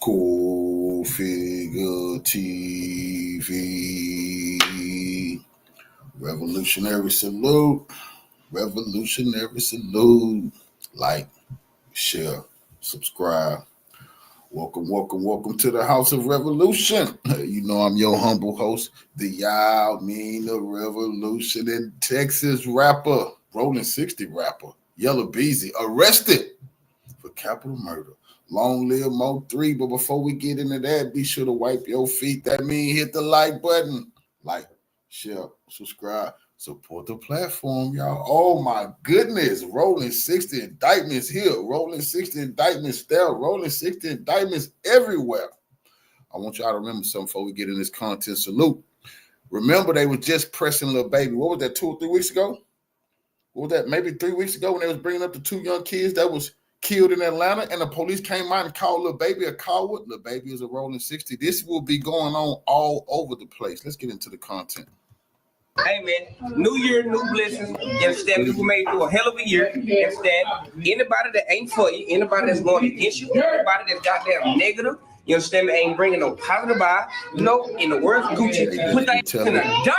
Cool Figure TV. Revolutionary salute. Revolutionary salute. Like, share, subscribe. Welcome to the House of Revolution. You know I'm your humble host, the the Revolution in Texas rapper, Rollin 60 rapper, Yella Beezy, arrested for capital murder. Long live Mo3. But before we get into that, be sure to wipe your feet. That means hit the like button. Like, share, subscribe, support the platform, y'all. Oh my goodness. Rollin 60 indictments here. Rollin 60 indictments there. Rollin 60 indictments everywhere. I want y'all to remember something before we get in this content salute. Remember, they were just pressing Lil Baby. What was that, 2 or 3 weeks ago? What was that, maybe 3 weeks ago when they was bringing up the 2 young kids that was killed in Atlanta, and the police came out and called Lil Baby a coward? Lil Baby is a Rollin 60. This will be going on all over the place. Let's get into the content. Hey man, new year, new blessings. You understand? People made it through a hell of a year. You understand? Anybody that ain't for you, anybody that's going against you, anybody that's goddamn negative, you understand me, ain't bringing no positive vibe. You know, in the words of Gucci, put that in the dirt.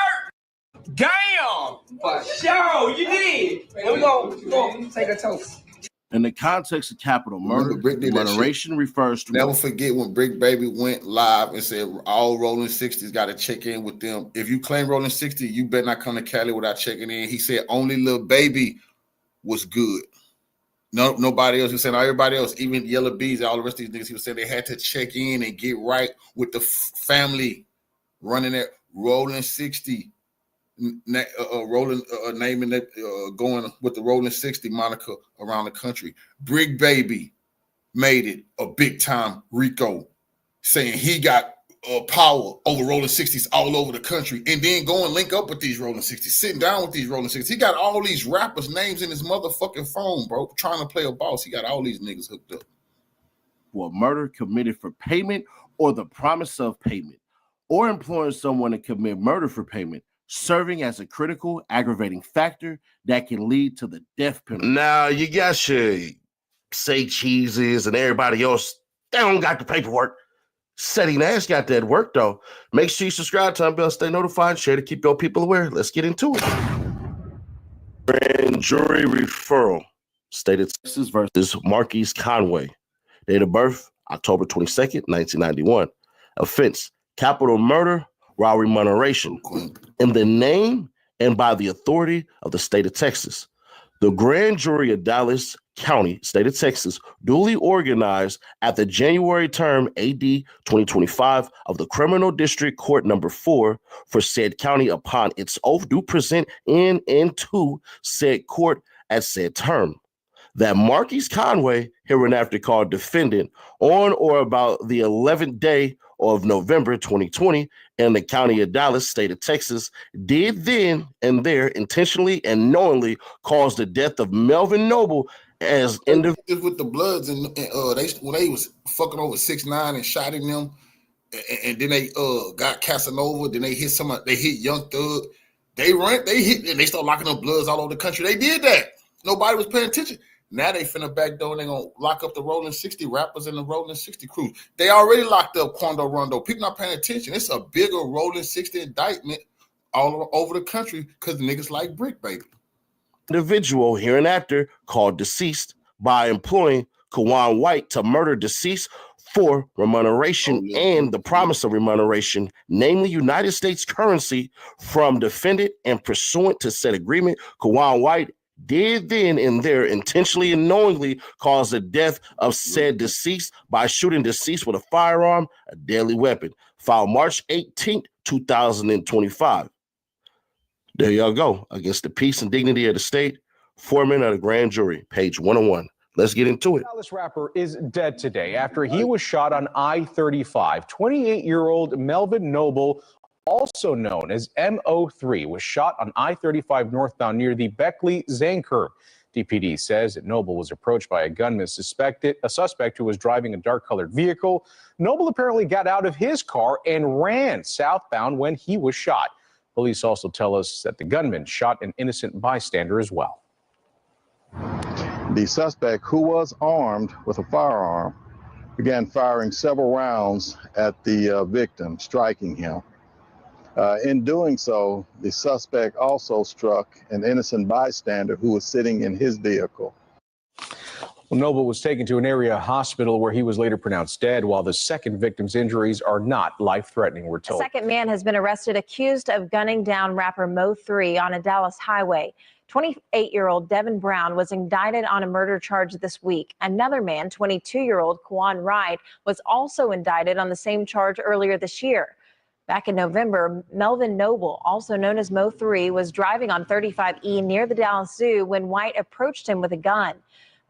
Damn! For sure, you did. We gonna take a toast. In the context of capital murder, moderation refers to... Never forget when Brick Baby went live and said all Rollin 60s got to check in with them. If you claim Rollin 60, you better not come to Cali without checking in. He said only Lil Baby was good. No, nobody else. He said everybody else, even Yella Beezy, all the rest of these niggas, he was saying they had to check in and get right with the family running that Rollin 60. Rolling, naming it, going with the Rollin 60 moniker around the country. Brick Baby made it a big time Rico, saying he got power over Rollin 60s all over the country, and then go and link up with these Rollin 60s, sitting down with these Rollin 60s. He got all these rappers' names in his motherfucking phone, bro, trying to play a boss. He got all these niggas hooked up. For murder committed for payment or the promise of payment, or employing someone to commit murder for payment, serving as a critical aggravating factor that can lead to the death penalty. Now, you got your say cheeses and everybody else, they don't got the paperwork. Setting Nash got that work, though. Make sure you subscribe to Bell, stay notified, share to keep your people aware. Let's get into it. Grand jury referral. State of Texas versus Marquise Conway. Date of birth, October 22nd, 1991. Offense, capital murder, while remuneration, in the name and by the authority of the state of Texas. The grand jury of Dallas County, state of Texas, duly organized at the January term AD 2025 of the Criminal District Court number 4 for said county upon its oath do present in and to said court at said term. That Marquise Conway, hereinafter called defendant, on or about the 11th day of November 2020 in the county of Dallas, state of Texas, did then and there intentionally and knowingly cause the death of Melvin Noble as individual with the Bloods, and when they was fucking over 6ix9ine and shot in them, and then they got Casanova, then they hit they hit Young Thug, they hit, and they start locking up Bloods all over the country. They did that. Nobody was paying attention. Now they finna back door and they gonna lock up the Rollin 60 rappers and the Rollin 60 crew. They already locked up Quando Rondo. People not paying attention. It's a bigger Rollin 60 indictment all over the country because niggas like Brick Baby. Individual hereinafter called deceased by employing Kawan White to murder deceased for remuneration and the promise of remuneration, namely United States currency from defendant, and pursuant to said agreement, Kawan White did then and there intentionally and knowingly cause the death of said deceased by shooting deceased with a firearm, a deadly weapon. Filed March 18th, 2025. There y'all go. Against the peace and dignity of the state, foreman of the grand jury, page 101. Let's get into it. The Dallas rapper is dead today after he was shot on I-35. 28-year-old Melvin Noble, also known as M03, was shot on I-35 northbound near the Beckley-Zane curve. DPD says that Noble was approached by a gunman, a suspect who was driving a dark-colored vehicle. Noble apparently got out of his car and ran southbound when he was shot. Police also tell us that the gunman shot an innocent bystander as well. The suspect, who was armed with a firearm, began firing several rounds at the victim, striking him. In doing so, the suspect also struck an innocent bystander who was sitting in his vehicle. Well, Noble was taken to an area hospital where he was later pronounced dead, while the second victim's injuries are not life-threatening, we're told. A second man has been arrested accused of gunning down rapper Mo3 on a Dallas highway. 28-year-old Devin Brown was indicted on a murder charge this week. Another man, 22-year-old Quan Wright, was also indicted on the same charge earlier this year. Back in November, Melvin Noble, also known as Mo3, was driving on 35E near the Dallas Zoo when White approached him with a gun.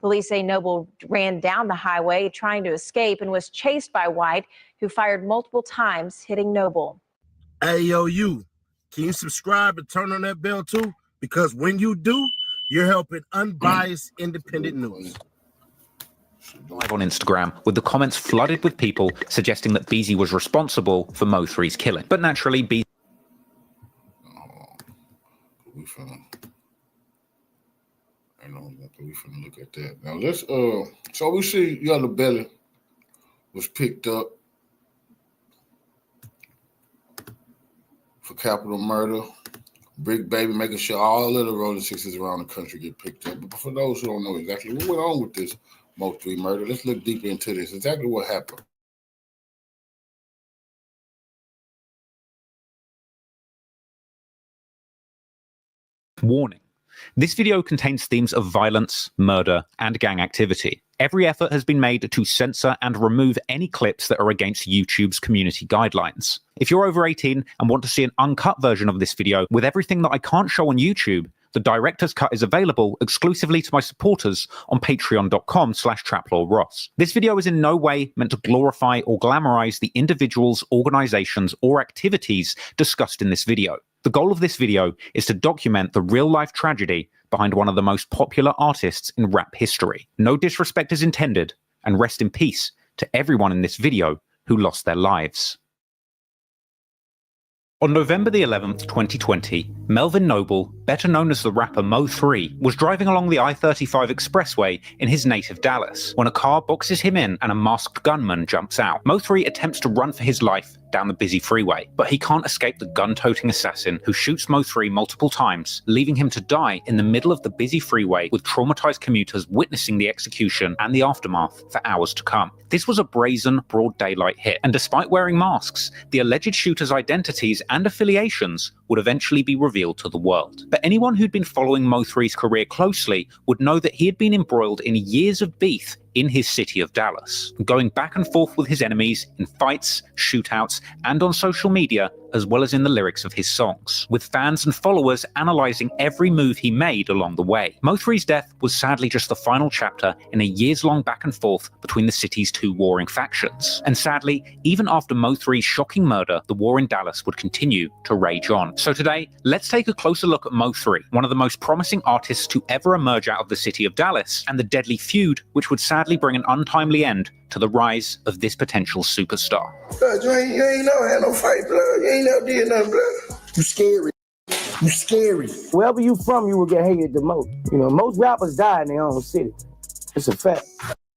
Police say Noble ran down the highway trying to escape and was chased by White, who fired multiple times, hitting Noble. Hey, yo, you, can you subscribe and turn on that bell too? Because when you do, you're helping unbiased, independent news. Live on Instagram, with the comments flooded with people suggesting that Beezy was responsible for Mo3's killing. But naturally, Beezy... We finna look at that. Now let's so we see Yella Beezy was picked up for capital murder. Brick Baby making sure all of the Rollin 60's around the country get picked up. But for those who don't know exactly what went on with this Mo3 murder, let's look deeper into this. Exactly what happened. Warning. This video contains themes of violence, murder, and gang activity. Every effort has been made to censor and remove any clips that are against YouTube's community guidelines. If you're over 18 and want to see an uncut version of this video with everything that I can't show on YouTube, the director's cut is available exclusively to my supporters on patreon.com/traplawross. This video is in no way meant to glorify or glamorize the individuals, organizations, or activities discussed in this video. The goal of this video is to document the real-life tragedy behind one of the most popular artists in rap history. No disrespect is intended, and rest in peace to everyone in this video who lost their lives. On November the 11th, 2020, Melvin Noble, better known as the rapper Mo3, was driving along the I-35 expressway in his native Dallas when a car boxes him in and a masked gunman jumps out. Mo3 attempts to run for his life down the busy freeway, but he can't escape the gun-toting assassin who shoots Mo3 multiple times, leaving him to die in the middle of the busy freeway with traumatized commuters witnessing the execution and the aftermath for hours to come. This was a brazen, broad daylight hit, and despite wearing masks, the alleged shooters' identities and affiliations would eventually be revealed to the world. But anyone who'd been following Mo3's career closely would know that he had been embroiled in years of beef in his city of Dallas, going back and forth with his enemies in fights, shootouts, and on social media, as well as in the lyrics of his songs, with fans and followers analyzing every move he made along the way. Mo3's death was sadly just the final chapter in a years-long back and forth between the city's two warring factions. And sadly, even after Mo3's shocking murder, the war in Dallas would continue to rage on. So today, let's take a closer look at Mo3, one of the most promising artists to ever emerge out of the city of Dallas, and the deadly feud which would sadly bring an untimely end to the rise of this potential superstar. Blood, you ain't never had no fight, blood. You ain't never did nothing, blood. You scary. You scary. Wherever you from, you will get hated the most. You know, most rappers die in their own city. It's a fact.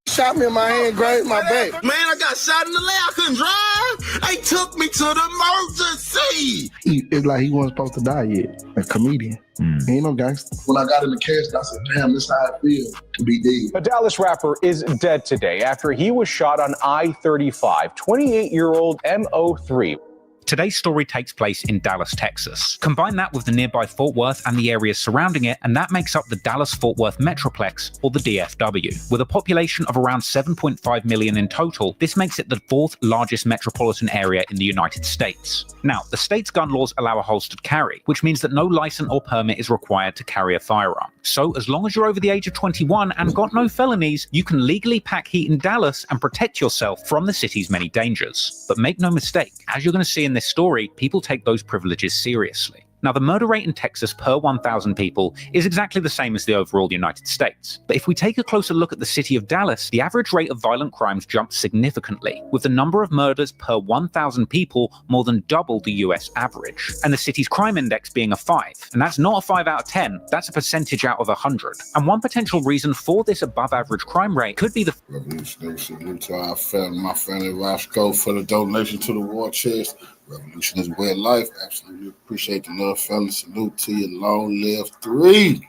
Shot me in my hand, grazed my back. Man, I got shot in the leg. I couldn't drive. They took me to the emergency. It's like he wasn't supposed to die yet. A comedian. He ain't no gangster. When I got in the casket, I said, damn, this is how I feel to be dead. A Dallas rapper is dead today after he was shot on I-35. 28-year-old M03. Today's story takes place in Dallas, Texas. Combine that with the nearby Fort Worth and the areas surrounding it, and that makes up the Dallas-Fort Worth Metroplex, or the DFW. With a population of around 7.5 million in total, this makes it the fourth largest metropolitan area in the United States. Now, the state's gun laws allow a holstered carry, which means that no license or permit is required to carry a firearm. So, as long as you're over the age of 21 and got no felonies, you can legally pack heat in Dallas and protect yourself from the city's many dangers. But make no mistake, as you're going to see in this story, people take those privileges seriously. Now, the murder rate in Texas per 1,000 people is exactly the same as the overall United States. But if we take a closer look at the city of Dallas, the average rate of violent crimes jumped significantly, with the number of murders per 1,000 people more than double the US average, and the city's crime index being a 5. And that's not a 5 out of 10, that's a percentage out of 100. And one potential reason for this above average crime rate could be the Revolutionary salute to our family, my family, Roscoe, for the donation to the war chest. Revolution is way of life. Absolutely appreciate the love, fellas. Salute to you. Long live 3.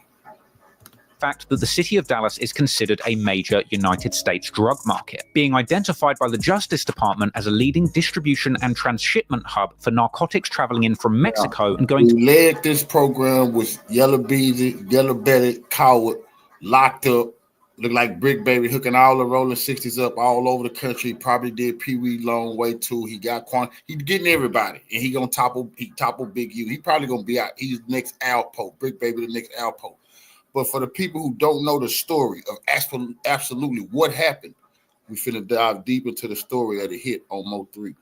fact that the city of Dallas is considered a major United States drug market, being identified by the Justice Department as a leading distribution and transshipment hub for narcotics traveling in from Mexico and going to... We led this program with Yella Beezy, Yella Beezy, Coward, locked up, look like Brick Baby, hooking all the Rollin 60's up all over the country. Probably did Pee Wee long way too. He got he getting everybody, and he gonna topple Big U. He probably gonna be out. He's the next Alpo. Brick Baby, the next Alpo. But for the people who don't know the story of absolutely what happened, we finna dive deep into the story of the hit on Mo3.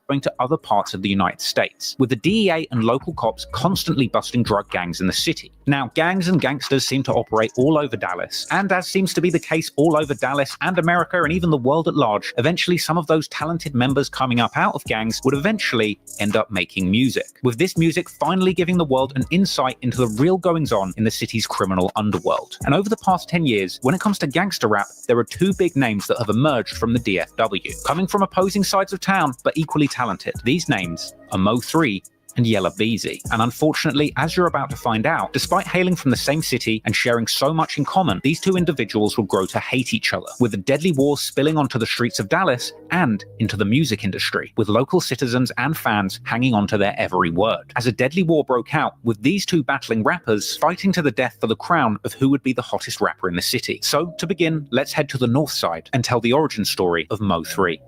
Going to other parts of the United States, with the DEA and local cops constantly busting drug gangs in the city. Now, gangs and gangsters seem to operate all over Dallas, and as seems to be the case all over Dallas and America and even the world at large, eventually some of those talented members coming up out of gangs would eventually end up making music, with this music finally giving the world an insight into the real goings-on in the city's criminal underworld. And over the past 10 years, when it comes to gangster rap, there are two big names that have emerged from the DFW, coming from opposing sides of town, but equally talented. These names are Mo3 and Yella Beezy. And unfortunately, as you're about to find out, despite hailing from the same city and sharing so much in common, these two individuals will grow to hate each other, with the deadly war spilling onto the streets of Dallas and into the music industry, with local citizens and fans hanging on to their every word. As a deadly war broke out, with these two battling rappers fighting to the death for the crown of who would be the hottest rapper in the city. So, to begin, let's head to the north side and tell the origin story of Mo3.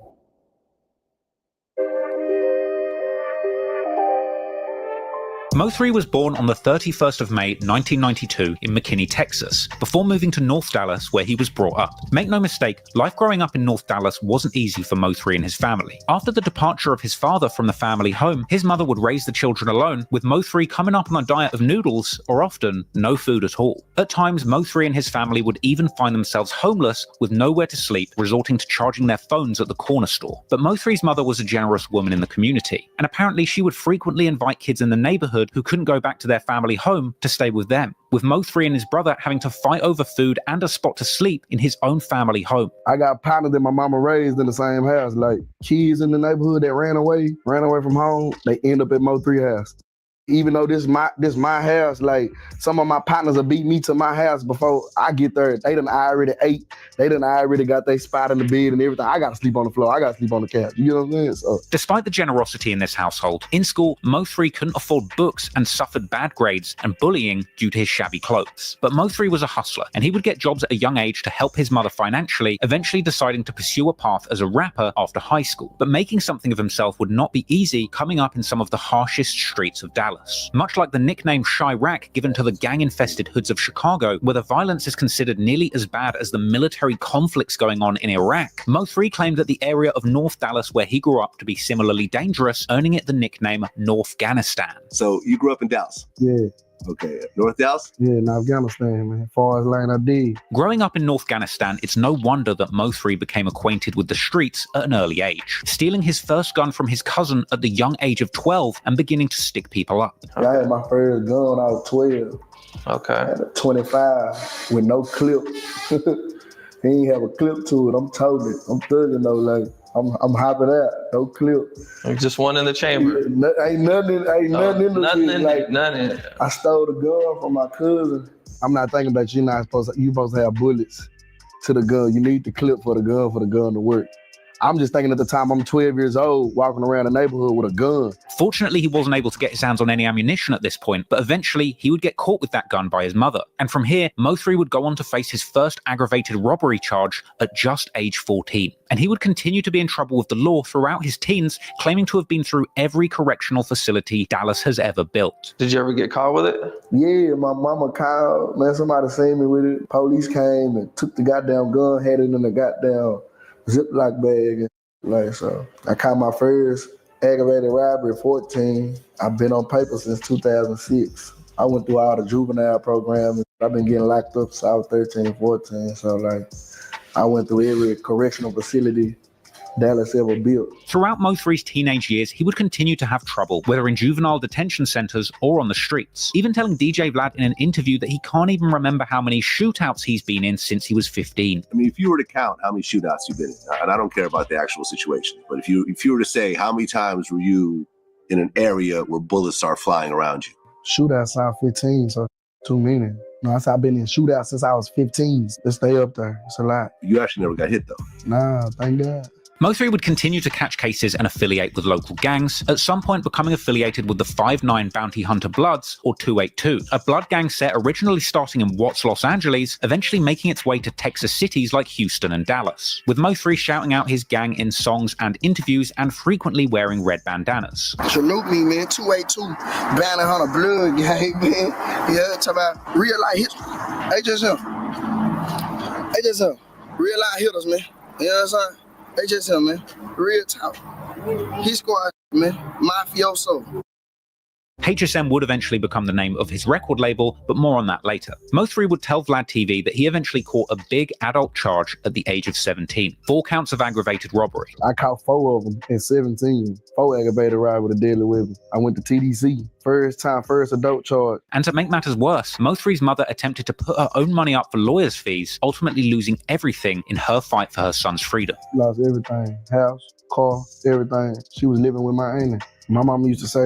Mo3 was born on the 31st of May 1992 in McKinney, Texas, before moving to North Dallas where he was brought up. Make no mistake, life growing up in North Dallas wasn't easy for Mo3 and his family. After the departure of his father from the family home, his mother would raise the children alone, with Mo3 coming up on a diet of noodles, or often no food at all. At times, Mo3 and his family would even find themselves homeless with nowhere to sleep, resorting to charging their phones at the corner store. But Mo3's mother was a generous woman in the community, and apparently she would frequently invite kids in the neighborhood who couldn't go back to their family home to stay with them, with Mo3 and his brother having to fight over food and a spot to sleep in his own family home. I got partners that my mama raised in the same house, like kids in the neighborhood that ran away from home, they end up at Mo3 house. Even though this my house, like some of my partners will beat me to my house before I get there. They done already ate. They done already got their spot in the bed and everything. I got to sleep on the floor. I got to sleep on the couch. You know what I'm saying? So. Despite the generosity in this household, in school, Mo3 couldn't afford books and suffered bad grades and bullying due to his shabby clothes. But Mo3 was a hustler, and he would get jobs at a young age to help his mother financially, eventually deciding to pursue a path as a rapper after high school. But making something of himself would not be easy, coming up in some of the harshest streets of Dallas. Much like the nickname Chirac given to the gang-infested hoods of Chicago, where the violence is considered nearly as bad as the military conflicts going on in Iraq, Mo3 claimed that the area of North Dallas where he grew up to be similarly dangerous, earning it the nickname Northghanistan. So you grew up in Dallas? Yeah. Okay, North Dallas? Yeah, in Afghanistan, man. Far as line I did. Growing up in Northghanistan, it's no wonder that Mo3 became acquainted with the streets at an early age, stealing his first gun from his cousin at the young age of 12 and beginning to stick people up. I had my first gun when I was 12. Okay. I had a 25 with no clip. He ain't have a clip to it. I'm toting it. I'm thugging though, like I'm hopping out. No clip. Just one in the chamber. Ain't nothing in Nothing. I stole the gun from my cousin. I'm not thinking that you supposed to have bullets to the gun. You need the clip for the gun to work. I'm just thinking at the time I'm 12 years old, walking around the neighborhood with a gun. Fortunately, he wasn't able to get his hands on any ammunition at this point, but eventually he would get caught with that gun by his mother. And from here, Mo3 would go on to face his first aggravated robbery charge at just age 14. And he would continue to be in trouble with the law throughout his teens, claiming to have been through every correctional facility Dallas has ever built. Did you ever get caught with it? Yeah, my mama called, man, somebody seen me with it. Police came and took the goddamn gun, had it in the goddamn Ziploc bag. Like, so I caught my first Aggravated robbery, 14. I've been on paper since 2006. I went through all the juvenile programs. I've been getting locked up since I was 13, 14. So, like, I went through every correctional facility Dallas ever built. Throughout Mo3's teenage years, he would continue to have trouble, whether in juvenile detention centers or on the streets, even telling DJ Vlad in an interview that he can't even remember how many shootouts he's been in since he was 15. I mean, if you were to count how many shootouts you've been in, and I don't care about the actual situation, but if you were to say how many times were you in an area where bullets are flying around you? Shootouts sound 15, so too many. No, I said I've been in shootouts since I was 15. Let's stay up there. It's a lot. You actually never got hit, though. Nah, thank God. Mo3 would continue to catch cases and affiliate with local gangs, at some point becoming affiliated with the 5'9 Bounty Hunter Bloods, or 282, a blood gang set originally starting in Watts, Los Angeles, eventually making its way to Texas cities like Houston and Dallas, with Mo3 shouting out his gang in songs and interviews and frequently wearing red bandanas. Salute me, man. 282 Bounty Hunter Blood gang, man. Yeah, talk about real life hitters. Hey, just him. Real life hitters, man. You know what I'm saying? They just him, man. Real talk. He squad, man. Mafioso. HSM would eventually become the name of his record label, but more on that later. Mo3 would tell Vlad TV that he eventually caught a big adult charge at the age of 17. 4 counts of aggravated robbery. I caught 4 of them at 17. 4 aggravated robbery with a deadly weapon. I went to TDC. First adult charge. And to make matters worse, Mo3's mother attempted to put her own money up for lawyers' fees, ultimately losing everything in her fight for her son's freedom. Lost everything. House, car, everything. She was living with my auntie. My mom used to say,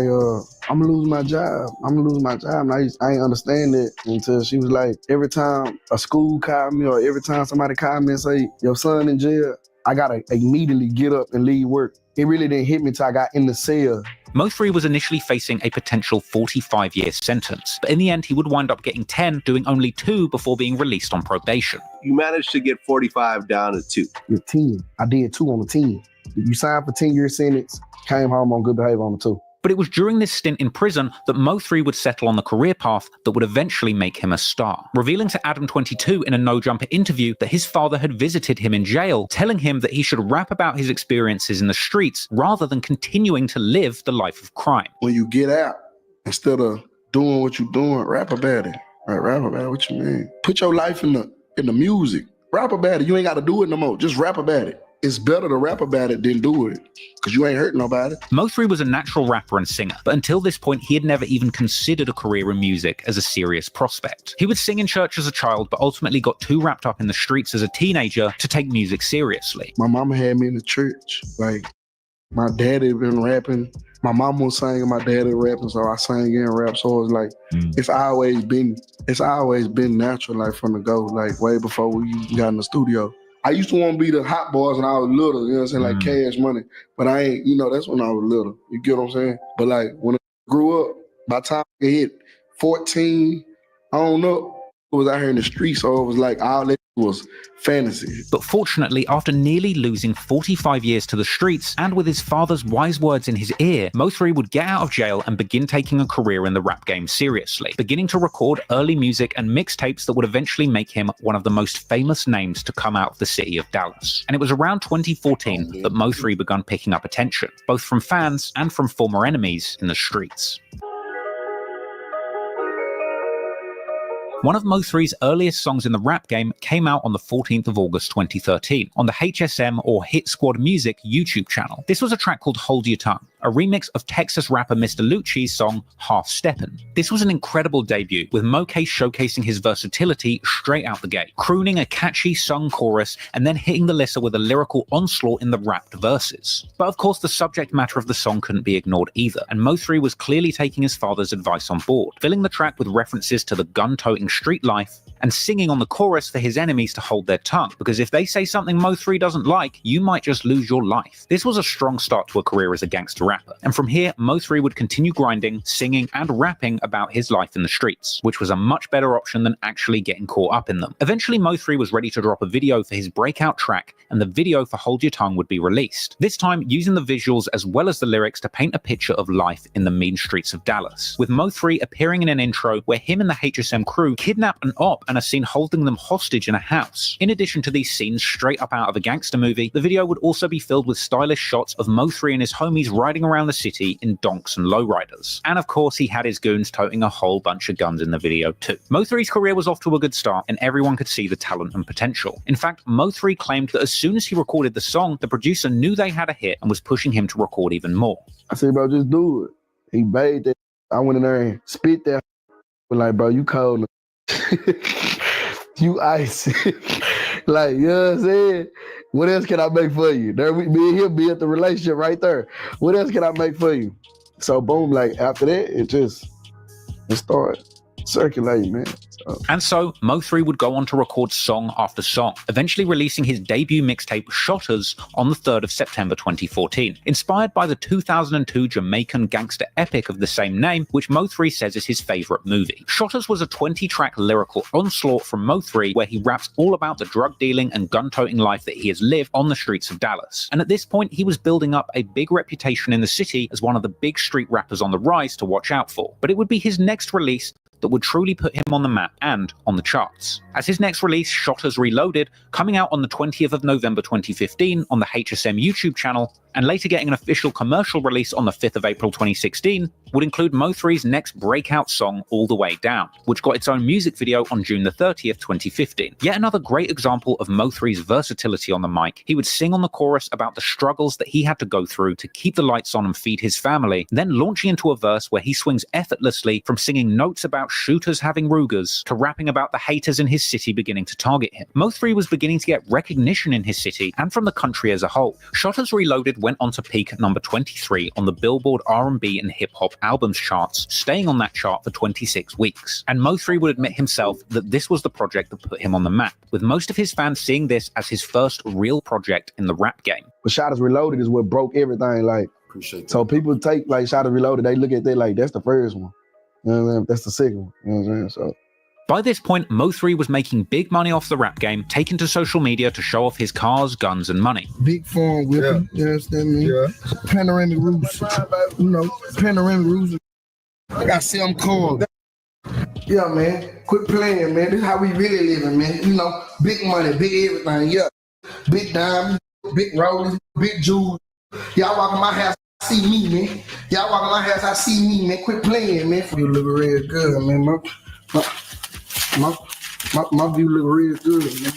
I'm gonna lose my job. And I ain't understand it until she was like, every time a school called me or every time somebody called me and say, your son in jail, I gotta immediately get up and leave work. It really didn't hit me till I got in the cell. Mo3 was initially facing a potential 45-year sentence, but in the end he would wind up getting 10, doing only 2 before being released on probation. You managed to get 45 down to 2. With 10. I did 2 on the 10. You signed for 10-year sentence, came home on good behavior on the 2. But it was during this stint in prison that Mo3 would settle on the career path that would eventually make him a star, revealing to Adam22 in a No Jumper interview that his father had visited him in jail, telling him that he should rap about his experiences in the streets rather than continuing to live the life of crime. When you get out, instead of doing what you're doing, rap about it. Right, rap about it, what you mean? Put your life in the music. Rap about it. You ain't got to do it no more. Just rap about it. It's better to rap about it than do it, because you ain't hurting nobody. Mo3 was a natural rapper and singer, but until this point, he had never even considered a career in music as a serious prospect. He would sing in church as a child, but ultimately got too wrapped up in the streets as a teenager to take music seriously. My mama had me in the church. Like, my daddy had been rapping. My mama was singing, my daddy rapping, so I sang and rap. So it was like, it's always been natural, like from the go, like way before we got in the studio. I used to want to be the hot boys when I was little, you know what I'm saying, like Cash Money. But I ain't, that's when I was little. You get what I'm saying? But like when I grew up, by the time I hit 14, I don't know, it was out here in the streets, so it was like all that was fantasy. But fortunately, after nearly losing 45 years to the streets, and with his father's wise words in his ear, Mo3 would get out of jail and begin taking a career in the rap game seriously, beginning to record early music and mixtapes that would eventually make him one of the most famous names to come out of the city of Dallas. And it was around 2014 that Mo3 began picking up attention, both from fans and from former enemies in the streets. One of Mo3's earliest songs in the rap game came out on the 14th of August 2013 on the HSM or Hit Squad Music YouTube channel. This was a track called Hold Your Tongue, a remix of Texas rapper Mr. Lucci's song Half Steppin'. This was an incredible debut, with Mo3 showcasing his versatility straight out the gate, crooning a catchy sung chorus and then hitting the listener with a lyrical onslaught in the rapped verses. But of course the subject matter of the song couldn't be ignored either, and Mo3 was clearly taking his father's advice on board, filling the track with references to the gun-toting street life and singing on the chorus for his enemies to hold their tongue, because if they say something Mo3 doesn't like, you might just lose your life. This was a strong start to a career as a gangster rapper, and from here Mo3 would continue grinding, singing and rapping about his life in the streets, which was a much better option than actually getting caught up in them. Eventually Mo3 was ready to drop a video for his breakout track, and the video for Hold Your Tongue would be released, this time using the visuals as well as the lyrics to paint a picture of life in the mean streets of Dallas, with Mo3 appearing in an intro where him and the HSM crew kidnap an op and a scene holding them hostage in a house. In addition to these scenes straight up out of a gangster movie, the video would also be filled with stylish shots of Mo3 and his homies riding around the city in donks and lowriders. And of course, he had his goons toting a whole bunch of guns in the video too. Mo3's career was off to a good start, and everyone could see the talent and potential. In fact, Mo3 claimed that as soon as he recorded the song, the producer knew they had a hit and was pushing him to record even more. I said, bro, just do it. He bathed that. I went in there and spit that. But like, bro, you cold. You ice. Like, you know what I'm saying? What else can I make for you? There, me and him be at the relationship right there. What else can I make for you? So boom, like after that, it started circulating, man. And so, Mo3 would go on to record song after song, eventually releasing his debut mixtape Shotters on the 3rd of September 2014, inspired by the 2002 Jamaican gangster epic of the same name, which Mo3 says is his favourite movie. Shotters was a 20-track lyrical onslaught from Mo3 where he raps all about the drug dealing and gun-toting life that he has lived on the streets of Dallas. And at this point, he was building up a big reputation in the city as one of the big street rappers on the rise to watch out for. But it would be his next release that would truly put him on the map and on the charts. As his next release, Shotters Reloaded, coming out on the 20th of November 2015 on the HSM YouTube channel, and later getting an official commercial release on the 5th of April 2016, would include Mo3's next breakout song, All the Way Down, which got its own music video on June the 30th, 2015. Yet another great example of Mo3's versatility on the mic. He would sing on the chorus about the struggles that he had to go through to keep the lights on and feed his family, then launching into a verse where he swings effortlessly from singing notes about shooters having Rugers to rapping about the haters in his city beginning to target him. Mo3 was beginning to get recognition in his city and from the country as a whole. Shotters Reloaded went on to peak at number 23 on the Billboard R&B and Hip Hop Albums charts, staying on that chart for 26 weeks. And Mo3 would admit himself that this was the project that put him on the map, with most of his fans seeing this as his first real project in the rap game. But Shotters Reloaded is what broke everything. Like, appreciate that. So people take like Shotters Reloaded, they look at that like that's the first one. You know what I'm saying? That's the second one. You know what I'm saying? So by this point, Mo3 was making big money off the rap game, taking to social media to show off his cars, guns, and money. Big farm whipping, you understand me? Yeah. Panoramic roofs, you know, panoramic roofs. I got 7 cars. Yeah, man. Quit playing, man. This is how we really living, man. You know, big money, big everything, yeah. Big diamonds, big rollers, big jewels. Y'all walk in my house, see me, man. Y'all walk in my house, I see me, man. Quit playing, man. You look real good, man. My view look real good, man.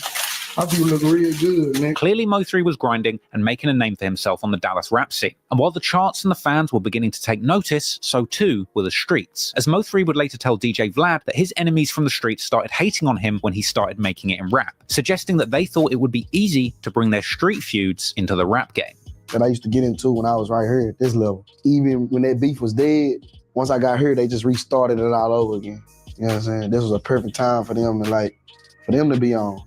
My view look real good, man. Clearly, Mo3 was grinding and making a name for himself on the Dallas rap scene. And while the charts and the fans were beginning to take notice, so too were the streets. As Mo3 would later tell DJ Vlad that his enemies from the streets started hating on him when he started making it in rap, suggesting that they thought it would be easy to bring their street feuds into the rap game. That I used to get into when I was right here at this level. Even when that beef was dead, once I got here, they just restarted it all over again. You know what I'm saying? This was a perfect time for them to be on.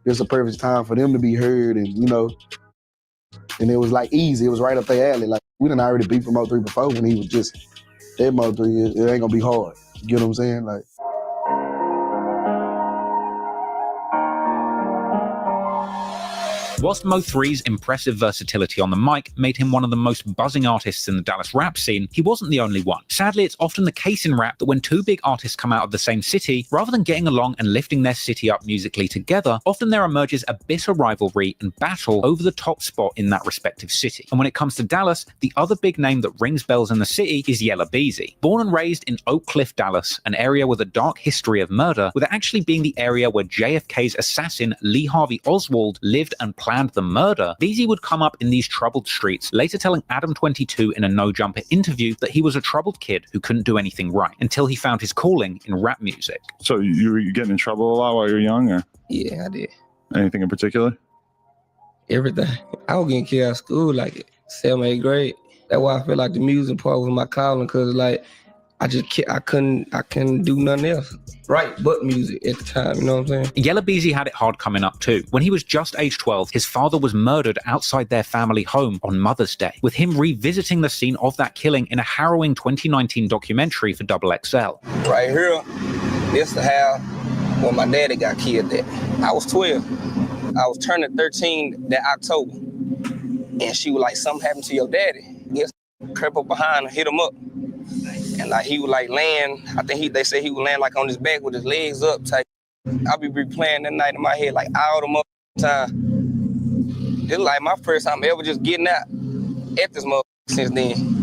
This was a perfect time for them to be heard, and you know, and it was like easy. It was right up their alley. Like we done already beat for Mo3 before when he was just that Mo3. It ain't gonna be hard. You get what I'm saying? Like. Whilst Mo3's impressive versatility on the mic made him one of the most buzzing artists in the Dallas rap scene, he wasn't the only one. Sadly, it's often the case in rap that when two big artists come out of the same city, rather than getting along and lifting their city up musically together, often there emerges a bitter rivalry and battle over the top spot in that respective city. And when it comes to Dallas, the other big name that rings bells in the city is Yella Beezy. Born and raised in Oak Cliff, Dallas, an area with a dark history of murder, with it actually being the area where JFK's assassin Lee Harvey Oswald lived and planned the murder, Beezy would come up in these troubled streets, later telling Adam 22 in a No Jumper interview that he was a troubled kid who couldn't do anything right until he found his calling in rap music. So you were getting in trouble a lot while you were young, or? Yeah, I did. Anything in particular? Everything. I was getting kicked out of school like 7th, 8th grade. That's why I feel like the music part was my calling, because like I couldn't do nothing else. Right, but music at the time, you know what I'm saying? Yella Beezy had it hard coming up too. When he was just age 12, his father was murdered outside their family home on Mother's Day, with him revisiting the scene of that killing in a harrowing 2019 documentary for XXL. Right here, this is the house where my daddy got killed at. I was 12. I was turning 13 that October. And she was like, something happened to your daddy. Yes, crept up behind and hit him up. And like he was like laying, I think they said he was laying like on his back with his legs up type. I be replaying that night in my head like all the time. It's like my first time ever just getting out at this motherfucker since then.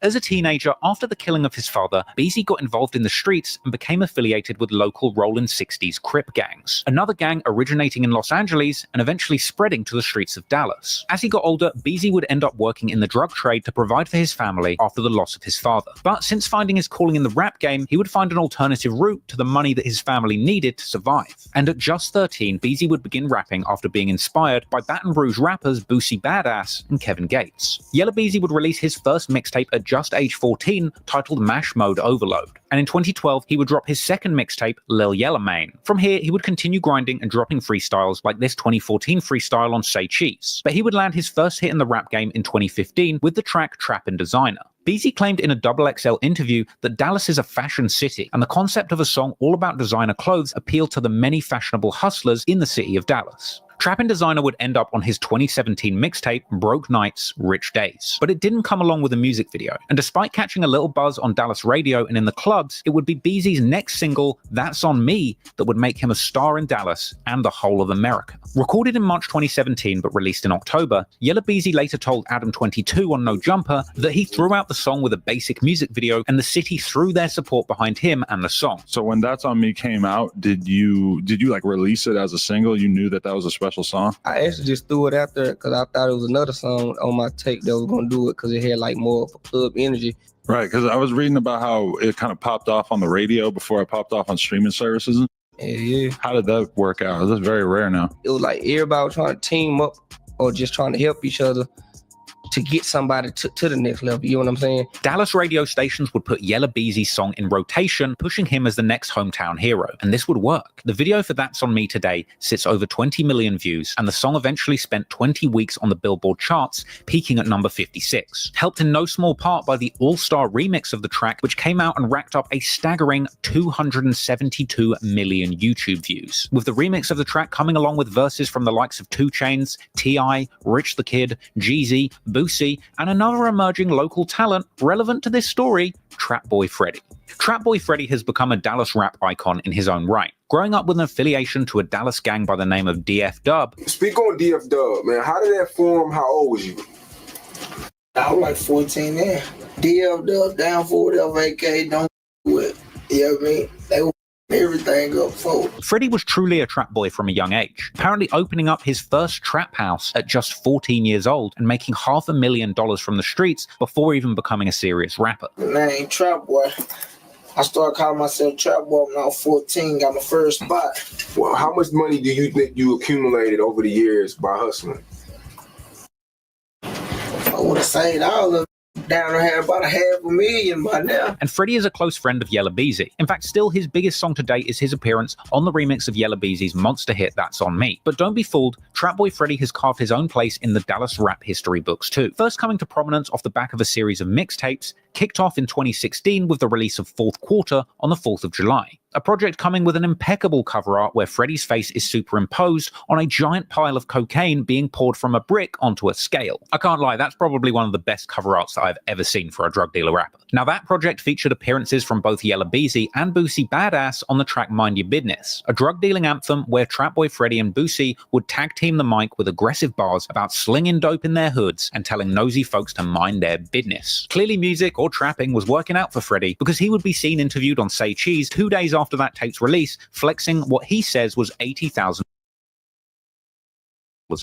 As a teenager, after the killing of his father, Beezy got involved in the streets and became affiliated with local Rollin 60's Crip gangs, another gang originating in Los Angeles and eventually spreading to the streets of Dallas. As he got older, Beezy would end up working in the drug trade to provide for his family after the loss of his father. But since finding his calling in the rap game, he would find an alternative route to the money that his family needed to survive. And at just 13, Beezy would begin rapping after being inspired by Baton Rouge rappers Boosie Badass and Kevin Gates. Yella Beezy would release his first mixtape at just age 14, titled Mash Mode Overload. And in 2012, he would drop his second mixtape, Lil Yella Mane. From here, he would continue grinding and dropping freestyles like this 2014 freestyle on Say Cheese. But he would land his first hit in the rap game in 2015 with the track Trappin' Designer. Beezy claimed in a XXL interview that Dallas is a fashion city, and the concept of a song all about designer clothes appealed to the many fashionable hustlers in the city of Dallas. Trappin' Designer would end up on his 2017 mixtape, Broke Nights, Rich Days. But it didn't come along with a music video, and despite catching a little buzz on Dallas radio and in the clubs, it would be Beezy's next single, That's On Me, that would make him a star in Dallas and the whole of America. Recorded in March 2017 but released in October, Yella Beezy later told Adam22 on No Jumper that he threw out the song with a basic music video and the city threw their support behind him and the song. So when That's On Me came out, did you like release it as a single? You knew that was a special song? I actually just threw it out there because I thought it was another song on my tape that was going to do it because it had like more of a club energy. Right, because I was reading about how it kind of popped off on the radio before it popped off on streaming services. Yeah. How did that work out? That's very rare now. It was like everybody was trying to team up or just trying to help each other to get somebody to the next level, you know what I'm saying? Dallas radio stations would put Yella Beezy's song in rotation, pushing him as the next hometown hero, and this would work. The video for That's On Me Today sits over 20 million views, and the song eventually spent 20 weeks on the Billboard charts, peaking at number 56. Helped in no small part by the all-star remix of the track, which came out and racked up a staggering 272 million YouTube views, with the remix of the track coming along with verses from the likes of 2 Chainz, T.I., Rich the Kid, Jeezy, Boosie, and another emerging local talent relevant to this story, Trap Boy Freddy. Trap Boy Freddy has become a Dallas rap icon in his own right, growing up with an affiliation to a Dallas gang by the name of DF Dub. Speak on DF Dub, man. How did that form? How old was you? I was like 14 then. DF Dub, down for whatever, AK, don't do it. You know what I mean? They were everything up for. Freddy was truly a trap boy from a young age, apparently opening up his first trap house at just 14 years old and making $500,000 from the streets before even becoming a serious rapper. The name Trap Boy. I started calling myself Trap Boy when I was 14, got my first spot. Well, how much money do you think you accumulated over the years by hustling? I would have saved all of it. Down to have about $500,000 by now. And Freddy is a close friend of Yella Beezy. In fact, still his biggest song to date is his appearance on the remix of Yella Beezy's monster hit That's On Me. But don't be fooled, Trap Boy Freddy has carved his own place in the Dallas rap history books too. First coming to prominence off the back of a series of mixtapes, kicked off in 2016 with the release of Fourth Quarter on the 4th of July. A project coming with an impeccable cover art where Freddy's face is superimposed on a giant pile of cocaine being poured from a brick onto a scale. I can't lie, that's probably one of the best cover arts that I've ever seen for a drug dealer rapper. Now that project featured appearances from both Yella Beezy and Boosie Badass on the track Mind Your Business, a drug dealing anthem where Trap Boy Freddy and Boosie would tag team the mic with aggressive bars about slinging dope in their hoods and telling nosy folks to mind their business. Clearly music or trapping was working out for Freddy because he would be seen interviewed on Say Cheese 2 days after that tape's release, flexing what he says was $80,000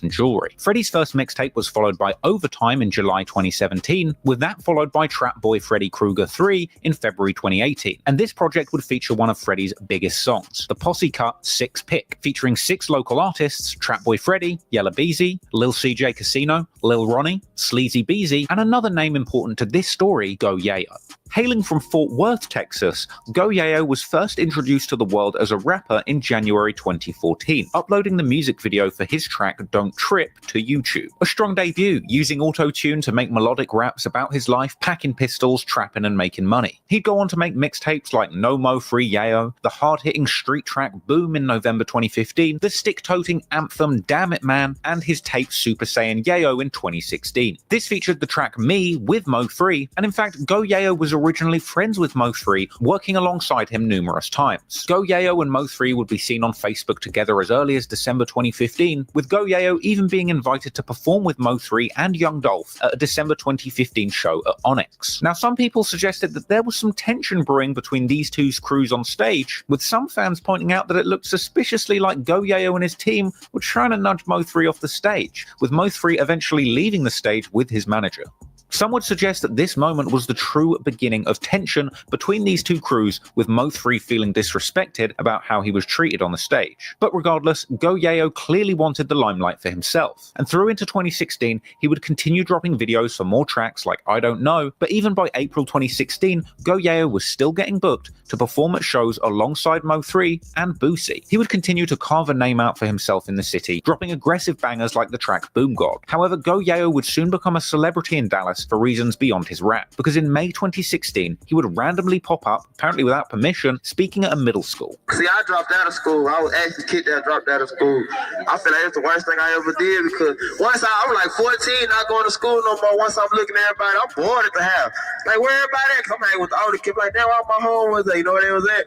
and jewelry. Freddy's first mixtape was followed by Overtime in July 2017, with that followed by Trap Boy Freddy Krueger 3 in February 2018. And this project would feature one of Freddy's biggest songs, the posse cut 6 Pick, featuring 6 local artists, Trap Boy Freddy, Yella Beezy, Lil CJ Casino, Lil Ronnie, Sleazy Beezy, and another name important to this story, Go Yayo. Hailing from Fort Worth, Texas, Go Yayo was first introduced to the world as a rapper in January 2014, uploading the music video for his track Don't Trip to YouTube. A strong debut, using auto-tune to make melodic raps about his life, packing pistols, trapping and making money. He'd go on to make mixtapes like No Mo3 Yayo, the hard-hitting street track Boom in November 2015, the stick-toting anthem Damn It Man, and his tape Super Saiyan Yayo in 2016. This featured the track Me with Mo3, and in fact Go Yayo was originally friends with Mo3, working alongside him numerous times. Go Yayo and Mo3 would be seen on Facebook together as early as December 2015, with Go Yayo even being invited to perform with Mo3 and Young Dolph at a December 2015 show at Onyx. Now, some people suggested that there was some tension brewing between these two's crews on stage, with some fans pointing out that it looked suspiciously like Go Yayo and his team were trying to nudge Mo3 off the stage, with Mo3 eventually leaving the stage with his manager. Some would suggest that this moment was the true beginning of tension between these two crews, with Mo3 feeling disrespected about how he was treated on the stage. But regardless, Go Yayo clearly wanted the limelight for himself, and through into 2016, he would continue dropping videos for more tracks like I Don't Know, but even by April 2016, Go Yayo was still getting booked to perform at shows alongside Mo3 and Boosie. He would continue to carve a name out for himself in the city, dropping aggressive bangers like the track Boom God. However, Go Yayo would soon become a celebrity in Dallas for reasons beyond his rap, because in May 2016, he would randomly pop up, apparently without permission, speaking at a middle school. See, I dropped out of school. I was actually kicked that dropped out of school. I feel like it's the worst thing I ever did, because once I was like 14, not going to school no more. Once I'm looking at everybody, I'm bored at the house. Like, where everybody at? 'Cause I'm hanging with the older kids. Like, damn, all my home was at. You know where they was at?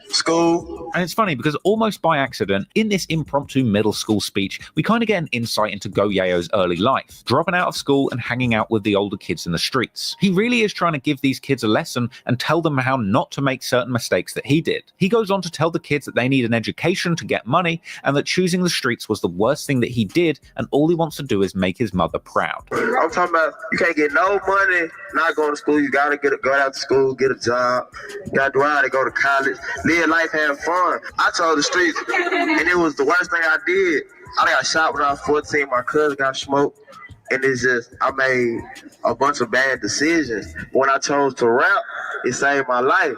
School. And it's funny because almost by accident, in this impromptu middle school speech, we kind of get an insight into Go Yayo's early life, dropping out of school and hanging out with the older kids in the streets. He really is trying to give these kids a lesson and tell them how not to make certain mistakes that he did. He goes on to tell the kids that they need an education to get money, and that choosing the streets was the worst thing that he did, and all he wants to do is make his mother proud. I'm talking about you can't get no money not going to school. You gotta go out to school, get a job. You gotta do all that, go to college, live life, have fun. I chose the streets, and it was the worst thing I did. I got shot when I was 14. My cousin got smoked, and it's just I made a bunch of bad decisions. When I chose to rap, it saved my life.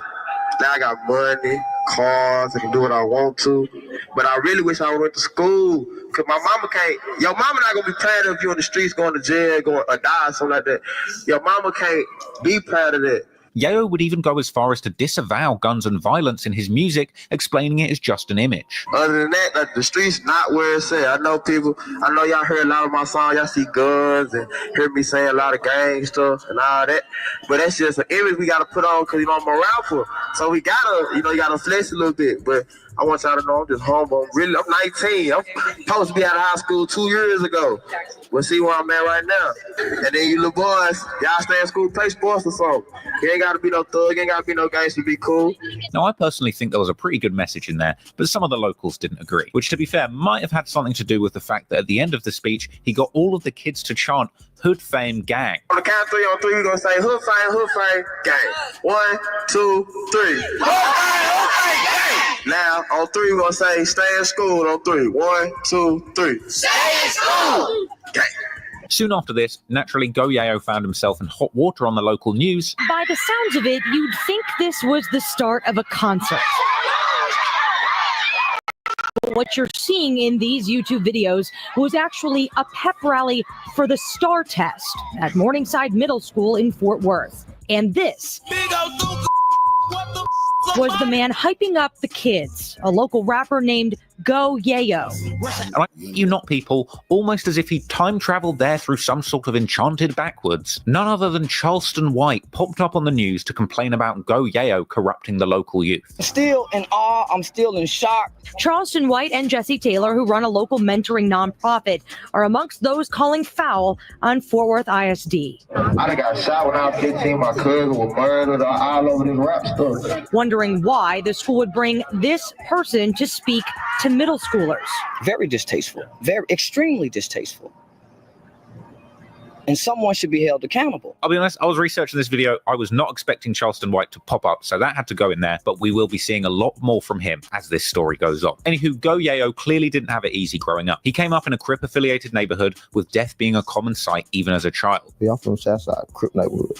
Now I got money, cars, I can do what I want to. But I really wish I went to school, because my mama can't. Your mama not gonna be proud of you in the streets, going to jail, going or die, something like that. Your mama can't be proud of that. Yayo would even go as far as to disavow guns and violence in his music, explaining it as just an image. Other than that, like, the streets not where it's at. I know y'all heard a lot of my songs, y'all see guns and hear me saying a lot of gang stuff and all that. But that's just an image we gotta put on, because I'm a rapper. So we gotta, you gotta flex a little bit. But I want y'all to know I'm just humble. I'm 19. I'm supposed to be out of high school 2 years ago. We'll see where I'm at right now. And then you little boys, y'all stay in school, play sports or something. You ain't gotta be no thug, you ain't gotta be no gangster to be cool. Now, I personally think there was a pretty good message in there, but some of the locals didn't agree, which, to be fair, might have had something to do with the fact that at the end of the speech, he got all of the kids to chant Hood Fame Gang. On the count of 3, on 3, we're gonna say Hood Fame, gang. 1, 2, 3. Now, on 3, we're gonna say stay in school on 3. 1, 2, 3. Stay in school! Gang. Soon after this, naturally, Go Yayo found himself in hot water on the local news. By the sounds of it, you'd think this was the start of a concert. What you're seeing in these YouTube videos was actually a pep rally for the STAR test at Morningside Middle School in Fort Worth. And this was the man hyping up the kids, a local rapper named Go Yayo. And I kid you not, people, almost as if he time traveled there through some sort of enchanted backwards, none other than Charleston White popped up on the news to complain about Go Yayo corrupting the local youth. Still in awe, I'm still in shock. Charleston White and Jesse Taylor, who run a local mentoring nonprofit, are amongst those calling foul on Fort Worth ISD. I done got shot when I was 15. My cousin was murdered all over this rap stuff. Wondering why the school would bring this person to speak to middle schoolers. Very distasteful, very extremely distasteful. And someone should be held accountable. I'll be honest, I was researching this video. I was not expecting Charleston White to pop up, so that had to go in there, but we will be seeing a lot more from him as this story goes on. Anywho, Go Yayo clearly didn't have it easy growing up. He came up in a Crip-affiliated neighborhood, with death being a common sight even as a child. Yeah, I'm from Southside, Crip neighborhood.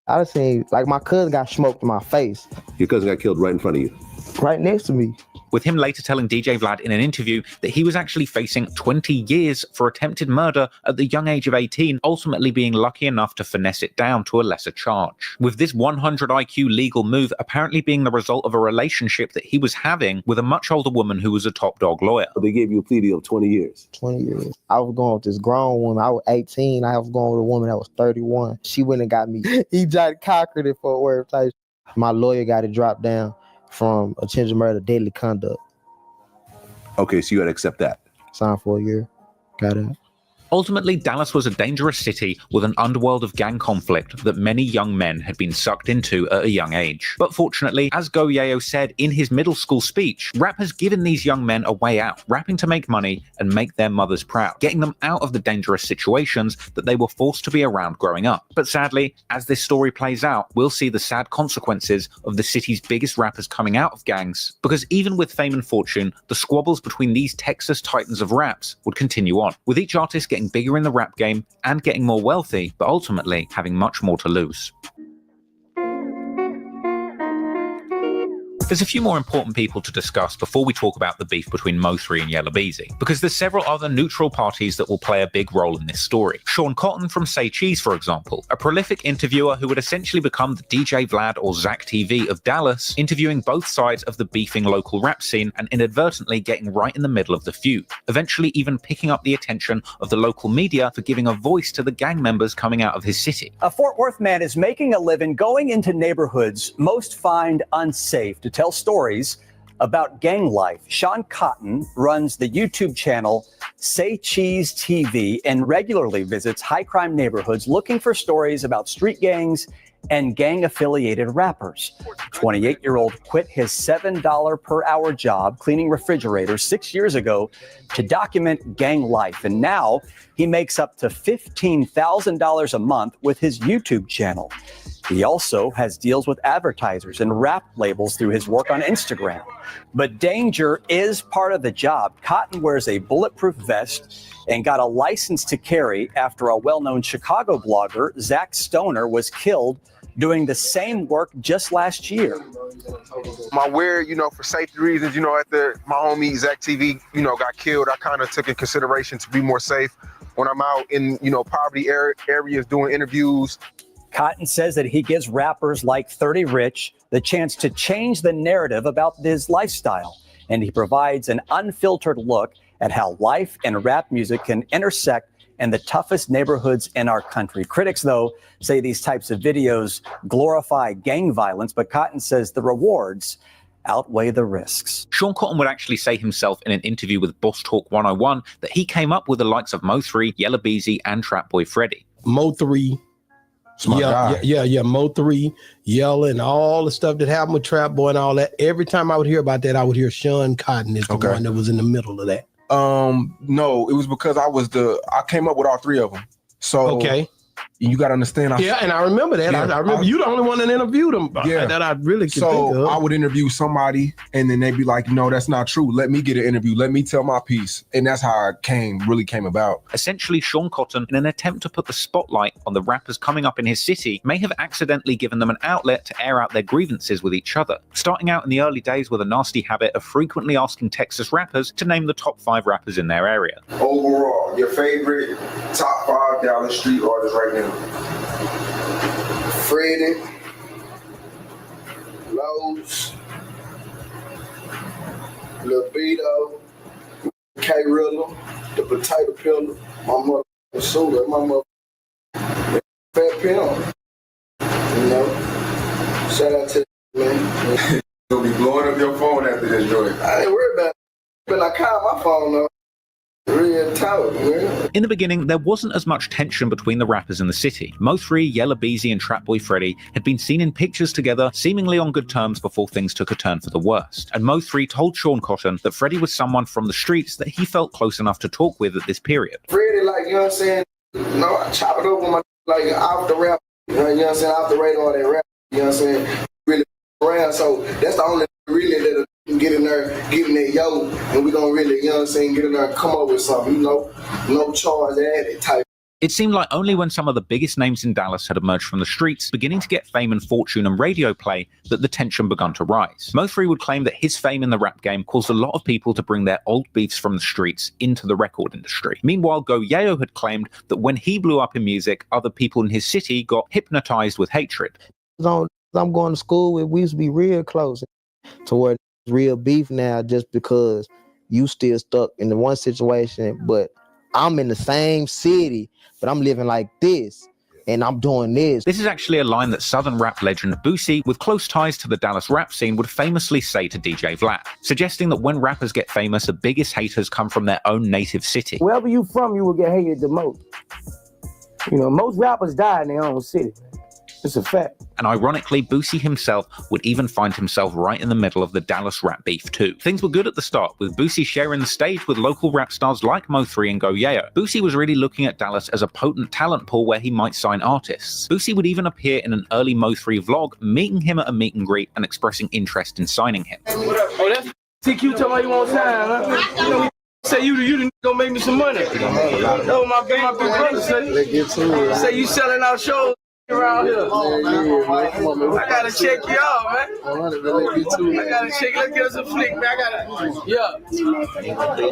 I done seen, like, my cousin got smoked in my face. Your cousin got killed right in front of you? Right next to me. with him later telling DJ Vlad in an interview that he was actually facing 20 years for attempted murder at the young age of 18, ultimately being lucky enough to finesse it down to a lesser charge. With this 100 IQ legal move apparently being the result of a relationship that he was having with a much older woman who was a top dog lawyer. They gave you a plea deal of 20 years. 20 years. I was going with this grown woman. I was 18. I was going with a woman that was 31. She went and got me. He tried conquered it for a word type. My lawyer got it dropped down from attempted murder, deadly conduct. Okay, so you got to accept that. Signed for a year. Got it. Ultimately, Dallas was a dangerous city with an underworld of gang conflict that many young men had been sucked into at a young age. But fortunately, as Go Yayo said in his middle school speech, rap has given these young men a way out, rapping to make money and make their mothers proud, getting them out of the dangerous situations that they were forced to be around growing up. But sadly, as this story plays out, we'll see the sad consequences of the city's biggest rappers coming out of gangs, because even with fame and fortune, the squabbles between these Texas titans of raps would continue on, with each artist getting bigger in the rap game and getting more wealthy, but ultimately having much more to lose. There's a few more important people to discuss before we talk about the beef between Mo3 and Yella Beezy, because there's several other neutral parties that will play a big role in this story. Sean Cotton from Say Cheese, for example, a prolific interviewer who would essentially become the DJ Vlad or Zach TV of Dallas, interviewing both sides of the beefing local rap scene and inadvertently getting right in the middle of the feud, eventually even picking up the attention of the local media for giving a voice to the gang members coming out of his city. A Fort Worth man is making a living going into neighborhoods most find unsafe to tell stories about gang life. Sean Cotton runs the YouTube channel Say Cheese TV and regularly visits high crime neighborhoods looking for stories about street gangs and gang-affiliated rappers. 28-year-old quit his $7 per hour job cleaning refrigerators 6 years ago to document gang life, and now he makes up to $15,000 a month with his YouTube channel. He also has deals with advertisers and rap labels through his work on Instagram. But danger is part of the job. Cotton wears a bulletproof vest and got a license to carry after a well-known Chicago blogger, Zach Stoner, was killed doing the same work just last year. My wear, for safety reasons, after my homie Zach TV, got killed, I kind of took in consideration to be more safe when I'm out in, poverty areas doing interviews. Cotton says that he gives rappers like 30 Rich the chance to change the narrative about his lifestyle, and he provides an unfiltered look at how life and rap music can intersect in the toughest neighborhoods in our country. Critics, though, say these types of videos glorify gang violence, but Cotton says the rewards outweigh the risks. Sean Cotton would actually say himself in an interview with Boss Talk 101 that he came up with the likes of Mo3, Yella Beezy, and Trap Boy Freddy. Mo3, Mo3, Yella, and all the stuff that happened with Trap Boy and all that. Every time I would hear about that, I would hear Sean Cotton is the one that was in the middle of that. No, it was because I came up with all three of them. So you got to understand. And I remember that. Yeah, I remember you the only one that interviewed them. That I really could think of. I would interview somebody and then they'd be like, no, that's not true. Let me get an interview. Let me tell my piece. And that's how it really came about. Essentially, Sean Cotton, in an attempt to put the spotlight on the rappers coming up in his city, may have accidentally given them an outlet to air out their grievances with each other, starting out in the early days with a nasty habit of frequently asking Texas rappers to name the top 5 rappers in their area. Overall, your favorite top 5 Dallas street artists right now? Freddie, Lowe's, Lil Beto, K-Rilla, the Potato Pillar, my mother Suda, my mother Fat Pimp. Shout out to man. You'll be blowing up your phone after this joint. I ain't worried about it, but I call my phone up. Real talk, man. In the beginning, there wasn't as much tension between the rappers in the city. Mo3, Yella Beezy, and Trap Boy Freddy had been seen in pictures together, seemingly on good terms before things took a turn for the worst. And Mo3 told Sean Cotton that Freddy was someone from the streets that he felt close enough to talk with at this period. Freddy, I chop it over my, off the rap, off the radar, that rap, really around. So that's the only really that get in there, get in that yo, and we gonna really, get in there and come up with something, no charge added type. It seemed like only when some of the biggest names in Dallas had emerged from the streets, beginning to get fame and fortune and radio play, that the tension begun to rise. Mo3 would claim that his fame in the rap game caused a lot of people to bring their old beefs from the streets into the record industry. Meanwhile, Go Yayo had claimed that when he blew up in music, other people in his city got hypnotized with hatred. I'm going to school with, we used to be real close to where it's real beef now just because you still stuck in the one situation, but I'm in the same city, but I'm living like this. And I'm doing this. This is actually a line that Southern rap legend Boosie, with close ties to the Dallas rap scene, would famously say to DJ Vlad, suggesting that when rappers get famous, the biggest haters come from their own native city. Wherever you from, you will get hated the most. You know, most rappers die in their own city. It's a fact. And ironically, Boosie himself would even find himself right in the middle of the Dallas rap beef too. Things were good at the start, with Boosie sharing the stage with local rap stars like Mo3 and Go Yayo. Boosie was really looking at Dallas as a potent talent pool where he might sign artists. Boosie would even appear in an early Mo3 vlog, meeting him at a meet and greet and expressing interest in signing him. Oh, that's TQ talking about you want sign, huh? Say you gonna make me some money. No, my big brother say you selling out shows around here. I gotta check you out, man. I gotta check. Let's get us a flick, man.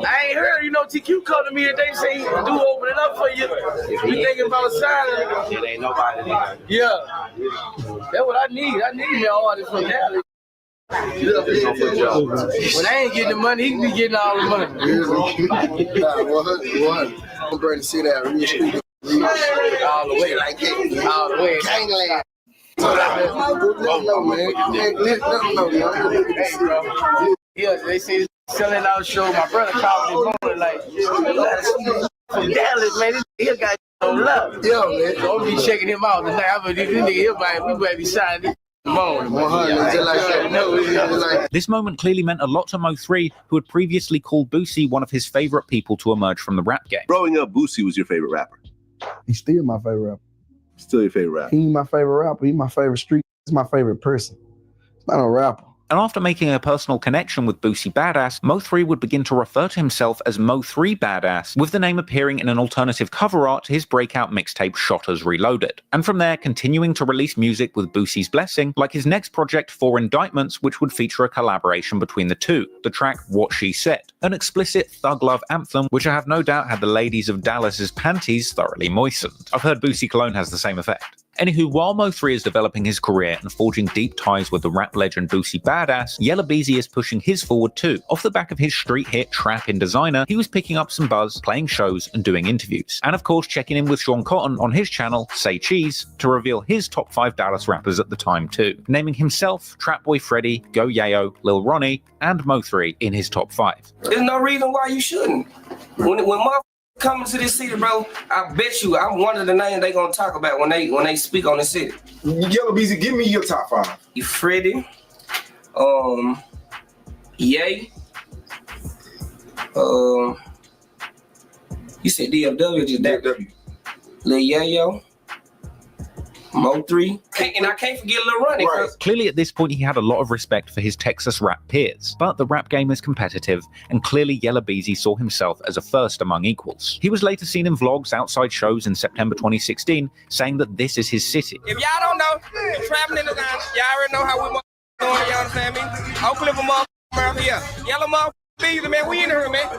I ain't heard, you know, TQ come to me and they say do open it up for you. You thinking about signing? It ain't nobody. Yeah. That's what I need. I need me artist from Dallas. When I ain't getting the money, he can be getting all the money. What? I'm ready to see that real street. All the way, like all the way. Gangland. Let Yeah, they say selling out show. My brother called me morning like, from Dallas, man. This got no love. Yeah, man. So I'm be checking him out tonight. I'm gonna this nigga here, man. We better be signing this. This moment clearly meant a lot to Mo3, who had previously called Boosie one of his favorite people to emerge from the rap game. Growing up, Boosie was your favorite rapper. He's still my favorite rapper. Still your favorite rapper. He ain't my favorite rapper. He's my favorite street. He's my favorite person. He's not a rapper. And after making a personal connection with Boosie Badass, Mo3 would begin to refer to himself as Mo3 Badass, with the name appearing in an alternative cover art to his breakout mixtape Shotters Reloaded. And from there, continuing to release music with Boosie's blessing, like his next project, 4 Indictments, which would feature a collaboration between the two, the track What She Said, an explicit thug love anthem, which I have no doubt had the ladies of Dallas's panties thoroughly moistened. I've heard Boosie Cologne has the same effect. Anywho, while Mo3 is developing his career and forging deep ties with the rap legend Boosie Badass, Yella Beezy is pushing his forward too. Off the back of his street hit Trap in Designer, he was picking up some buzz, playing shows and doing interviews. And of course checking in with Sean Cotton on his channel, Say Cheese, to reveal his top 5 Dallas rappers at the time too, naming himself, Trapboy Freddy, Go Yayo, Lil Ronnie, and Mo3 in his top 5. There's no reason why you shouldn't. When coming to this city, bro, I bet you I'm one of the names they gonna talk about when they speak on the city. Yella Beezy, give me your top 5. You Freddie, Ye, you said DFW, just that. DFW. Lil Yayo, Mo3, and I can't forget Lil Ronnie. Right. Clearly at this point he had a lot of respect for his Texas rap peers, but the rap game is competitive, and clearly Yella Beezy saw himself as a first among equals. He was later seen in vlogs outside shows in September 2016, saying that this is his city. If y'all don't know, traveling in the line, y'all already know how we doing, y'all understand me? Oak Cliff around here. Yella Beezy, man, we in here, man.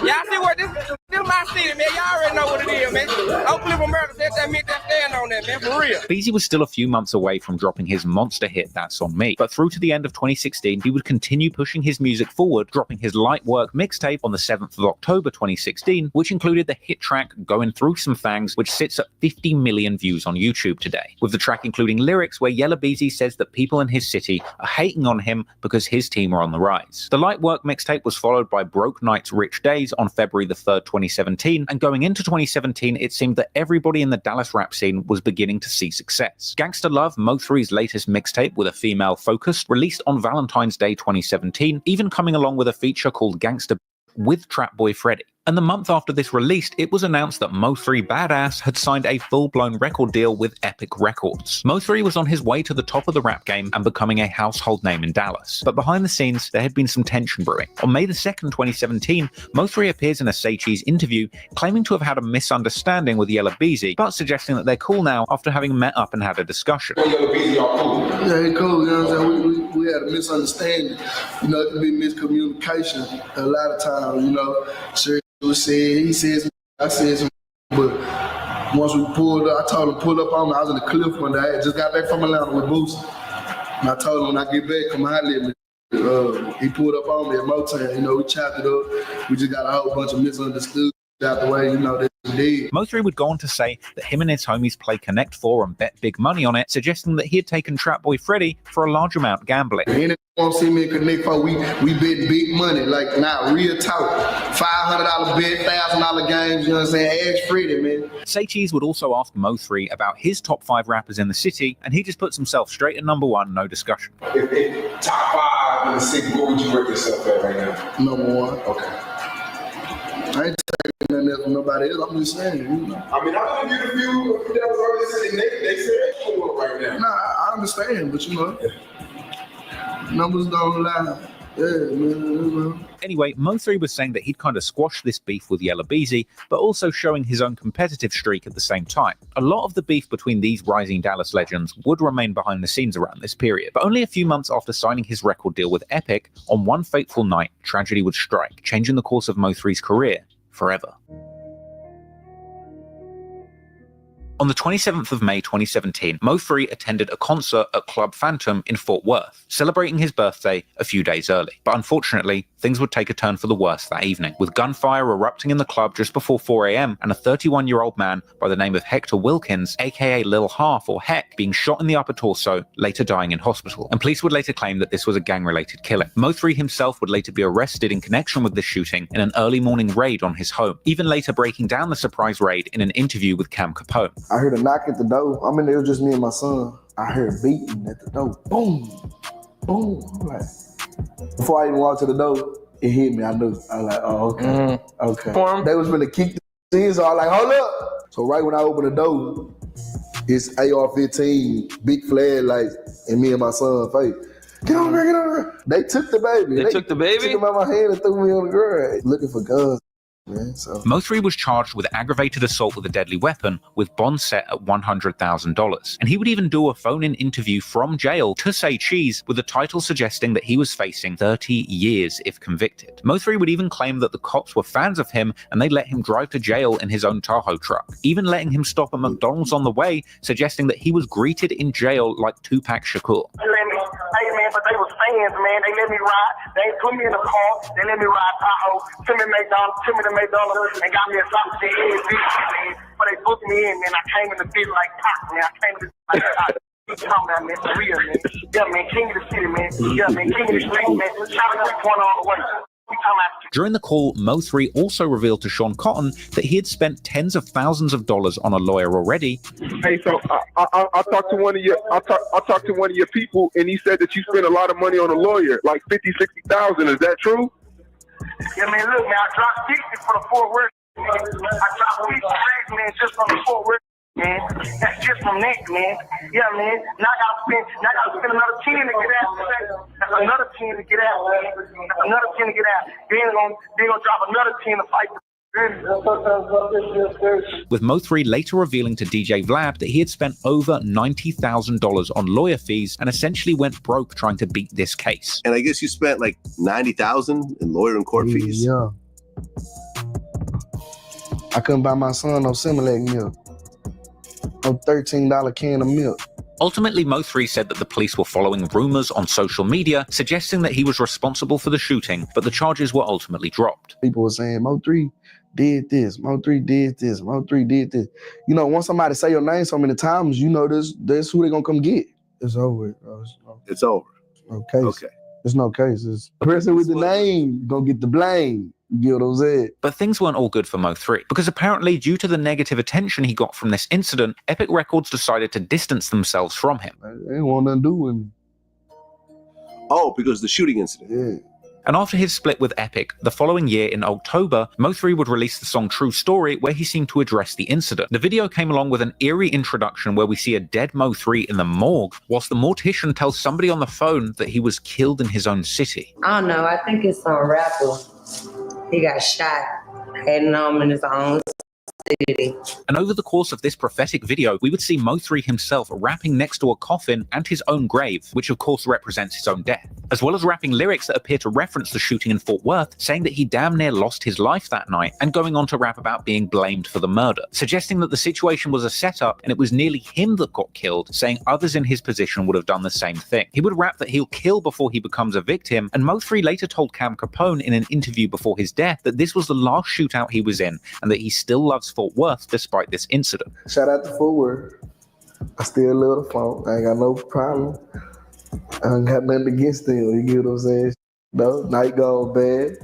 Y'all see what this my city, man. Y'all already know what it is, man. Oak Cliff America, that meant that stand on that, man, for real. Beezy was still a few months away from dropping his monster hit That's On Me, but through to the end of 2016, he would continue pushing his music forward, dropping his Light Work mixtape on the 7th of October 2016, which included the hit track Going Through Some Things, which sits at 50 million views on YouTube today, with the track including lyrics where Yella Beezy says that people in his city are hating on him because his team are on the rise. The Light Work mixtape was followed by Broke Nights Rich Days on February the 3rd, 2017, and going into 2017, it seemed that everybody in the Dallas rap scene was beginning to see success. Gangsta Love, Mo3's latest mixtape with a female focus, released on Valentine's Day 2017, even coming along with a feature called Gangsta with Trapboy Freddy. And the month after this released, it was announced that Mo3 Badass had signed a full-blown record deal with Epic Records. Mo3 was on his way to the top of the rap game and becoming a household name in Dallas. But behind the scenes, there had been some tension brewing. On May the 2nd, 2017, Mo3 appears in a Say Cheese interview claiming to have had a misunderstanding with Yella Beezy, but suggesting that they're cool now after having met up and had a discussion. Yella Beezy, y'all cool? Yeah, he cool, you know what I'm saying? We had a misunderstanding. You know, it can be miscommunication a lot of times, you know. Sure, he says, I said, but once we pulled up, I told him pull up on me. I was in the cliff one day. I just got back from Atlanta with Boosie. And I told him when I get back, come holler at me. He pulled up on me at Motown. You know, we chopped it up. We just got a whole bunch of misunderstood out the way, you know, that he did. Mo3 would go on to say that him and his homies play Connect 4 and bet big money on it, suggesting that he had taken Trap Boy Freddy for a large amount gambling. Anyone won't see me in Connect 4, we bet big money, like not real talk. $500 bet, $1,000 games, you know what I'm saying? Ask Freddy, man. Say Cheese would also ask Mo3 about his top 5 rappers in the city, and he just puts himself straight at number 1, no discussion. If top 5 in the city, what would you rate yourself at right now? Number 1. Okay. I ain't taking nothing else from nobody else. I'm just saying, you know. I mean, I'm gonna get a few that was already sitting there. They say they cool right now. Nah, I understand, but you know, numbers don't lie. Yeah, man. Anyway, Mo3 was saying that he'd kind of squashed this beef with Yella Beezy, but also showing his own competitive streak at the same time. A lot of the beef between these rising Dallas legends would remain behind the scenes around this period, but only a few months after signing his record deal with Epic, on one fateful night, tragedy would strike, changing the course of Mo3's career forever. On the 27th of May 2017, Mo3 attended a concert at Club Phantom in Fort Worth, celebrating his birthday a few days early. But unfortunately, things would take a turn for the worse that evening, with gunfire erupting in the club just before 4 a.m. and a 31-year-old man by the name of Hector Wilkins, aka Lil Half or Heck, being shot in the upper torso, later dying in hospital. And police would later claim that this was a gang-related killing. Mo3 himself would later be arrested in connection with this shooting in an early morning raid on his home, even later breaking down the surprise raid in an interview with Cam Capone. I heard a knock at the door. I mean, it was just me and my son. I heard beating at the door. Boom, boom. I'm like, before I even walked to the door, it hit me. I knew. I was like, oh, okay, okay. They was gonna kick the in, so I was like, hold up. So right when I opened the door, it's AR-15, big flag light, and me and my son face. Get on there, get on there. They took the baby. They took the baby? Took him out my hand and threw me on the ground. Looking for guns. Man, so. Mo3 was charged with aggravated assault with a deadly weapon, with bond set at $100,000. And he would even do a phone-in interview from jail to Say Cheese, with the title suggesting that he was facing 30 years if convicted. Mo3 would even claim that the cops were fans of him and they let him drive to jail in his own Tahoe truck, even letting him stop at McDonald's on the way, suggesting that he was greeted in jail like Tupac Shakur. Hey man, but they was fans, man. They let me ride. They put me in the car. They let me ride Tahoe. Took me to McDonald's and got me a sausage and eggs, man. But they booked me in, man. I came in the bit like Pac, man. I came in the like Pac. You talking about, man, for real, man. Yeah, man, king of the city, man. Yeah, man, king of the street, man. Shouting up one all the way. During the call, Mo3 also revealed to Sean Cotton that he had spent tens of thousands of dollars on a lawyer already. Hey, so I talked to one of your I talked to one of your people, and he said that you spent a lot of money on a lawyer, like $50,000-$60,000. Is that true? Yeah, man, look, man, I dropped 60 for the Fort Worth. I dropped 50 racks, man, just from the Fort Worth. Man, that's just from that, man. Yeah, man. Now I gotta spend another 10 to get out. That's another 10 to get out, man. That's another 10 to get out. Then gonna drop another 10 to fight. With Mo3 later revealing to DJ Vlad that he had spent over $90,000 on lawyer fees and essentially went broke trying to beat this case. And I guess you spent like $90,000 in lawyer and court fees. Yeah. I couldn't buy my son no Similac milk. No $13 can of milk. Ultimately, Mo3 said that the police were following rumors on social media, suggesting that he was responsible for the shooting, but the charges were ultimately dropped. People were saying, Mo3 did this, Mo3 did this, Mo3 did this. You know, once somebody say your name so many times, you know that's who they gonna come get. It's over. It's over. Okay. There's no cases. The person with the name gonna get the blame. You get what I'm saying? But things weren't all good for Mo3, because apparently, due to the negative attention he got from this incident, Epic Records decided to distance themselves from him. They ain't want nothing to do with me. Oh, because of the shooting incident. Yeah. And after his split with Epic, the following year in October, Mo3 would release the song True Story, where he seemed to address the incident. The video came along with an eerie introduction where we see a dead Mo3 in the morgue, whilst the mortician tells somebody on the phone that he was killed in his own city. I don't know, I think it's some rapper. He got shot heading home in his own city. And over the course of this prophetic video, we would see Mo3 himself rapping next to a coffin and his own grave, which of course represents his own death, as well as rapping lyrics that appear to reference the shooting in Fort Worth, saying that he damn near lost his life that night, and going on to rap about being blamed for the murder, suggesting that the situation was a setup and it was nearly him that got killed, saying others in his position would have done the same thing. He would rap that he'll kill before he becomes a victim, and Mo3 later told Cam Capone in an interview before his death that this was the last shootout he was in, and that he still loves Fort Worth despite this incident. Shout out to Fort Worth. I still love the phone. I ain't got no problem. I ain't got nothing against them. You get what I'm saying? No, night goes bad.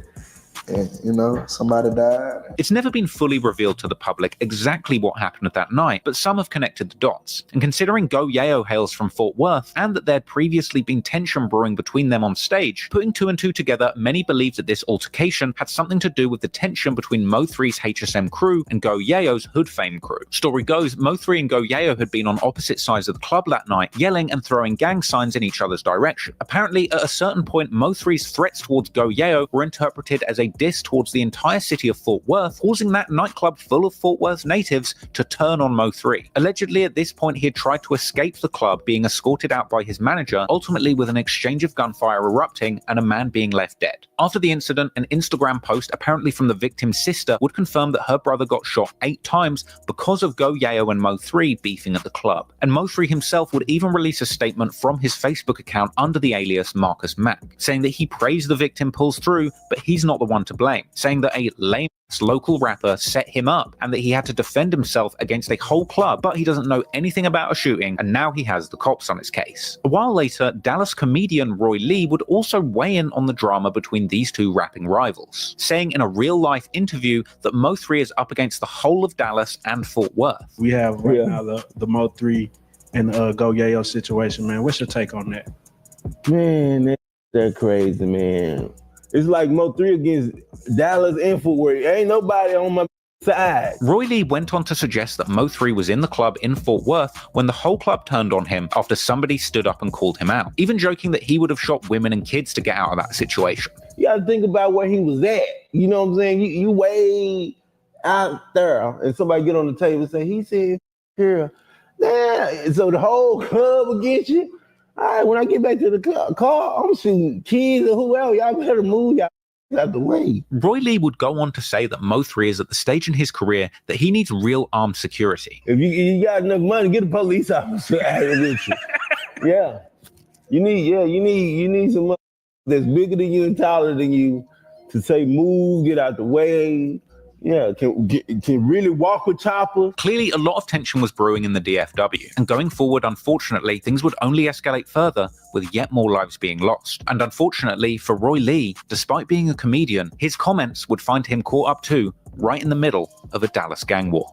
And, you know, somebody died. It's never been fully revealed to the public exactly what happened that night, but some have connected the dots. And considering Go Yayo hails from Fort Worth, and that there'd previously been tension brewing between them on stage, putting two and two together, many believe that this altercation had something to do with the tension between Mo3's HSM crew and Go Yayo's Hood Fame crew. Story goes, Mo3 and Go Yayo had been on opposite sides of the club that night, yelling and throwing gang signs in each other's direction. Apparently, at a certain point, Mo3's threats towards Go Yayo were interpreted as a diss towards the entire city of Fort Worth, causing that nightclub full of Fort Worth's natives to turn on Mo3. Allegedly, at this point, he had tried to escape the club, being escorted out by his manager, ultimately with an exchange of gunfire erupting and a man being left dead. After the incident, an Instagram post, apparently from the victim's sister, would confirm that her brother got shot 8 times because of Go Yayo and Mo3 beefing at the club. And Mo3 himself would even release a statement from his Facebook account under the alias Marcus Mack, saying that he prays the victim pulls through, but he's not the one to blame, saying that a lame local rapper set him up and that he had to defend himself against a whole club, but he doesn't know anything about a shooting, and now he has the cops on his case. A while later, Dallas comedian Roy Lee would also weigh in on the drama between these two rapping rivals, saying in a real-life interview that Mo3 is up against the whole of Dallas and Fort Worth. We have right now the Mo3 and Go Yayo situation, man. What's your take on that? Man, that's crazy, man. It's like Mo3 against Dallas and Fort Worth. Ain't nobody on my side. Roy Lee went on to suggest that Mo3 was in the club in Fort Worth when the whole club turned on him after somebody stood up and called him out, even joking that he would have shot women and kids to get out of that situation. You gotta think about where he was at. You know what I'm saying? You way out there, and somebody get on the table and say, he said, here. Nah. So the whole club against you? All right, when I get back to the car, I'm shooting kids or whoever. Y'all better move y'all out the way. Roy Lee would go on to say that Mo3 is at the stage in his career that he needs real armed security. If you got enough money, get a police officer out here with you. Yeah. You need some money that's bigger than you and taller than you to say move, get out the way. Yeah, can really walk with choppers. Clearly, a lot of tension was brewing in the DFW, and going forward, unfortunately, things would only escalate further, with yet more lives being lost. And unfortunately for Roy Lee, despite being a comedian, his comments would find him caught up too, right in the middle of a Dallas gang war.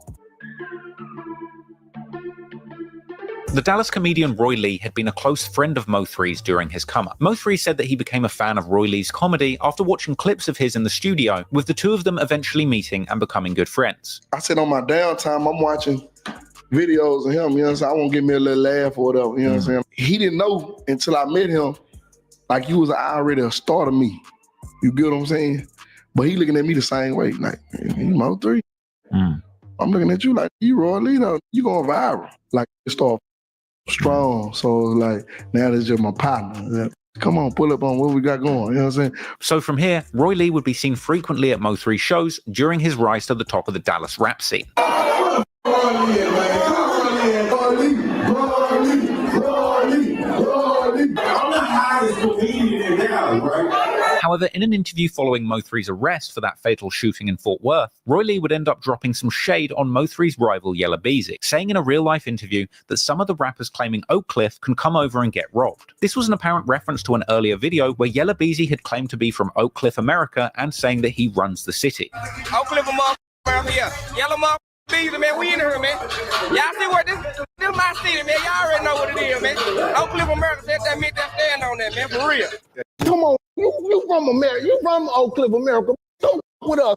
The Dallas comedian Roy Lee had been a close friend of Mo3's during his come-up. Mo3 said that he became a fan of Roy Lee's comedy after watching clips of his in the studio, with the two of them eventually meeting and becoming good friends. I said on my downtime, I'm watching videos of him, you know what I'm saying? I want to give me a little laugh or whatever, you know what I'm saying? He didn't know until I met him, like he was already a star to me. You get what I'm saying? But he looking at me the same way, like, hey, you Mo3? I'm looking at you like, you Roy Lee, you going viral. Like, it started strong, so like now that's just my partner. Come on, pull up on what we got going, you know what I'm saying? So from here, Roy Lee would be seen frequently at Mo3 shows during his rise to the top of the Dallas rap scene. However, in an interview following Mo3's arrest for that fatal shooting in Fort Worth, Roy Lee would end up dropping some shade on Mo3's rival Yella Beezy, saying in a real-life interview that some of the rappers claiming Oak Cliff can come over and get robbed. This was an apparent reference to an earlier video where Yella Beezy had claimed to be from Oak Cliff, America, and saying that he runs the city. Oak Cliff, America, yeah. Yella Beezy, man, we in here, man. Y'all see what this is my city, man. Y'all already know what it is, man. Oak Cliff, America, said that meant that stand on that, man, for real. Come on, you from America. You from Oak Cliff, America. Don't with us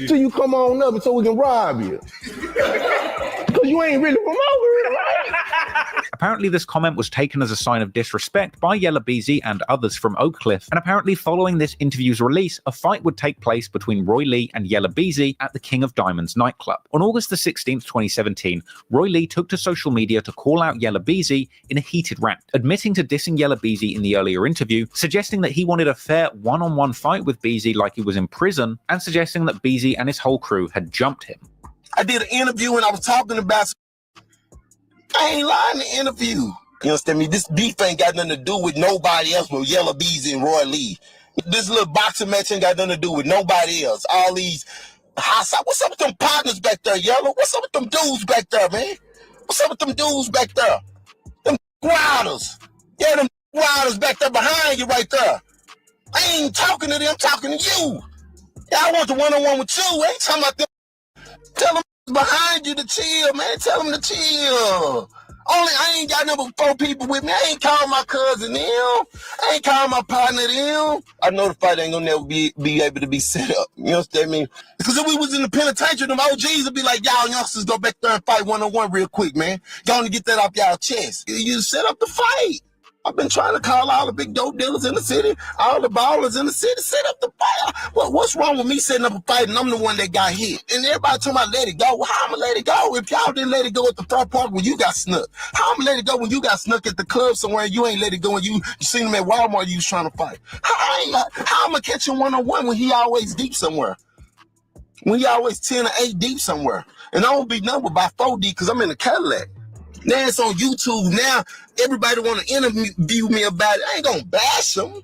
till you come on up so we can rob you. Because you ain't really from over here, right? Apparently, this comment was taken as a sign of disrespect by Yella Beezy and others from Oak Cliff, and apparently following this interview's release, a fight would take place between Roy Lee and Yella Beezy at the King of Diamonds nightclub. On August the 16th, 2017, Roy Lee took to social media to call out Yella Beezy in a heated rant, admitting to dissing Yella Beezy in the earlier interview, suggesting that he wanted a fair one-on-one fight with Beezy like he was in prison, and suggesting that Beezy and his whole crew had jumped him. I did an interview and I was talking about I ain't lying in the interview. You understand me? This beef ain't got nothing to do with nobody else but Yella Beezy and Roy Lee. This little boxing match ain't got nothing to do with nobody else. All these what's up with them partners back there, Yella? What's up with them dudes back there, man? What's up with them dudes back there? Them riders. Yeah, them riders back there behind you right there. I ain't talking to them, I'm talking to you. Yeah, I want the one-on-one with you. I ain't talking about them. Tell them behind you to chill, man. Tell them to chill. I ain't got number 4 people with me. I ain't calling my cousin them. I ain't calling my partner them. I know the fight ain't gonna never be able to be set up. You understand me? Because if we was in the penitentiary, them OGs would be like, y'all youngsters go back there and fight one-on-one real quick, man. Go on and get that off y'all chest. You set up the fight. I've been trying to call all the big dope dealers in the city, all the ballers in the city, set up the fight. Well, what's wrong with me setting up a fight and I'm the one that got hit? And everybody talking about let it go. Well, how I'm gonna let it go if y'all didn't let it go at the third park when you got snuck? How I'm gonna let it go when you got snuck at the club somewhere and you ain't let it go and you seen him at Walmart you was trying to fight? How I'm gonna catch him one-on-one when he always deep somewhere? When he always 10 or 8 deep somewhere? And I don't be numbered by 4 deep because I'm in a Cadillac. Now it's on YouTube. Now everybody want to interview me about it. I ain't gonna bash them.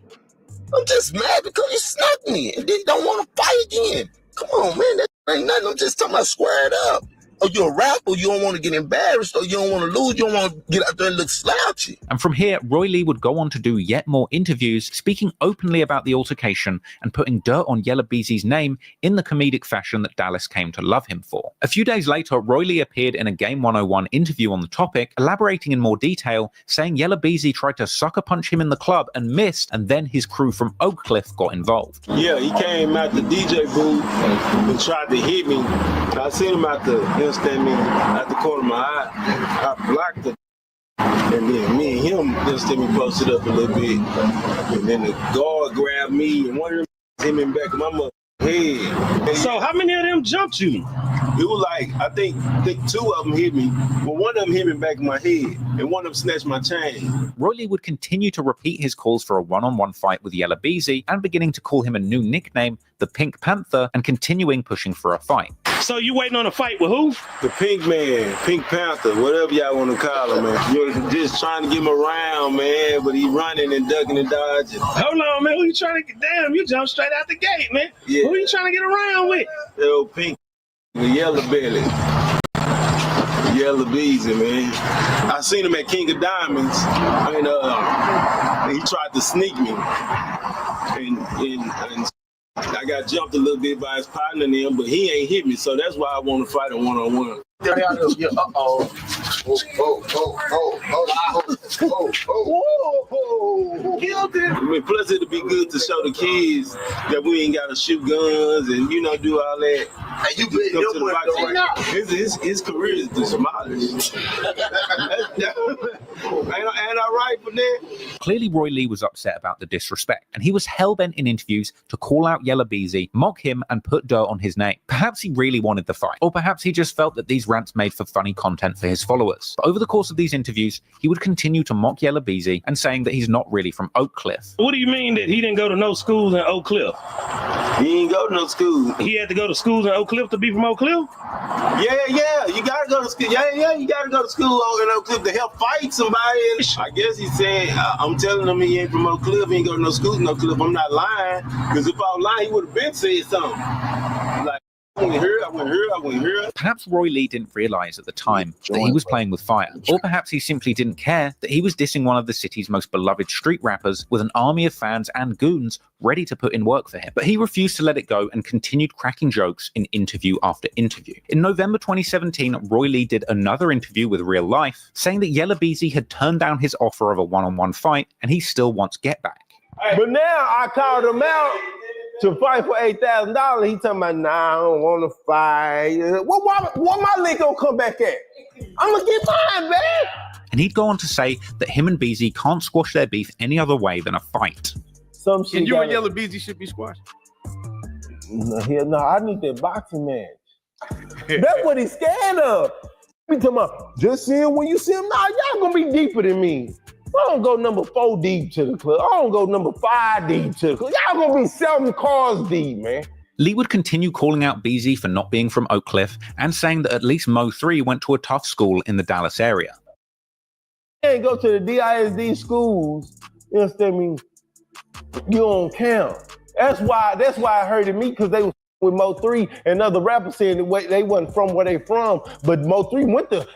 I'm just mad because you snuck me and then you don't want to fight again. Come on, man. That ain't nothing. I'm just talking about square it up. Or you're a rapper, you don't want to get embarrassed, or you don't want to lose, you don't want to get out there and look slouchy. And from here, Roy Lee would go on to do yet more interviews, speaking openly about the altercation and putting dirt on Yella Beezy's name in the comedic fashion that Dallas came to love him for. A few days later, Roy Lee appeared in a Game 101 interview on the topic, elaborating in more detail, saying Yella Beezy tried to sucker punch him in the club and missed, and then his crew from Oak Cliff got involved. Yeah, he came out the DJ booth and tried to hit me. I seen him out the at the corner of my eye. I blocked it. And then me and him posted up a little bit. And then the guard grabbed me and one of them hit me in the back of my mother head. So how many of them jumped you? It was like, I think 2 of them hit me. Well, one of them hit me in the back of my head, and one of them snatched my chain. Roy Lee would continue to repeat his calls for a one-on-one fight with Yella Beezy and beginning to call him a new nickname, the Pink Panther, and continuing pushing for a fight. So you waiting on a fight with who? The Pink Man, Pink Panther, whatever y'all want to call him, man. You're just trying to get him around, man, but he running and ducking and dodging. Hold on, man. Who you trying to get? Damn, you jumped straight out the gate, man. Yeah. Who you trying to get around with? Yo, Pink, the Yella Belly. Yella Beezy, man. I seen him at King of Diamonds, and he tried to sneak me. And I got jumped a little bit by his partner and him, but he ain't hit me, so that's why I want to fight a one-on-one. Guilty. I mean, plus it'll be good to show the kids that we ain't got to shoot guns and, do all that. And you bet his career is demolished. Ain't I right for that? Clearly, Roy Lee was upset about the disrespect, and he was hell-bent in interviews to call out Yella Beezy, mock him, and put dirt on his name. Perhaps he really wanted the fight, or perhaps he just felt that these rants made for funny content for his followers. But over the course of these interviews, he would continue to mock Yella Beezy and saying that he's not really from Oak Cliff. What do you mean that he didn't go to no schools in Oak Cliff? He didn't go to no school. He had to go to schools in Oak Cliff to be from Oak Cliff? Yeah, you gotta go to school. Yeah, you gotta go to school in Oak Cliff to help fight somebody. And I guess he said, I'm telling him he ain't from Oak Cliff, he ain't go to no school in Oak Cliff. I'm not lying, because if I was lying, he would have been said something. Like, I went here. Perhaps Roy Lee didn't realize at the time that he was playing with fire, or perhaps he simply didn't care that he was dissing one of the city's most beloved street rappers with an army of fans and goons ready to put in work for him. But he refused to let it go and continued cracking jokes in interview after interview. In November 2017, Roy Lee did another interview with Real Life, saying that Yella Beezy had turned down his offer of a one-on-one fight and he still wants get back. But now I called him out to fight for $8,000. He talking about, nah, I don't want to fight. What my leg gonna come back at? I'm gonna get mine, man. And he'd go on to say that him and Beezy can't squash their beef any other way than a fight. Some shit. And you and Yella Beezy should be squashed. No, I need that boxing match. That's what he's scared of. He talking about, just seeing when you see him, nah, y'all gonna be deeper than me. I don't go number 4 deep to the club. I don't go number 5 deep to the club. Y'all gonna be 7 cars deep, man. Lee would continue calling out Beezy for not being from Oak Cliff and saying that at least Mo3 went to a tough school in the Dallas area. You ain't go to the DISD schools, you understand me? You don't count. That's why I heard me, because they was with Mo3 and other rappers saying that they wasn't from where they from, but Mo3 went to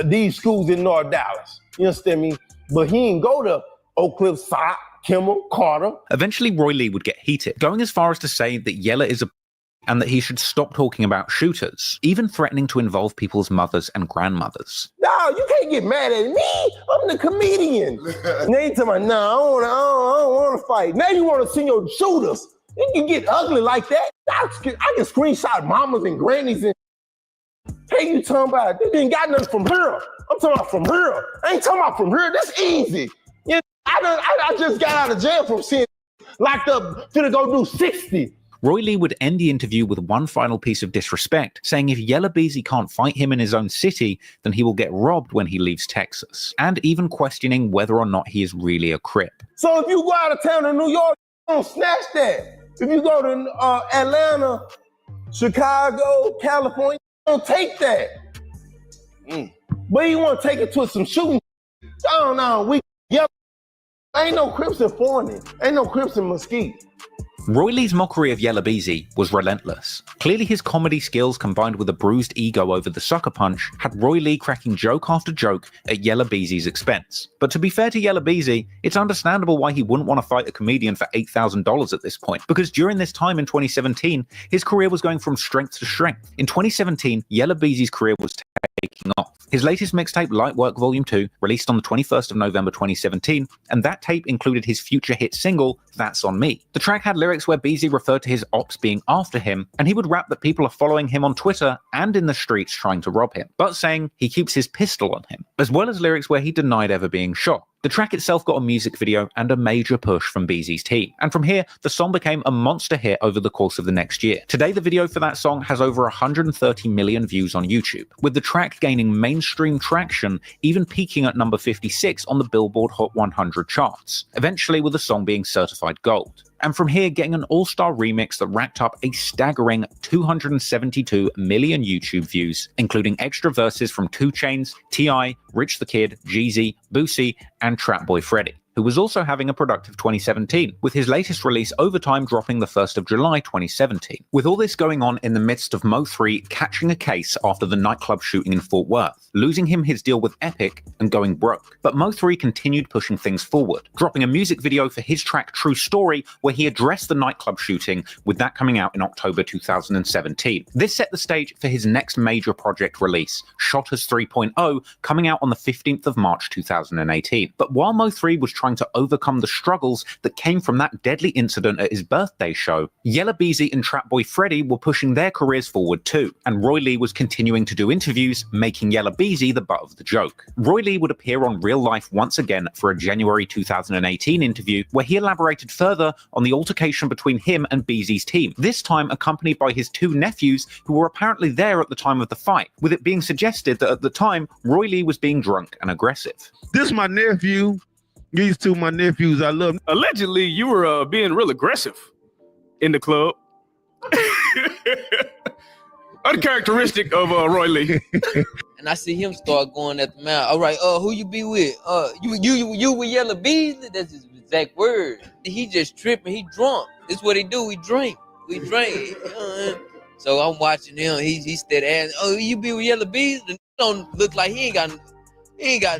these schools in North Dallas. You understand me? But he didn't go to Oak Cliff, Sock, Kimmel, Carter. Eventually, Roy Lee would get heated, going as far as to say that Yella is a and that he should stop talking about shooters, even threatening to involve people's mothers and grandmothers. No, you can't get mad at me. I'm the comedian. Now you talking about, no, I don't want to fight. Now you want to see your shooters. You can get ugly like that. I can screenshot mamas and grannies and hey, you talking about, they didn't got nothing from here. I'm talking about from here. I ain't talking about from here. That's easy. You know, I just got out of jail from seeing locked up finna go do 60. Roy Lee would end the interview with one final piece of disrespect, saying if Yella Beezy can't fight him in his own city, then he will get robbed when he leaves Texas, and even questioning whether or not he is really a Crip. So if you go out of town to New York, you don't snatch that. If you go to Atlanta, Chicago, California, you don't take that. But you want to take it to some shooting. I don't know. Ain't no Crips in Forney. Ain't no Crips in Mesquite. Roy Lee's mockery of Yella Beezy was relentless. Clearly his comedy skills combined with a bruised ego over the sucker punch had Roy Lee cracking joke after joke at Yella Beezy's expense. But to be fair to Yella Beezy, it's understandable why he wouldn't want to fight a comedian for $8,000 at this point, because during this time in 2017, his career was going from strength to strength. In 2017, Yella Beezy's career was taking off. His latest mixtape, Light Work Volume 2, released on the 21st of November 2017, and that tape included his future hit single, That's On Me. The track had lyrics where Beezy referred to his ops being after him, and he would rap that people are following him on Twitter and in the streets trying to rob him, but saying he keeps his pistol on him, as well as lyrics where he denied ever being shot. The track itself got a music video and a major push from Beezy's team, and from here, the song became a monster hit over the course of the next year. Today, the video for that song has over 130 million views on YouTube, with the track gaining mainstream traction, even peaking at number 56 on the Billboard Hot 100 charts, eventually with the song being certified gold. And from here, getting an all-star remix that racked up a staggering 272 million YouTube views, including extra verses from 2 Chainz, T.I., Rich the Kid, Jeezy, Boosie, and Trapboy Freddy, who was also having a productive 2017, with his latest release Overtime dropping the 1st of July 2017. With all this going on in the midst of Mo3 catching a case after the nightclub shooting in Fort Worth, losing him his deal with Epic and going broke. But Mo3 continued pushing things forward, dropping a music video for his track True Story, where he addressed the nightclub shooting, with that coming out in October 2017. This set the stage for his next major project release, Shotters 3.0, coming out on the 15th of March 2018. But while Mo3 was trying to overcome the struggles that came from that deadly incident at his birthday show, Yella Beezy and Trapboy Freddy were pushing their careers forward too, and Roy Lee was continuing to do interviews, making Yella Beezy the butt of the joke. Roy Lee would appear on Real Life once again for a January 2018 interview where he elaborated further on the altercation between him and Beezy's team, this time accompanied by his 2 nephews who were apparently there at the time of the fight, with it being suggested that at the time, Roy Lee was being drunk and aggressive. This is my nephew. These 2 my nephews I love. Allegedly, you were being real aggressive in the club. Uncharacteristic of Roy Lee. And I see him start going at the mouth. All right, who you be with? You with Yella Beezy? That's his exact word. He just tripping. He drunk. This is what he do. We drink. So I'm watching him. He steady asking, "Oh, you be with Yella Beezy?" Don't look like he ain't got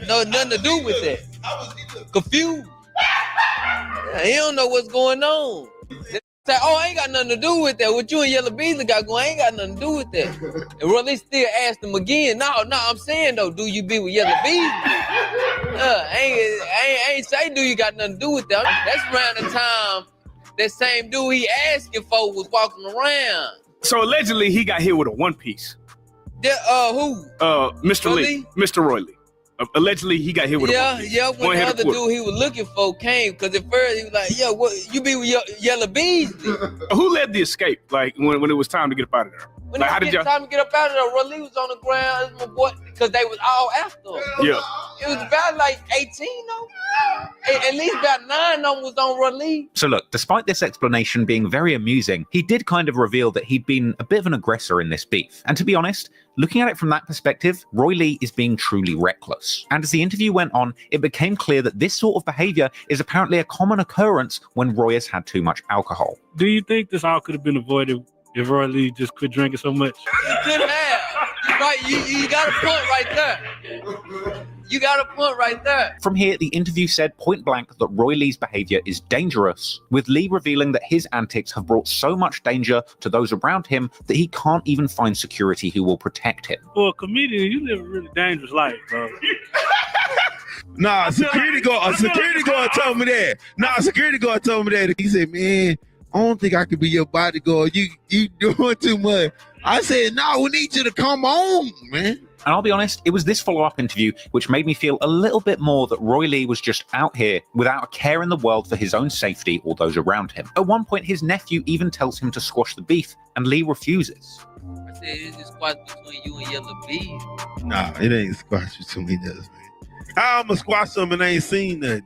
nothing to do with that. Confused. He don't know what's going on. Say, "Oh, I ain't got nothing to do with that. What you and Yella Beezy got going, I ain't got nothing to do with that." And Roy Lee still asked him again. No, I'm saying though, do you be with Yella Beezy? I ain't say dude you got nothing to do with that. That's around the time that same dude he asking for was walking around. So allegedly he got hit with a one piece. Who? Mr. Lee. Mr. Roy Lee. Allegedly he got hit with a one piece. Yeah, when the other dude he was looking for came, because at first he was like, yo, what you be with Yella Beezy? Who led the escape? Like when it was time to get up out of there? When Like, it how was did y'all? time to get up out of there, Rollin was on the ground, my boy, because they was all after him. Yeah. It was about like 18 though. At least about 9 of them was on Rollin. So look, despite this explanation being very amusing, he did kind of reveal that he'd been a bit of an aggressor in this beef. And to be honest, looking at it from that perspective, Roy Lee is being truly reckless. And as the interview went on, it became clear that this sort of behavior is apparently a common occurrence when Roy has had too much alcohol. Do you think this all could have been avoided if Roy Lee just quit drinking so much? You could have. Right, you got a point right there. You got a point right there. From here, the interview said point blank that Roy Lee's behavior is dangerous, with Lee revealing that his antics have brought so much danger to those around him that he can't even find security who will protect him. For a comedian, you live a really dangerous life, bro. Nah, security guard told me that. Security guard told me that. He said, man, I don't think I could be your bodyguard. You doing too much. I said, no, we need you to come on, man. And I'll be honest, it was this follow-up interview which made me feel a little bit more that Roy Lee was just out here without a care in the world for his own safety or those around him. At one point, his nephew even tells him to squash the beef, and Lee refuses. I said, it's a squash between you and Yella Beezy. Nah, it ain't a squash between us, man. How I'ma squash something and I ain't seen nothing?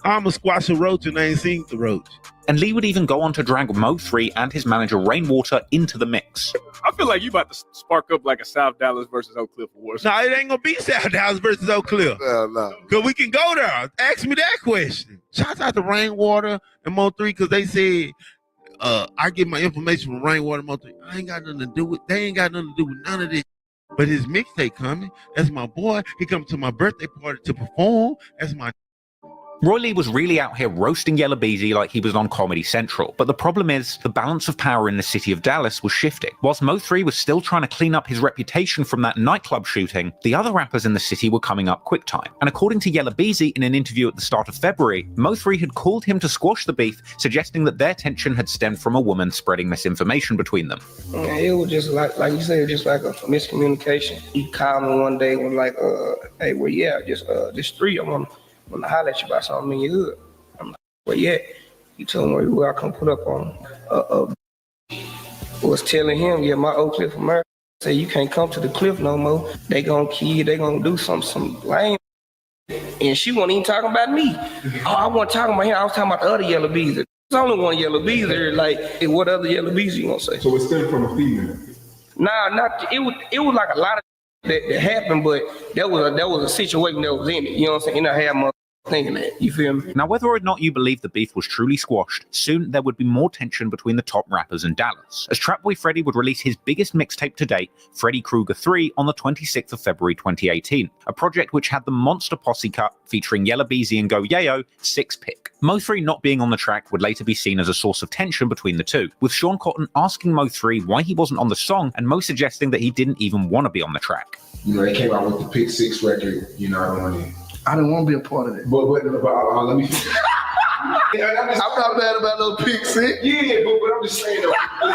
How I'ma squash a roach and I ain't seen the roach? And Lee would even go on to drag Mo3 and his manager Rainwater into the mix. I feel like you about to spark up like a South Dallas versus Oak Cliff war. No, it ain't gonna be South Dallas versus Oak Cliff. No. Cause we can go there. Ask me that question. Shout out to Rainwater and Mo3 because they said I get my information from Rainwater and Mo3. I ain't got nothing to do with. They ain't got nothing to do with none of this. But his mixtape coming. That's my boy. He come to my birthday party to perform. That's my. Roy Lee was really out here roasting Yella Beezy like he was on Comedy Central, but the problem is the balance of power in the city of Dallas was shifting. Whilst Mo3 was still trying to clean up his reputation from that nightclub shooting, the other rappers in the city were coming up quick time. And according to Yella Beezy in an interview at the start of February, Mo3 had called him to squash the beef, suggesting that their tension had stemmed from a woman spreading misinformation between them. It was just like you said, just like a miscommunication. He called me one day and like, hey, well, yeah, just this street, I want to holler at you about something in your hood. I'm like, well, yeah. He told me where I can put up on. Was telling him, yeah, my Oak Cliff America say you can't come to the cliff no more. They gonna kill you. They gonna do some lame. And she wasn't even talking about me. Oh, I wasn't talking about him. I was talking about the other Yella Beezy. There's only one Yella Beezy. Like, what other Yella Beezy you gonna say? So it stemmed from a female. Nah, not it was like a lot of that happened, but that was a situation that was in it. You know what I'm saying? And I had my thinking that. You feel me? Now, whether or not you believe the beef was truly squashed, soon there would be more tension between the top rappers in Dallas, as Trapboy Freddy would release his biggest mixtape to date, Freddy Krueger 3, on the 26th of February 2018, a project which had the Monster Posse cut featuring Yella Beezy and Go Yayo 6-pick. Mo3 not being on the track would later be seen as a source of tension between the two, with Sean Cotton asking Mo3 why he wasn't on the song and Mo suggesting that he didn't even want to be on the track. You know, they came out with the Pick 6 record, you know, I didn't want to be a part of that. But let me I'm not mad about no Pick 6. Yeah, but I'm just saying,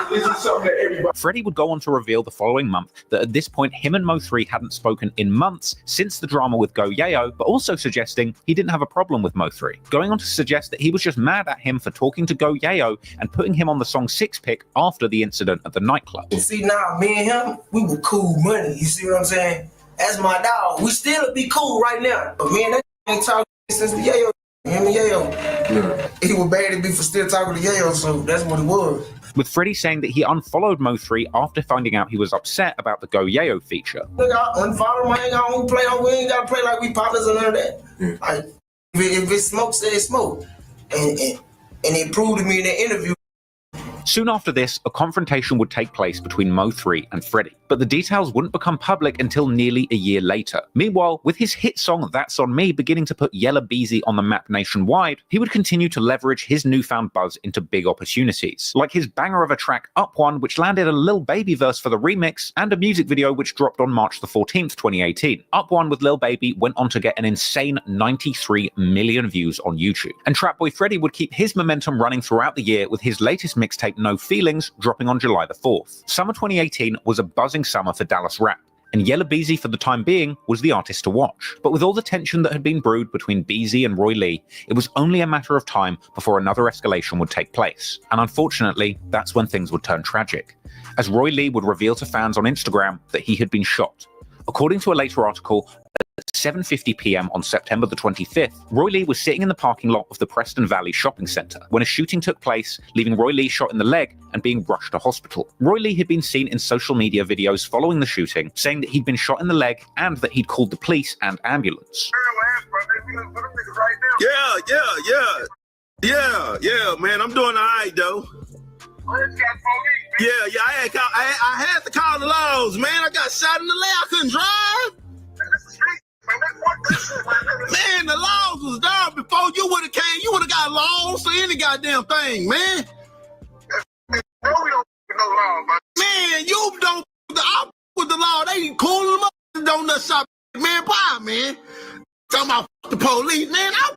this is something that everybody... Freddie would go on to reveal the following month that at this point him and Mo3 hadn't spoken in months since the drama with Go Yayo, but also suggesting he didn't have a problem with Mo3, going on to suggest that he was just mad at him for talking to Go Yayo and putting him on the song 6-pick after the incident at the nightclub. See, now, me and him, we were cool money, you see what I'm saying? That's my dog. We still be cool right now. But me and that ain't talking since the Yayo. Him and Yayo. Yeah. He was bad to be for still talking to Yayo, so that's what it was. With Freddie saying that he unfollowed Mo3 after finding out he was upset about the Go Yayo feature. Look, I unfollow him, I ain't got to play on, we ain't got to play like we partners and none of that. Yeah. Like, if it's smoke, say it's smoke. And it proved to me in the interview. Soon after this, a confrontation would take place between Mo3 and Freddie. But the details wouldn't become public until nearly a year later. Meanwhile, with his hit song That's On Me beginning to put Yella Beezy on the map nationwide, he would continue to leverage his newfound buzz into big opportunities, like his banger of a track Up One, which landed a Lil Baby verse for the remix, and a music video which dropped on March the 14th, 2018. Up One with Lil Baby went on to get an insane 93 million views on YouTube. And Trapboy Freddy would keep his momentum running throughout the year, with his latest mixtape No Feelings dropping on July the 4th. Summer 2018 was a buzzing summer for Dallas rap, and Yella Beezy for the time being was the artist to watch. But with all the tension that had been brewed between Beezy and Roy Lee, it was only a matter of time before another escalation would take place. And unfortunately, that's when things would turn tragic, as Roy Lee would reveal to fans on Instagram that he had been shot. According to a later article, at 7:50 p.m. on September the 25th, Roy Lee was sitting in the parking lot of the Preston Valley Shopping Centre when a shooting took place, leaving Roy Lee shot in the leg and being rushed to hospital. Roy Lee had been seen in social media videos following the shooting, saying that he'd been shot in the leg and that he'd called the police and ambulance. Yeah, man, I'm doing all right, though. Yeah, I had to call the laws, man. I got shot in the leg. I couldn't drive. Man, the laws was there before you would have came. You would have got laws for any goddamn thing, man. Man, you don't with the law. They calling them up and don't nut shop. Man, bye, man. Talking about the police, man. I'm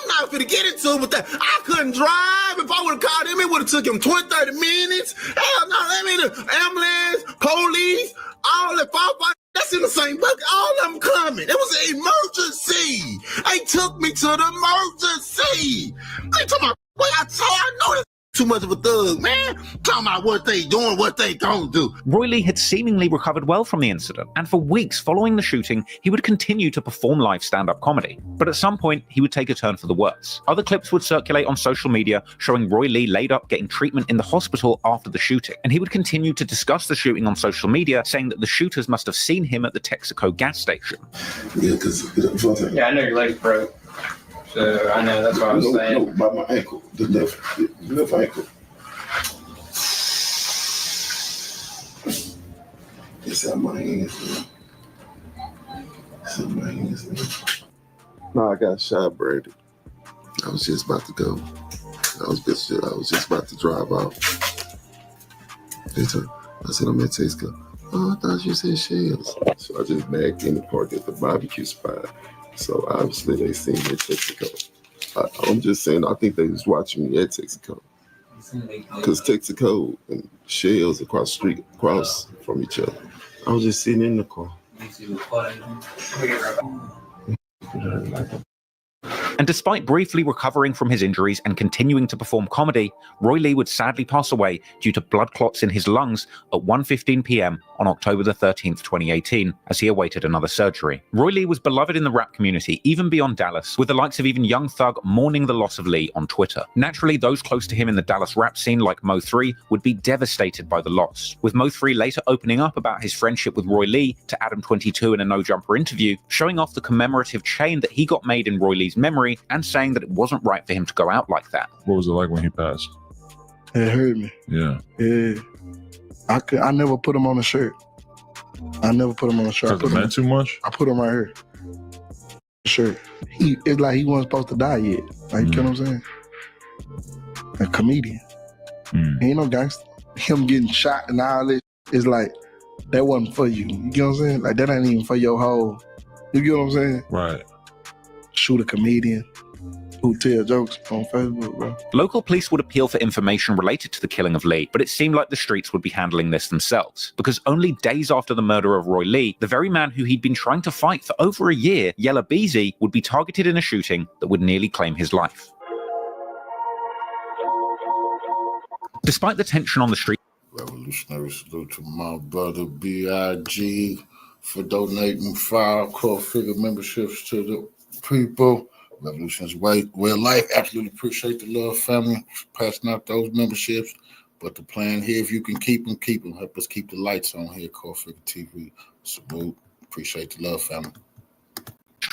not gonna get into it with that. I couldn't drive. If I would have called him, it would have took him 20, 30 minutes. Hell no, I mean, the ambulance, police, all the firefighters, that's in the same bucket. All of them coming. It was an emergency. They took me to the emergency. They talking about, I know this too much of a thug, man. Talking about what they doing, what they don't do. Roy Lee had seemingly recovered well from the incident, and for weeks following the shooting, he would continue to perform live stand-up comedy. But at some point, he would take a turn for the worse. Other clips would circulate on social media showing Roy Lee laid up getting treatment in the hospital after the shooting, and he would continue to discuss the shooting on social media, saying that the shooters must have seen him at the Texaco gas station. Yeah, I know your leg's broke. So I know, that's what I was saying. No, by my ankle, the left ankle. It's out my hands, man. It's out my hands, man. No, I got shot, Brady. I was just about to go. I was just about to drive out. I said, I'm at Texaco. Oh, I thought you said Shells. So I just backed in the park at the barbecue spot. So obviously they seen me at Texaco. I'm just saying, I think they was watching me at Texaco. Because Texaco and Shells across from each other. I was just sitting in the car. And despite briefly recovering from his injuries and continuing to perform comedy, Roy Lee would sadly pass away due to blood clots in his lungs at 1:15 p.m. on October the 13th, 2018, as he awaited another surgery. Roy Lee was beloved in the rap community, even beyond Dallas, with the likes of even Young Thug mourning the loss of Lee on Twitter. Naturally, those close to him in the Dallas rap scene, like Mo3, would be devastated by the loss, with Mo3 later opening up about his friendship with Roy Lee to Adam 22 in a No Jumper interview, showing off the commemorative chain that he got made in Roy Lee's memory, and saying that it wasn't right for him to go out like that. What was it like when he passed? It hurt me. Yeah. Yeah. I never put him on a shirt. I never put him on a shirt. Because it meant too much? I put him right here. Shirt. It's like he wasn't supposed to die yet. Like, you know what I'm saying? A comedian. He ain't no gangster. Him getting shot and all this, it's like, that wasn't for you. You know what I'm saying? Like, that ain't even for your whole, you get what I'm saying? Right. Shoot a comedian who tell jokes on Facebook, bro. Local police would appeal for information related to the killing of Lee, but it seemed like the streets would be handling this themselves, because only days after the murder of Roy Lee, the very man who he'd been trying to fight for over a year, Yella Beezy, would be targeted in a shooting that would nearly claim his life. Despite the tension on the street, Revolutionary salute to my brother B.I.G. for donating 5 core-figure memberships to the people. Revolution's way of life. Absolutely appreciate the love, family, passing out those memberships. But the plan here, if you can keep them. Help us keep the lights on here, Core Figure TV. Salute. Appreciate the love, family.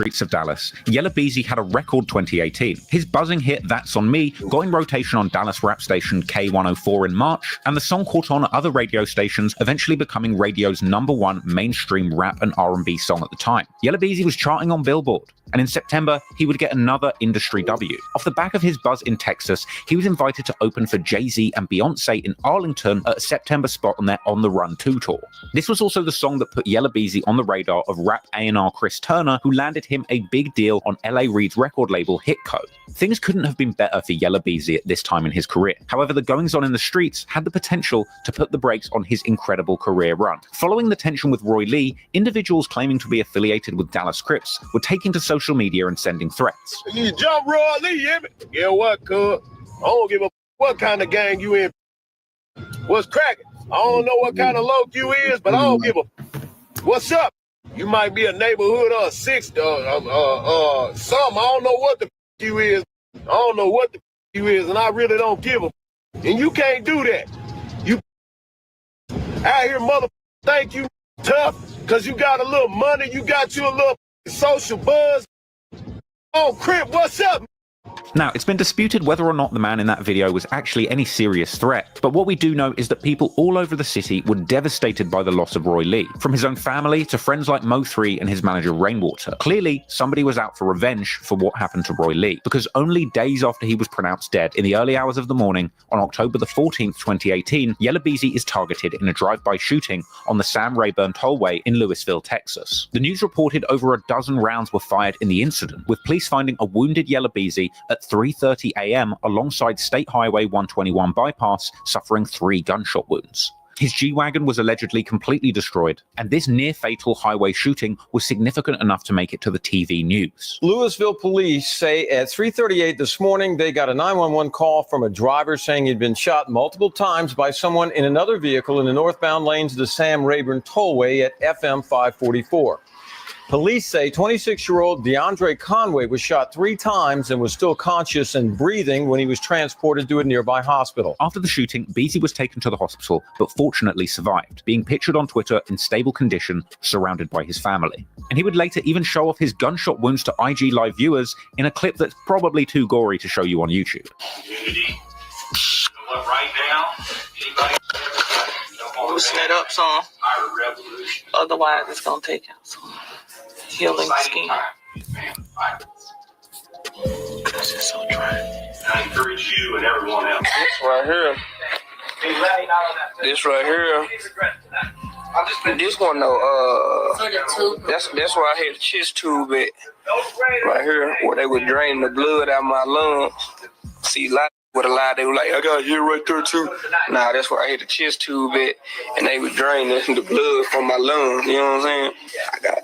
streets of Dallas, Yella Beezy had a record 2018. His buzzing hit That's On Me got in rotation on Dallas rap station K104 in March, and the song caught on at other radio stations, eventually becoming radio's #1 mainstream rap and R&B song at the time. Yella Beezy was charting on Billboard, and in September, he would get another industry W. Off the back of his buzz in Texas, he was invited to open for Jay-Z and Beyonce in Arlington at a September spot on their On the Run 2 tour. This was also the song that put Yella Beezy on the radar of rap A&R Chris Turner, who landed him a big deal on L.A. Reid's record label Hitco. Things couldn't have been better for Yella Beezy at this time in his career. However, the goings-on in the streets had the potential to put the brakes on his incredible career run. Following the tension with Roy Lee, individuals claiming to be affiliated with Dallas Crips were taking to social media and sending threats. You jump Roy Lee, yeah? Yeah, what, cuz? I don't give a what kind of gang you in. What's cracking? I don't know what kind of loc you is, but I don't give a what's up. You might be a neighborhood or a sixth something. I don't know what the you is. I don't know what the you is, and I really don't give a. And you can't do that. You out here, mother, think you tough because you got a little money, you got you a little social buzz. Oh, Crip, what's up? Now, it's been disputed whether or not the man in that video was actually any serious threat, but what we do know is that people all over the city were devastated by the loss of Roy Lee, from his own family to friends like Mo3 and his manager Rainwater. Clearly, somebody was out for revenge for what happened to Roy Lee, because only days after he was pronounced dead, in the early hours of the morning, on October the 14th, 2018, Yella Beezy is targeted in a drive-by shooting on the Sam Rayburn Tollway in Lewisville, Texas. The news reported over a dozen rounds were fired in the incident, with police finding a wounded Yella Beezy at 3:30 a.m. alongside State Highway 121 bypass, suffering 3 gunshot wounds. His G-Wagon was allegedly completely destroyed, and this near-fatal highway shooting was significant enough to make it to the TV news. Lewisville police say at 3:38 this morning, they got a 911 call from a driver saying he'd been shot multiple times by someone in another vehicle in the northbound lanes of the Sam Rayburn Tollway at FM 544. Police say 26-year-old DeAndre Conway was shot 3 times and was still conscious and breathing when he was transported to a nearby hospital. After the shooting, Beezy was taken to the hospital, but fortunately survived, being pictured on Twitter in stable condition, surrounded by his family. And he would later even show off his gunshot wounds to IG Live viewers in a clip that's probably too gory to show you on YouTube. Right now, anybody loosen it up some. Otherwise, it's gonna take out some healing skin. Because it's so dry. I encourage you and everyone else. This right here. This right here. This one though, that's where I had the chest tube at. Right here, where they would drain the blood out of my lungs. See, a lot with a lie, they were like, I got here right there too. Nah, that's where I hit the chest tube at, and they would drain the blood from my lungs. You know what I'm saying? I got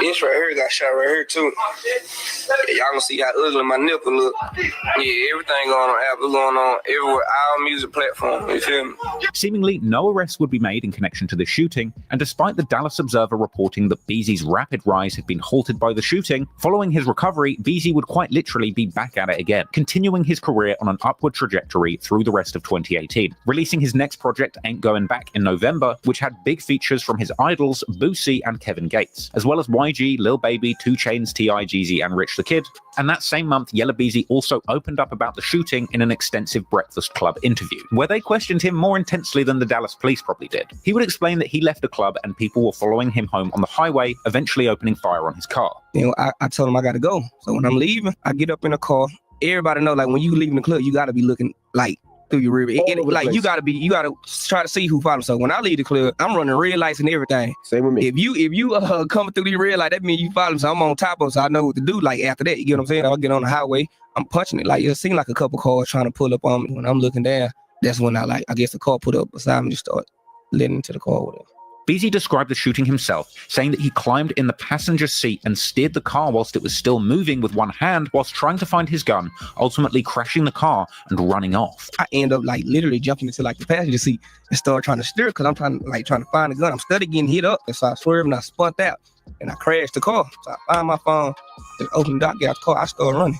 this right here, got shot right here too. Yeah, y'all gonna see how ugly my nipple look. Yeah, everything going on Apple, going on everywhere, all music platforms. You feel me? Seemingly, no arrests would be made in connection to the shooting, and despite the Dallas Observer reporting that Beezy's rapid rise had been halted by the shooting, following his recovery, Beezy would quite literally be back at it again, continuing his career on an upward trajectory through the rest of 2018, releasing his next project, Ain't Going Back, in November, which had big features from his idols Boosie and Kevin Gates, as well as YG, Lil Baby, 2 Chainz, T.I., Jeezy, and Rich the Kid. And that same month, Yella Beezy also opened up about the shooting in an extensive Breakfast Club interview, where they questioned him more intensely than the Dallas police probably did. He would explain that he left the club and people were following him home on the highway, eventually opening fire on his car. You know, I told him I got to go. So when I'm leaving, I get up in the car. Everybody know, like, when you leaving the club, you got to be looking, like, through your rear. Like, you got to try to see who follows. So when I leave the club, I'm running red lights and everything. Same with me. If you coming through the red light, that means you follow. So I'm on top of it, so I know what to do. Like, after that, you get what I'm saying? I'll get on the highway. I'm punching it. Like, it seemed like a couple cars trying to pull up on me. When I'm looking down, that's when I guess the car put up beside me, just start letting into the car with it. Beezy described the shooting himself, saying that he climbed in the passenger seat and steered the car whilst it was still moving with one hand whilst trying to find his gun, ultimately crashing the car and running off. I end up literally jumping into the passenger seat and start trying to steer because I'm trying to find the gun. I'm steady getting hit up, and so I swerved and I spun out and I crashed the car. So I find my phone, just open the door, get out the car, I start running.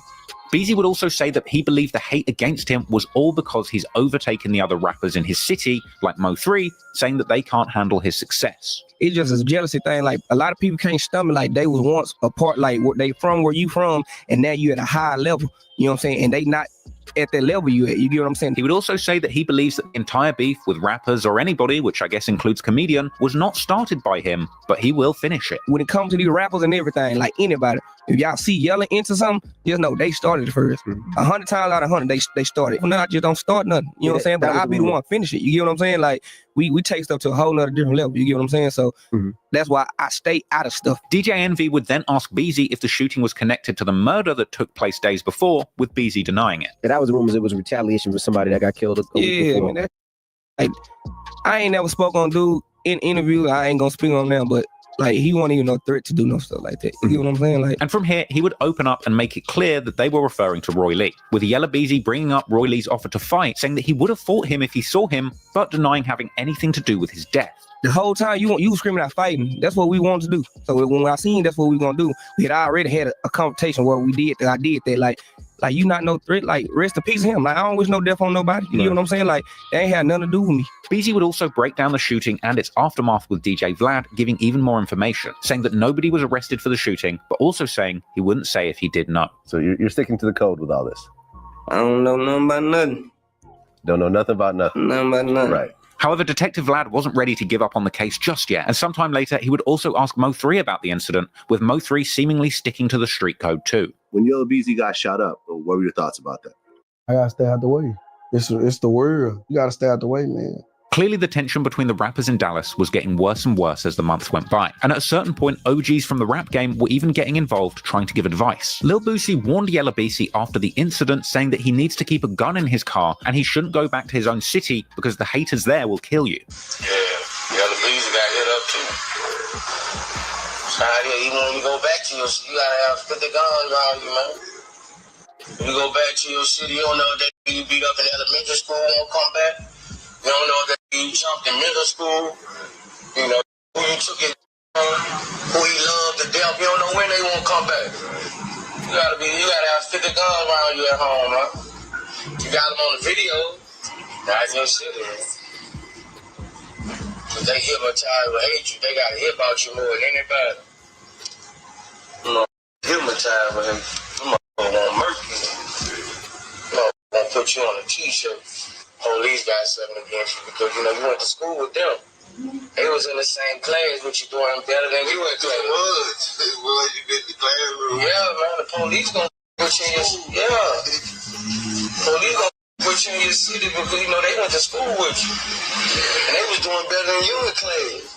Beezy would also say that he believed the hate against him was all because he's overtaken the other rappers in his city, like Mo3, saying that they can't handle his success. It's just a jealousy thing. Like, a lot of people can't stomach, like, they was once a part, like, what they from, where you from, and now you at a high level, you know what I'm saying? And they not at that level you at, you get what I'm saying? He would also say that he believes that the entire beef with rappers or anybody, which I guess includes comedian, was not started by him, but he will finish it. When it comes to these rappers and everything, like anybody, if y'all see Yella into something, just know they started it first. 100 times out of 100, they started. Well, I just don't start nothing, you know what I'm saying? But I'll be the one finish it, you get what I'm saying? Like, we take stuff to a whole nother different level, you get what I'm saying? So that's why I stay out of stuff. DJ Envy would then ask Beezy if the shooting was connected to the murder that took place days before, with Beezy denying it. That was rumors it was retaliation for somebody that got killed. Yeah, man, like, I ain't never spoke on dude in interview. I ain't gonna speak on them, but like, he wasn't even no threat to do no stuff like that. You know what I'm saying? Like, and from here, he would open up and make it clear that they were referring to Roy Lee, with Yella Beezy bringing up Roy Lee's offer to fight, saying that he would have fought him if he saw him, but denying having anything to do with his death. The whole time you was screaming out fighting. That's what we wanted to do. So when I seen that's what we gonna do, we had already had a conversation where we did that. I did that. Like you not no threat. Like, rest in peace to him. Like, I don't wish no death on nobody. You know what I'm saying? Like, they ain't had nothing to do with me. Beezy would also break down the shooting and its aftermath with DJ Vlad, giving even more information, saying that nobody was arrested for the shooting, but also saying he wouldn't say if he did know. So you're sticking to the code with all this? I don't know nothing about nothing. Don't know nothing about nothing. Nothing about nothing. Right. However, Detective Vlad wasn't ready to give up on the case just yet, and sometime later he would also ask Mo3 about the incident, with Mo3 seemingly sticking to the street code too. When Yella Beezy got shot up, what were your thoughts about that? I gotta stay out the way. It's the world. You gotta stay out the way, man. Clearly, the tension between the rappers in Dallas was getting worse and worse as the months went by, and at a certain point, OGs from the rap game were even getting involved trying to give advice. Lil Boosie warned Yella Beezy after the incident, saying that he needs to keep a gun in his car and he shouldn't go back to his own city because the haters there will kill you. Yeah, Yella Beezy got hit up too. So even when you go back to your city, you gotta have 50 guns around you, man. When you go back to your city, you don't know that you beat up in elementary school won't come back. You don't know that you jumped in middle school. You know, who you took it, who you loved to death. You don't know when they won't come back. You gotta have 50 guns around you at home, man. You got them on the video. That's your city, man. Cause they hypnotize or hate you. They gotta hear about you more than anybody. You know, hypnotize with him. You won't murk you. You know, won't put you on a t-shirt. Police got something against you because, you know, you went to school with them. They was in the same class, but you doing better than you went to the woods. You get the classroom. Yeah, man, the police gonna put you in your police gonna put you in your city because, you know, they went to school with you. And they was doing better than you in class.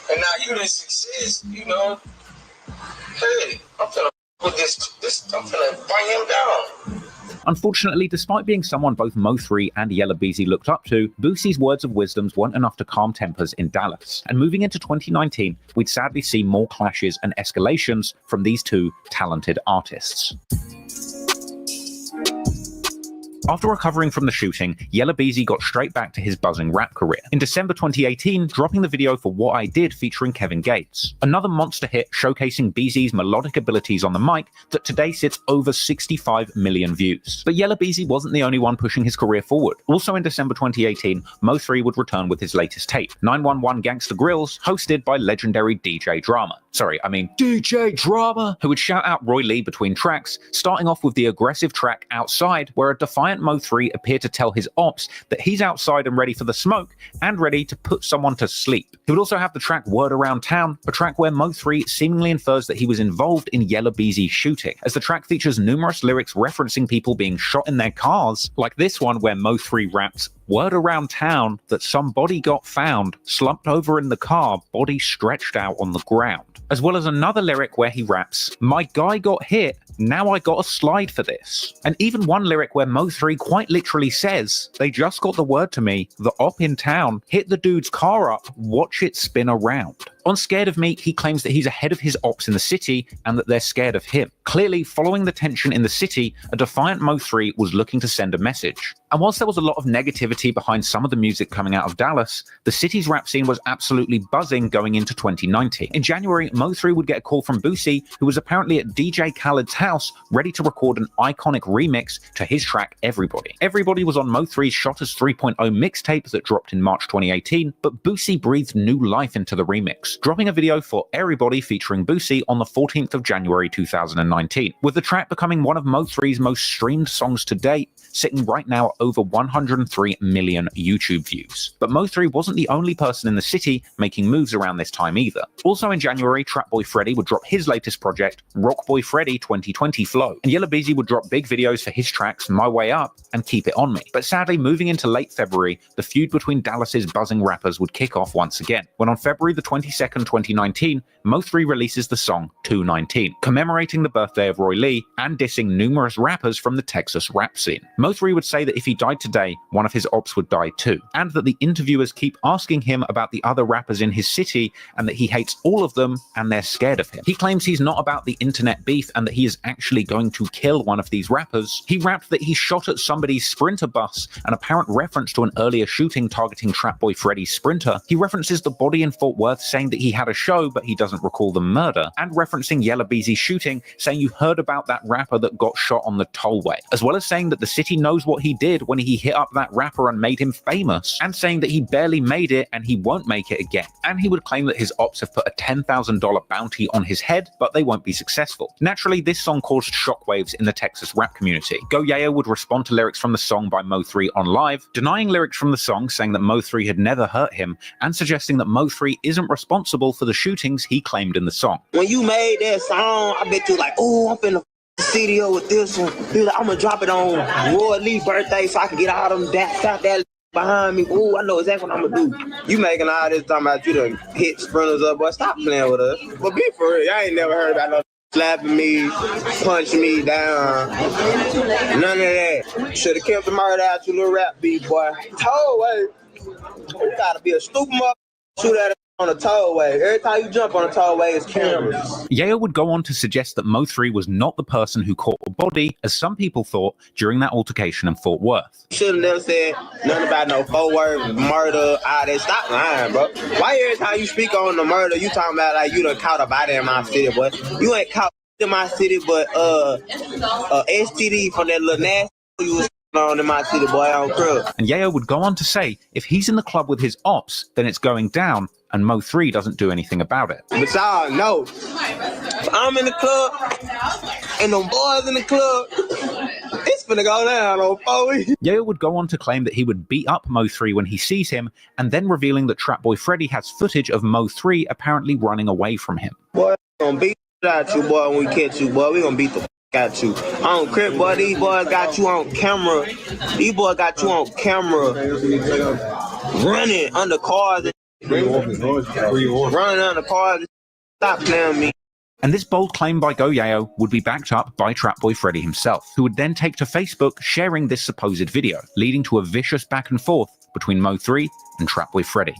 And now you the success, you know. Hey, I'm finna put I'm finna bring him down. Unfortunately, despite being someone both Mo3 and Yella Beezy looked up to, Boosie's words of wisdom weren't enough to calm tempers in Dallas. And moving into 2019, we'd sadly see more clashes and escalations from these two talented artists. After recovering from the shooting, Yella Beezy got straight back to his buzzing rap career. In December 2018, dropping the video for What I Did featuring Kevin Gates, another monster hit showcasing Beezy's melodic abilities on the mic that today sits over 65 million views. But Yella Beezy wasn't the only one pushing his career forward. Also in December 2018, Mo3 would return with his latest tape, 911 Gangsta Grills, hosted by legendary DJ Drama, who would shout out Roy Lee between tracks, starting off with the aggressive track Outside, where a defiant Mo3 appeared to tell his ops that he's outside and ready for the smoke, and ready to put someone to sleep. He would also have the track Word Around Town, a track where Mo3 seemingly infers that he was involved in Yella Beezy's shooting, as the track features numerous lyrics referencing people being shot in their cars, like this one where Mo3 raps, "Word around town that some body got found, slumped over in the car, body stretched out on the ground." As well as another lyric where he raps, "My guy got hit, now I got a slide for this." And even one lyric where Mo3 quite literally says, "They just got the word to me, the op in town, hit the dude's car up, watch it spin around." On Scared of Me, he claims that he's ahead of his ops in the city and that they're scared of him. Clearly, following the tension in the city, a defiant Mo3 was looking to send a message. And whilst there was a lot of negativity behind some of the music coming out of Dallas, the city's rap scene was absolutely buzzing going into 2019. In January, Mo3 would get a call from Boosie, who was apparently at DJ Khaled's house, ready to record an iconic remix to his track Everybody. Everybody was on Mo3's Shot as 3.0 mixtape that dropped in March 2018, but Boosie breathed new life into the remix, dropping a video for Everybody featuring Boosie on the 14th of January 2019, with the track becoming one of Mo3's most streamed songs to date, sitting right now at over 103 million YouTube views. But Mo3 wasn't the only person in the city making moves around this time either. Also in January, Trapboy Freddy would drop his latest project, Rockboy Freddy 2020 Flow, and Yella Beezy would drop big videos for his tracks My Way Up and Keep It On Me. But sadly, moving into late February, the feud between Dallas's buzzing rappers would kick off once again, when on February the 22nd, 2019, Mo3 releases the song 219, commemorating the birthday of Roy Lee and dissing numerous rappers from the Texas rap scene. Mo3 would say that if he died today, one of his ops would die too, and that the interviewers keep asking him about the other rappers in his city and that he hates all of them and they're scared of him. He claims he's not about the internet beef and that he is actually going to kill one of these rappers. He rapped that he shot at somebody's Sprinter bus, an apparent reference to an earlier shooting targeting Trapboy Freddy's Sprinter. He references the body in Fort Worth, saying that he had a show but he doesn't recall the murder, and referencing Yella Beezy's shooting, saying you heard about that rapper that got shot on the tollway, as well as saying that the city knows what he did when he hit up that rapper and made him famous, and saying that he barely made it and he won't make it again. And he would claim that his ops have put a $10,000 bounty on his head, but they won't be successful. Naturally, this song caused shockwaves in the Texas rap community. Go Yayo would respond to lyrics from the song by Mo3 on Live, denying lyrics from the song, saying that Mo3 had never hurt him, and suggesting that Mo3 isn't responsible for the shootings he claimed in the song. When you made that song, I bet you like, oh, I'm finna studio with this one. Like, I'm gonna drop it on Roy Lee's birthday so I can get all them that behind me. Oh, I know exactly what I'm gonna do. You making all this talking about you done hit sprinters up, boy. Stop playing with us. But be for real, I ain't never heard about no slapping me, punching me down. None of that. Should have kept the murder out your little rap beat, boy. Tollway. You gotta be a stupid mother. Shoot at it on a tollway. Every time you jump on a tollway, it's cameras. Yayo would go on to suggest that Mo3 was not the person who caught the body, as some people thought during that altercation in Fort Worth. Should have never said nothing about no Fort Worth, murder, all that. Stop lying, bro. Why every time you speak on the murder, you talking about like you done caught a body in my city, boy? You ain't caught in my city, but STD from that little nasty you was on in my city, boy, on crib. And Yayo would go on to say, if he's in the club with his ops, then it's going down, and Mo3 doesn't do anything about it. But y'all know, if I'm in the club, and them boys in the club, it's finna go down on 4 weeks. Yayo would go on to claim that he would beat up Mo3 when he sees him, and then revealing that Trapboy Freddy has footage of Mo3 apparently running away from him. Boy, we gonna beat out you, boy, when we catch you, boy. We gonna beat the got you. I don't care, boy. These boys got you on camera. These boys got you on camera running under cars. Running under cars. Stop playing with me. And this bold claim by Go Yayo would be backed up by Trapboy Freddy himself, who would then take to Facebook sharing this supposed video, leading to a vicious back and forth between Mo3 and Trapboy Freddy.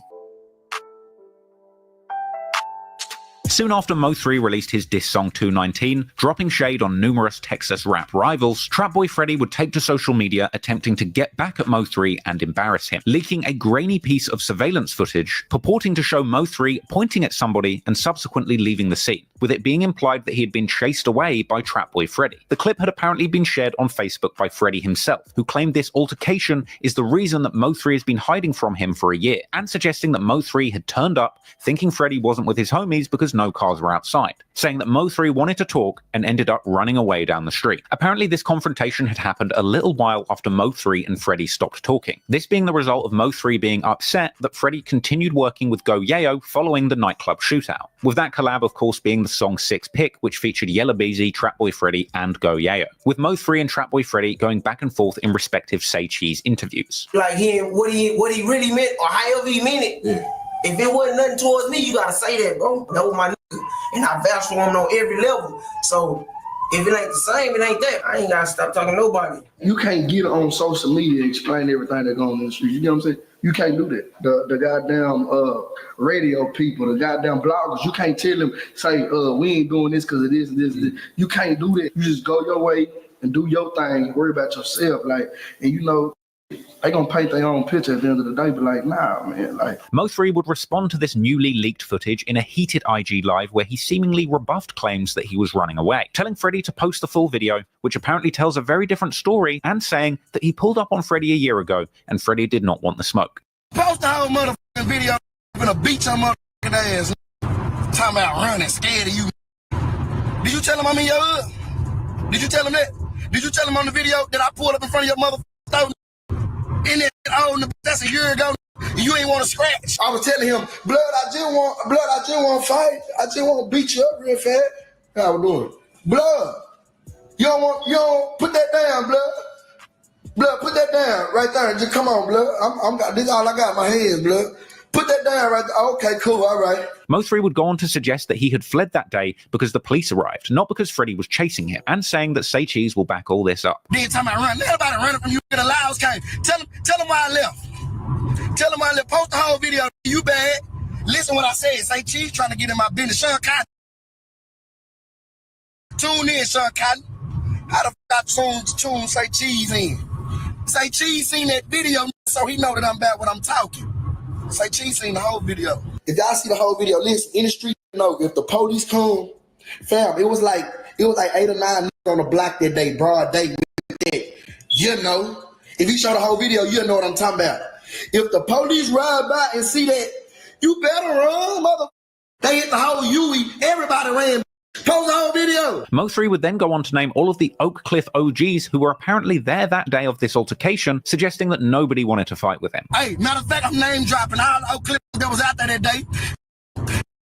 Soon after Mo3 released his diss song 219, dropping shade on numerous Texas rap rivals, Trapboy Freddy would take to social media attempting to get back at Mo3 and embarrass him, leaking a grainy piece of surveillance footage purporting to show Mo3 pointing at somebody and subsequently leaving the scene, with it being implied that he had been chased away by Trapboy Freddy. The clip had apparently been shared on Facebook by Freddy himself, who claimed this altercation is the reason that Mo3 has been hiding from him for a year, and suggesting that Mo3 had turned up thinking Freddy wasn't with his homies because no cars were outside, saying that Mo3 wanted to talk and ended up running away down the street. Apparently this confrontation had happened a little while after Mo3 and Freddy stopped talking, this being the result of Mo3 being upset that Freddy continued working with Go Yayo following the nightclub shootout, with that collab of course being the song 6 Pick, which featured Yella Beezy, Trapboy Freddy and Go Yayo, with Mo3 and Trapboy Freddy going back and forth in respective Say Cheese interviews. Like what he really meant or however he meant it. Yeah. If it wasn't nothing towards me, you gotta say that, bro. That was my nigga. And I vouch for him on every level. So If it ain't the same, it ain't that. I ain't gotta stop talking to nobody. You can't get on social media and explain everything that goes on in the street. You know what I'm saying? You can't do that. The goddamn radio people, the goddamn bloggers, you can't tell them, say, we ain't doing this because of this and this and this. You can't do that. You just go your way and do your thing and worry about yourself. Like, and you know, they gonna paint their own picture at the end of the day, but like, nah, man, like. Mo3 would respond to this newly leaked footage in a heated IG live where he seemingly rebuffed claims that he was running away, telling Freddie to post the full video, which apparently tells a very different story, and saying that he pulled up on Freddie a year ago and Freddie did not want the smoke. Post the whole motherfucking video. I'm gonna beat your motherfucking ass. Talking about running, scared of you. Did you tell him I'm in your hood? Did you tell him that? Did you tell him on the video that I pulled up in front of your motherfucking store? In that old, that's a year ago. You ain't want to scratch. I was telling him, blood, I just want to fight. I just want to beat you up real fast. How I was doing? Blood, you don't put that down, blood. Blood, put that down right there. Just come on, blood. This is all I got in my hands, blood. Put that down right there. Okay, cool, all right. Mo3 would go on to suggest that he had fled that day because the police arrived, not because Freddie was chasing him, and saying that Say Cheese will back all this up. Then talking about running. Nobody running from you. The Laos came. Tell him why I left. Tell him why I left. Post the whole video. You bad. Listen what I said. Say Cheese trying to get in my business. Sean Cotton. Tune in, Sean Cotton. How the fuck I tune Say Cheese in? Say Cheese seen that video, so he know that I'm back when I'm talking. Say Cheese seen the whole video. If y'all see the whole video, listen, in the street, you know, if the police come, fam, it was like 8 or 9 on the block that day, broad day. You know, if you show the whole video, you'll know what I'm talking about. If the police ride by and see that, you better run, mother. They hit the whole Huey. Everybody ran. Post the whole video. Mo3 would then go on to name all of the Oak Cliff OGs who were apparently there that day of this altercation, suggesting that nobody wanted to fight with him. Hey, matter of fact, I'm name dropping all the Oak Cliff that was out there that day.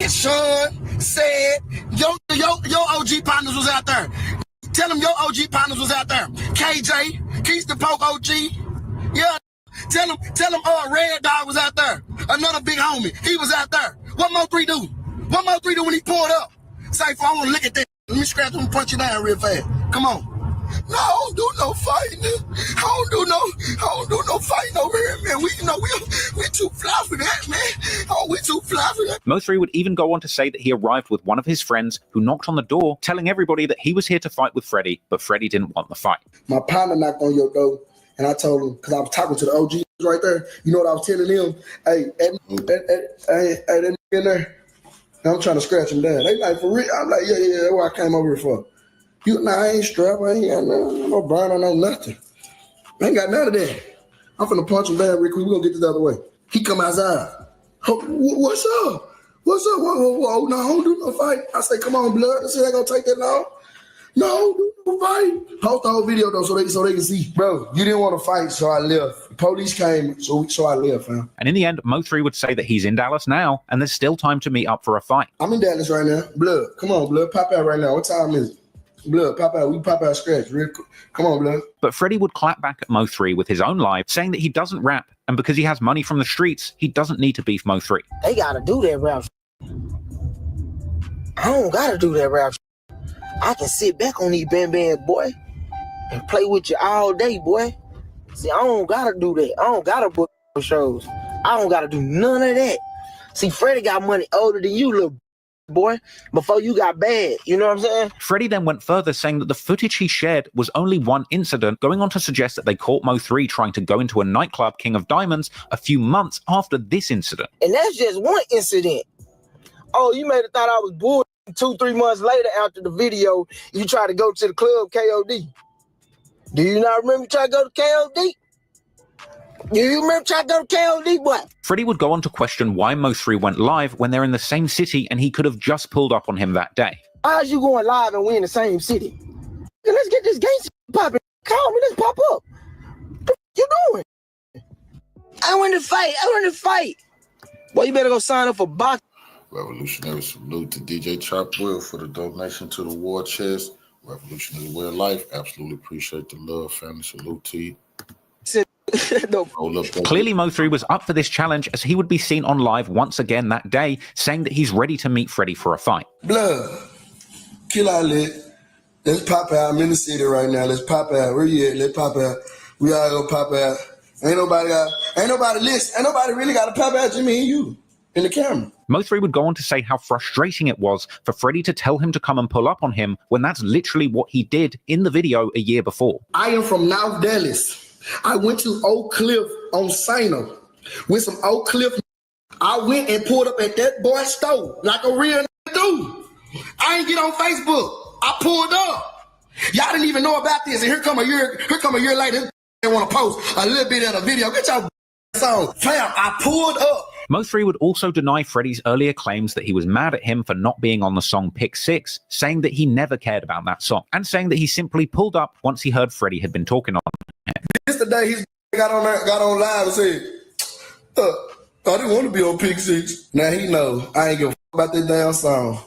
And Sean said, your OG partners was out there. Tell them your OG partners was out there. KJ, Keith the Poke OG. Yeah. Tell them Red Dog was out there. Another big homie. He was out there. What Mo3 do? What Mo3 do when he pulled up? Say, I want to look at that. Let me scratch him and punch you down real fast. Come on. No, I don't do no fighting. I don't do no fighting over here, man. We too fly for that, man. Oh, we too fly for that. Mo3 would even go on to say that he arrived with one of his friends who knocked on the door, telling everybody that he was here to fight with Freddie, but Freddie didn't want the fight. My partner knocked on your door, and I told him, because I was talking to the OG right there, you know what I was telling him? Hey, that in there. I'm trying to scratch him down. They like, for real? I'm like, yeah, that's what I came over here for. I ain't strapped. I ain't got no burn on no nothing. I ain't got none of that. I'm finna punch him down real quick. We're gonna get this the other way. He come outside. What's up? What's up? Whoa, no, I don't do no fight. I say, come on, blood. I said, I gonna take that long. No, do no fight. Post the whole video though, so they can see. Bro, you didn't want to fight, so I left. Police came, so I left, fam. And in the end, Mo3 would say that he's in Dallas now, and there's still time to meet up for a fight. I'm in Dallas right now. Blood, come on, blood, pop out right now. What time is it? Blood, pop out. We pop out scratch real quick. Come on, blood. But Freddie would clap back at Mo3 with his own live, saying that he doesn't rap, and because he has money from the streets, he doesn't need to beef Mo3. They gotta do that rap. I don't gotta do that rap. I can sit back on these bands, boy, and play with you all day, boy. See, I don't gotta do that. I don't gotta book shows. I don't gotta do none of that. See, Freddie got money older than you, little boy, before you got bad. You know what I'm saying? Freddie then went further, saying that the footage he shared was only one incident, going on to suggest that they caught Mo3 trying to go into a nightclub, King of Diamonds, a few months after this incident. And that's just one incident. Oh, you made it thought I was bull. 2-3 months later, after the video, you try to go to the club KOD. Do you not remember trying to go to KOD? Do you remember trying to go to KOD, boy? Freddie would go on to question why Mo3 went live when they're in the same city and he could have just pulled up on him that day. How's you going live and we in the same city? Let's get this gangster popping. Call me, let's pop up. What you doing? I want to fight. Boy, you better go sign up for boxing. Revolutionary salute to DJ Chop Will for the donation to the war chest. Revolutionary way of life. Absolutely appreciate the love, family. Salute to you. Clearly, Mo3 was up for this challenge as he would be seen on live once again that day, saying that he's ready to meet Freddie for a fight. Blood, kill our lit. Let's pop out. I'm in the city right now. Let's pop out. Where you at? Let's pop out. We all gonna pop out. Ain't nobody listen. Ain't nobody really got to pop out, Jimmy and you in the camera. Mo3 would go on to say how frustrating it was for Freddie to tell him to come and pull up on him when that's literally what he did in the video a year before. I am from North Dallas. I went to Oak Cliff on Sino with some Oak Cliff. I went and pulled up at that boy's store like a real dude. I ain't get on Facebook. I pulled up. Y'all didn't even know about this, and here come a year later. They want to post a little bit of the video. Get your song, fam. I pulled up. Mo3 would also deny Freddie's earlier claims that he was mad at him for not being on the song Pick 6, saying that he never cared about that song, and saying that he simply pulled up once he heard Freddie had been talking on him. This the day he got on live and said, I didn't want to be on Pick 6. Now he know I ain't give a about that damn song.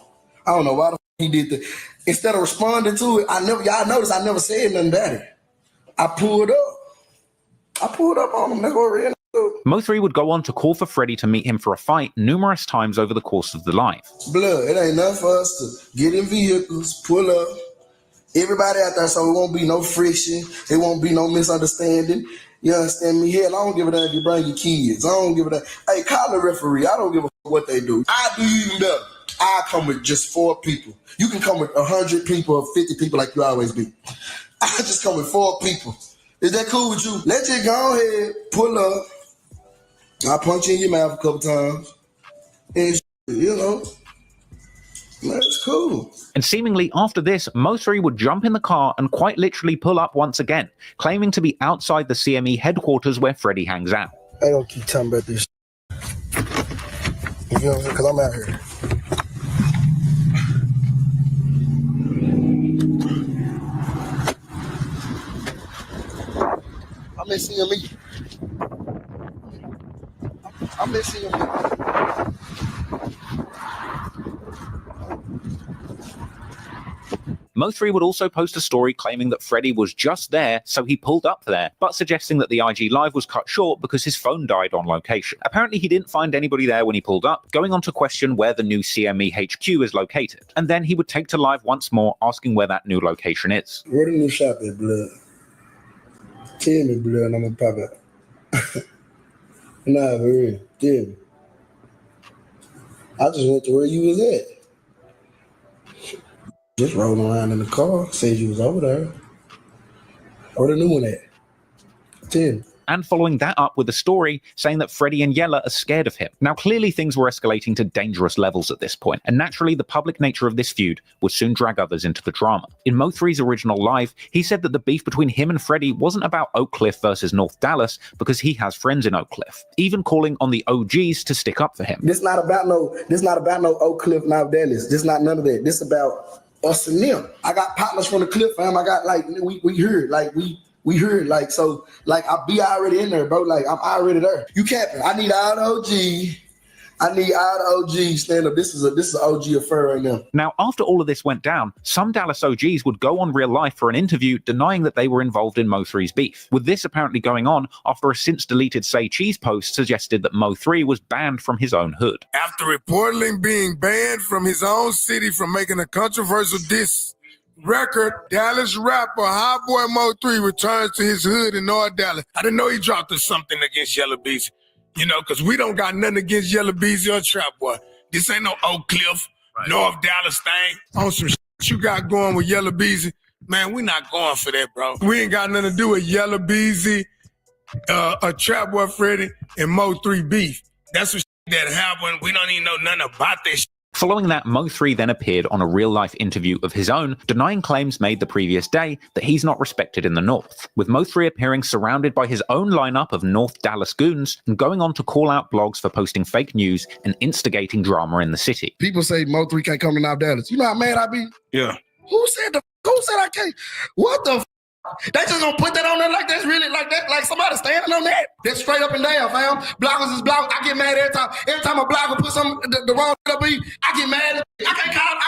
I don't know why the he did that. Instead of responding to it, y'all notice I never said nothing about it. I pulled up on him. That's what real. Mo3 would go on to call for Freddie to meet him for a fight numerous times over the course of the live. Blood, it ain't nothing for us to get in vehicles, pull up, everybody out there, so it won't be no friction, it won't be no misunderstanding. You understand me? Hell, I don't give a damn if you bring your kids. I don't give a damn. Hey, call the referee. I don't give a fuck what they do. I do you even better. I come with just 4 people. You can come with 100 people or 50 people like you always be. I just come with 4 people. Is that cool with you? Let you go ahead, pull up. I punch you in your mouth a couple times. And you know, that's cool. And seemingly after this, Mo3 would jump in the car and quite literally pull up once again, claiming to be outside the CME headquarters where Freddie hangs out. I don't keep talking about this. You know, because I'm out here. I'm in CME. I'm in CME. Mo3 would also post a story claiming that Freddie was just there, so he pulled up there, but suggesting that the IG live was cut short because his phone died on location. Apparently he didn't find anybody there when he pulled up, going on to question where the new CME HQ is located. And then he would take to live once more, asking where that new location is. Where the new shop at, blood? Tell me, blood, and I'm gonna pop out. Nah, for real. Tell me. I just went to where you was at. Just rolling around in the car, said you was over there. Where the new one at? 10. And following that up with a story saying that Freddie and Yella are scared of him. Now, clearly things were escalating to dangerous levels at this point, and naturally the public nature of this feud would soon drag others into the drama. In Mo3's original live, he said that the beef between him and Freddie wasn't about Oak Cliff versus North Dallas because he has friends in Oak Cliff, even calling on the OGs to stick up for him. This not about no Oak Cliff, North Dallas. This not none of that. This about us and them. I got partners from the Cliff, fam. I got like we heard we heard like so like I be already in there, bro. Like I'm already there. You capping? I need all the OG. I need all the OG stand up. This is an OG affair right now. Now, after all of this went down, some Dallas OGs would go on Real Life for an interview denying that they were involved in Mo3's beef, with this apparently going on after a since deleted Say Cheese post suggested that Mo3 was banned from his own hood. After reportedly being banned from his own city from making a controversial diss record, Dallas rapper Hot Boy Mo3 returns to his hood in North Dallas. I didn't know he dropped something against Yella Beezy. You know, because we don't got nothing against Yella Beezy or Trap Boy. This ain't no Oak Cliff, North Dallas thing. On some shit you got going with Yella Beezy, man, we not going for that, bro. We ain't got nothing to do with Yella Beezy, a Trap Boy Freddie, and Mo3 beef. That's what that happened. We don't even know nothing about this shit. Following that, Mo3 then appeared on a real-life interview of his own, denying claims made the previous day that he's not respected in the North, with Mo3 appearing surrounded by his own lineup of North Dallas goons and going on to call out blogs for posting fake news and instigating drama in the city. People say Mo3 can't come to North Dallas. You know how mad I be? Yeah. Who said I can't? What the They just gonna put that on there like that's really like that, like somebody standing on that. That's straight up and down, fam. Bloggers is bloggers. I get mad every time. Every time a blogger puts some the wrong up, I get mad. I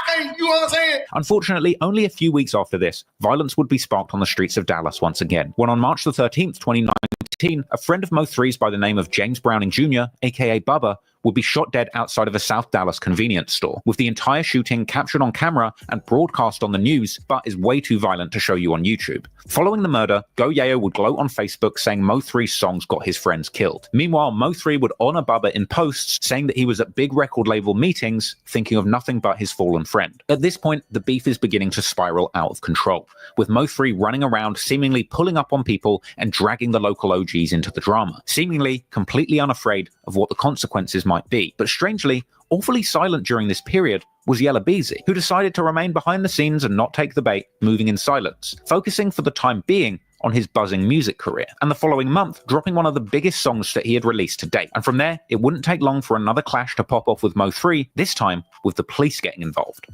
can't, you know what I'm saying? Unfortunately, only a few weeks after this, violence would be sparked on the streets of Dallas once again, when on March the 13th, 2019, a friend of Mo3's by the name of James Browning Jr., aka Bubba, would be shot dead outside of a South Dallas convenience store, with the entire shooting captured on camera and broadcast on the news, but is way too violent to show you on YouTube. Following the murder, Go Yayo would gloat on Facebook saying Mo3's songs got his friends killed. Meanwhile, Mo3 would honor Bubba in posts saying that he was at big record label meetings thinking of nothing but his fallen friend. At this point, the beef is beginning to spiral out of control, with Mo3 running around seemingly pulling up on people and dragging the local OGs into the drama, seemingly completely unafraid of what the consequences might be. But strangely, awfully silent during this period was Yella Beezy, who decided to remain behind the scenes and not take the bait, moving in silence, focusing for the time being on his buzzing music career, and the following month dropping one of the biggest songs that he had released to date. And from there, it wouldn't take long for another clash to pop off with Mo3, this time with the police getting involved.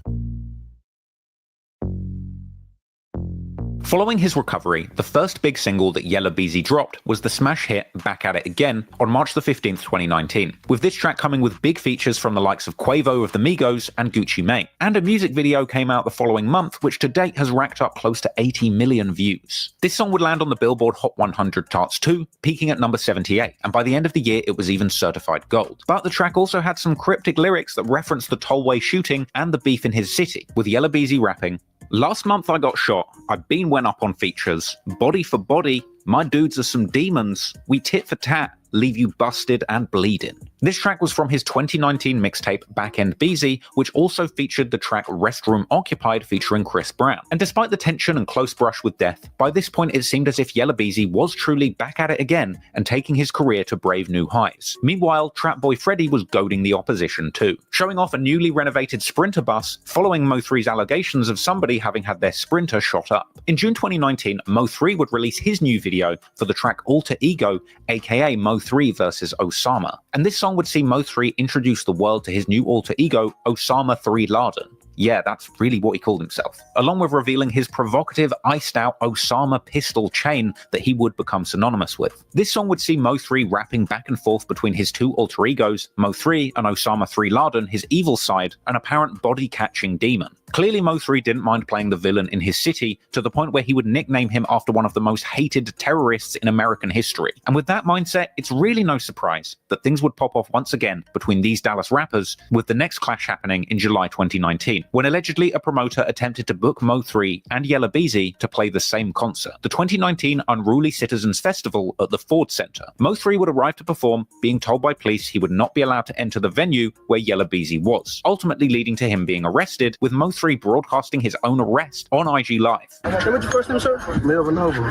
Following his recovery, the first big single that Yella Beezy dropped was the smash hit Back At It Again on March the 15th, 2019, with this track coming with big features from the likes of Quavo of the Migos and Gucci Mane. And a music video came out the following month, which to date has racked up close to 80 million views. This song would land on the Billboard Hot 100 charts too, peaking at number 78, and by the end of the year it was even certified gold. But the track also had some cryptic lyrics that referenced the tollway shooting and the beef in his city, with Yella Beezy rapping, "Last month I got shot, I've been went up on features, body for body, my dudes are some demons, we tit for tat, leave you busted and bleeding." This track was from his 2019 mixtape Back End Beezy, which also featured the track Restroom Occupied featuring Chris Brown. And despite the tension and close brush with death, by this point it seemed as if Yella Beezy was truly back at it again and taking his career to brave new highs. Meanwhile, Trap Boy Freddy was goading the opposition too, showing off a newly renovated Sprinter bus following Mo3's allegations of somebody having had their Sprinter shot up. In June 2019, Mo3 would release his new video for the track Alter Ego, aka Mo3 vs Osama. And this song would see Mo3 introduce the world to his new alter ego, Osama 3 Laden. Yeah, that's really what he called himself, along with revealing his provocative iced out Osama pistol chain that he would become synonymous with. This song would see Mo3 rapping back and forth between his two alter egos, Mo3 and Osama 3 Laden, his evil side, an apparent body-catching demon. Clearly Mo3 didn't mind playing the villain in his city, to the point where he would nickname him after one of the most hated terrorists in American history. And with that mindset, it's really no surprise that things would pop off once again between these Dallas rappers, with the next clash happening in July 2019, when allegedly a promoter attempted to book Mo3 and Yella Beezy to play the same concert, the 2019 Unruly Citizens Festival at the Ford Center. Mo3 would arrive to perform, being told by police he would not be allowed to enter the venue where Yella Beezy was, ultimately leading to him being arrested, with Mo3 broadcasting his own arrest on IG Live. Hey, what's your first name, sir? Melvin Noble.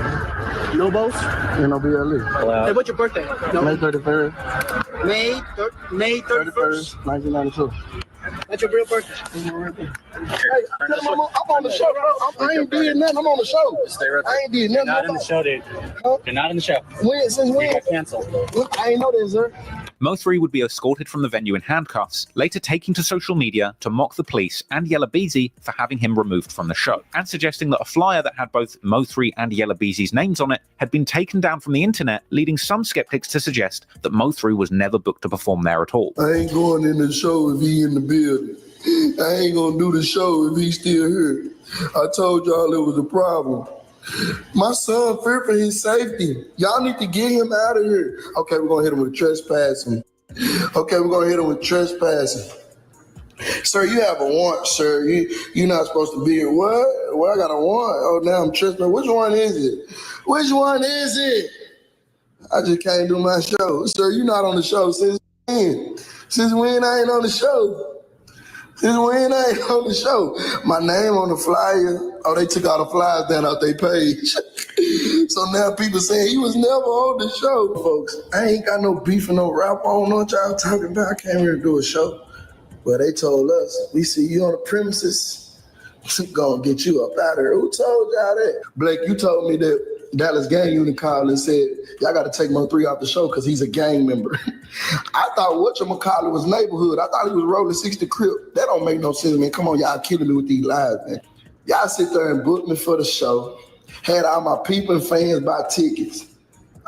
Nobos? N-O-B-L-E. Wow. Hey, what's your birthday? No. May 31st. May 31st? 1992. That's your real birthday? Hey, I'm on the show, bro. I ain't did nothing. I'm on the show. I ain't did nothing. You're not in the show, dude. Huh? You're not in the show. When? Since when? You got canceled. I ain't know that, sir. Mo3 would be escorted from the venue in handcuffs, later taking to social media to mock the police and Yella Beezy for having him removed from the show, and suggesting that a flyer that had both Mo3 and Yella Beezy's names on it had been taken down from the internet, leading some skeptics to suggest that Mo3 was never booked to perform there at all. I ain't going in the show if he in the building. I ain't gonna do the show if he's still here. I told y'all it was a problem. My son feared for his safety. Y'all need to get him out of here. Okay, we're gonna hit him with trespassing. Sir, you have a warrant, sir. You're not supposed to be here. What? Well, I got a warrant. Oh, now I'm trespassing. Which one is it? I just can't do my show. Sir, you're not on the show since when? Since when I ain't on the show? My name on the flyer. Oh, they took all the flyers down out their page. So now people saying he was never on the show, folks. I ain't got no beef and no rap. I don't know what y'all talking about. I came here to do a show. Well, they told us, we see you on the premises, gonna get you up out of here. Who told y'all that? Blake, you told me that Dallas gang unit called and said, y'all got to take Mo3 off the show because he's a gang member. I thought whatchamacallit was neighborhood. I thought he was rolling 60 Crip. That don't make no sense, man. Come on, y'all killing me with these lies, man. Y'all sit there and book me for the show. Had all my people and fans buy tickets.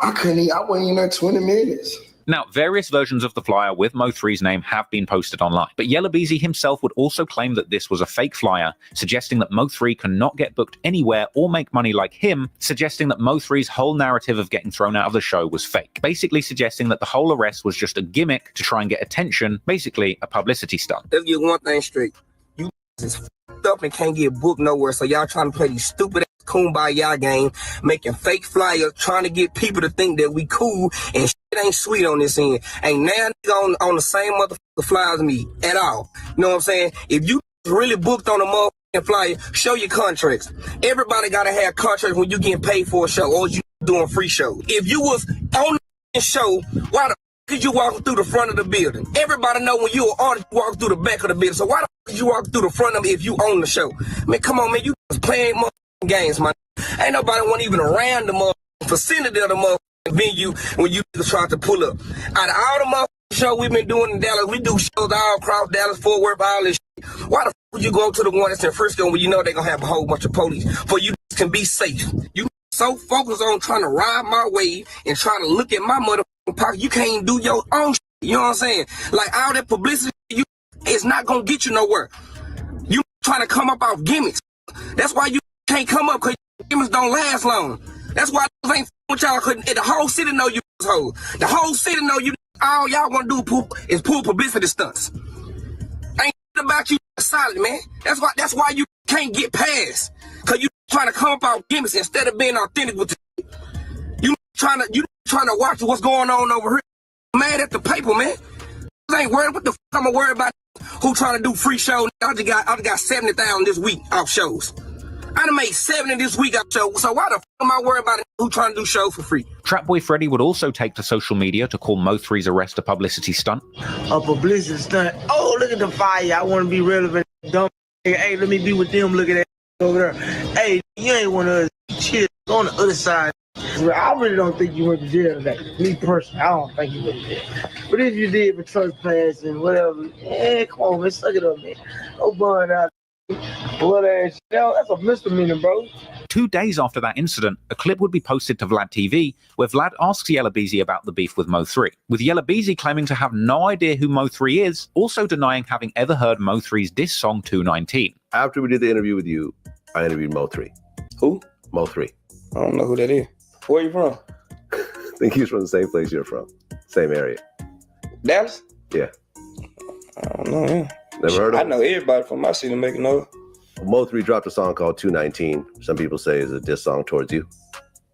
I wasn't even there 20 minutes. Now, various versions of the flyer with Mo3's name have been posted online, but Yella Beezy himself would also claim that this was a fake flyer, suggesting that Mo3 cannot get booked anywhere or make money like him, suggesting that Mo3's whole narrative of getting thrown out of the show was fake, basically suggesting that the whole arrest was just a gimmick to try and get attention, basically a publicity stunt. Let's get one thing straight. You is f***ed up and can't get booked nowhere, so y'all trying to play these stupid ass kumbaya game, making fake flyers, trying to get people to think that we cool, and shit ain't sweet on this end. Ain't now nigga on the same motherfucker fly as me at all. You know what I'm saying? If you really booked on a motherfucking flyer, show your contracts. Everybody gotta have contracts when you getting paid for a show, or you doing free shows. If you was on the show, why the f*** you walking through the front of the building? Everybody know when you an artist, you walk through the back of the building. So why the f*** you walk through the front of it if you own the show? Man, come on, man, you just playing motherfucking games, man. Ain't nobody want even around the motherfucking vicinity of the motherfucking venue when you try to pull up. Out of all the motherfucking shows we've been doing in Dallas, we do shows all across Dallas, Fort Worth, all this shit. Why the f*** would you go to the one that's in Frisco when you know they're gonna have a whole bunch of police for you can be safe? You so focused on trying to ride my wave and trying to look at my motherfucking pocket, you can't even do your own shit. You know what I'm saying? Like all that publicity, it's not gonna get you nowhere. You trying to come up off gimmicks. That's why you can't come up, because gimmicks don't last long. That's why I ain't with y'all, because the whole city know you hoes. The whole city know you. All y'all want to do is pull publicity stunts. Ain't about you solid, man. That's why you can't get past, because you trying to come up off gimmicks instead of being authentic with the you trying to watch what's going on over here. Mad at the paper, man. I ain't worried what the f*** I'm gonna worry about who trying to do free shows. I just got 70,000 this week off shows. I done made 70 this week off shows. So why the f*** am I worried about who trying to do shows for free? Trapboy Freddy would also take to social media to call Mo3's arrest a publicity stunt. A publicity stunt. Oh, look at the fire. I want to be relevant. Dumb. Hey, let me be with them. Look at that over there. Hey, you ain't one of us. Shit, on the other side. I really don't think you went to jail today. Me personally, I don't think you went to jail. But if you did for trespass and whatever, yeah, come on, man, suck it up, man. Go burn out. Blood ass. That's a misdemeanor, bro. 2 days after that incident, a clip would be posted to Vlad TV where Vlad asks Yella Beezy about the beef with Mo3, with Yella Beezy claiming to have no idea who Mo3 is, also denying having ever heard Mo3's diss song 219. After we did the interview with you, I interviewed Mo3. Who? Mo3. I don't know who that is. Where you from? I think he's from the same place you're from. Same area. Dallas? Yeah. I don't know him. Never heard of him? I know everybody from my city making noise. Mo3 dropped a song called 219. Some people say is a diss song towards you.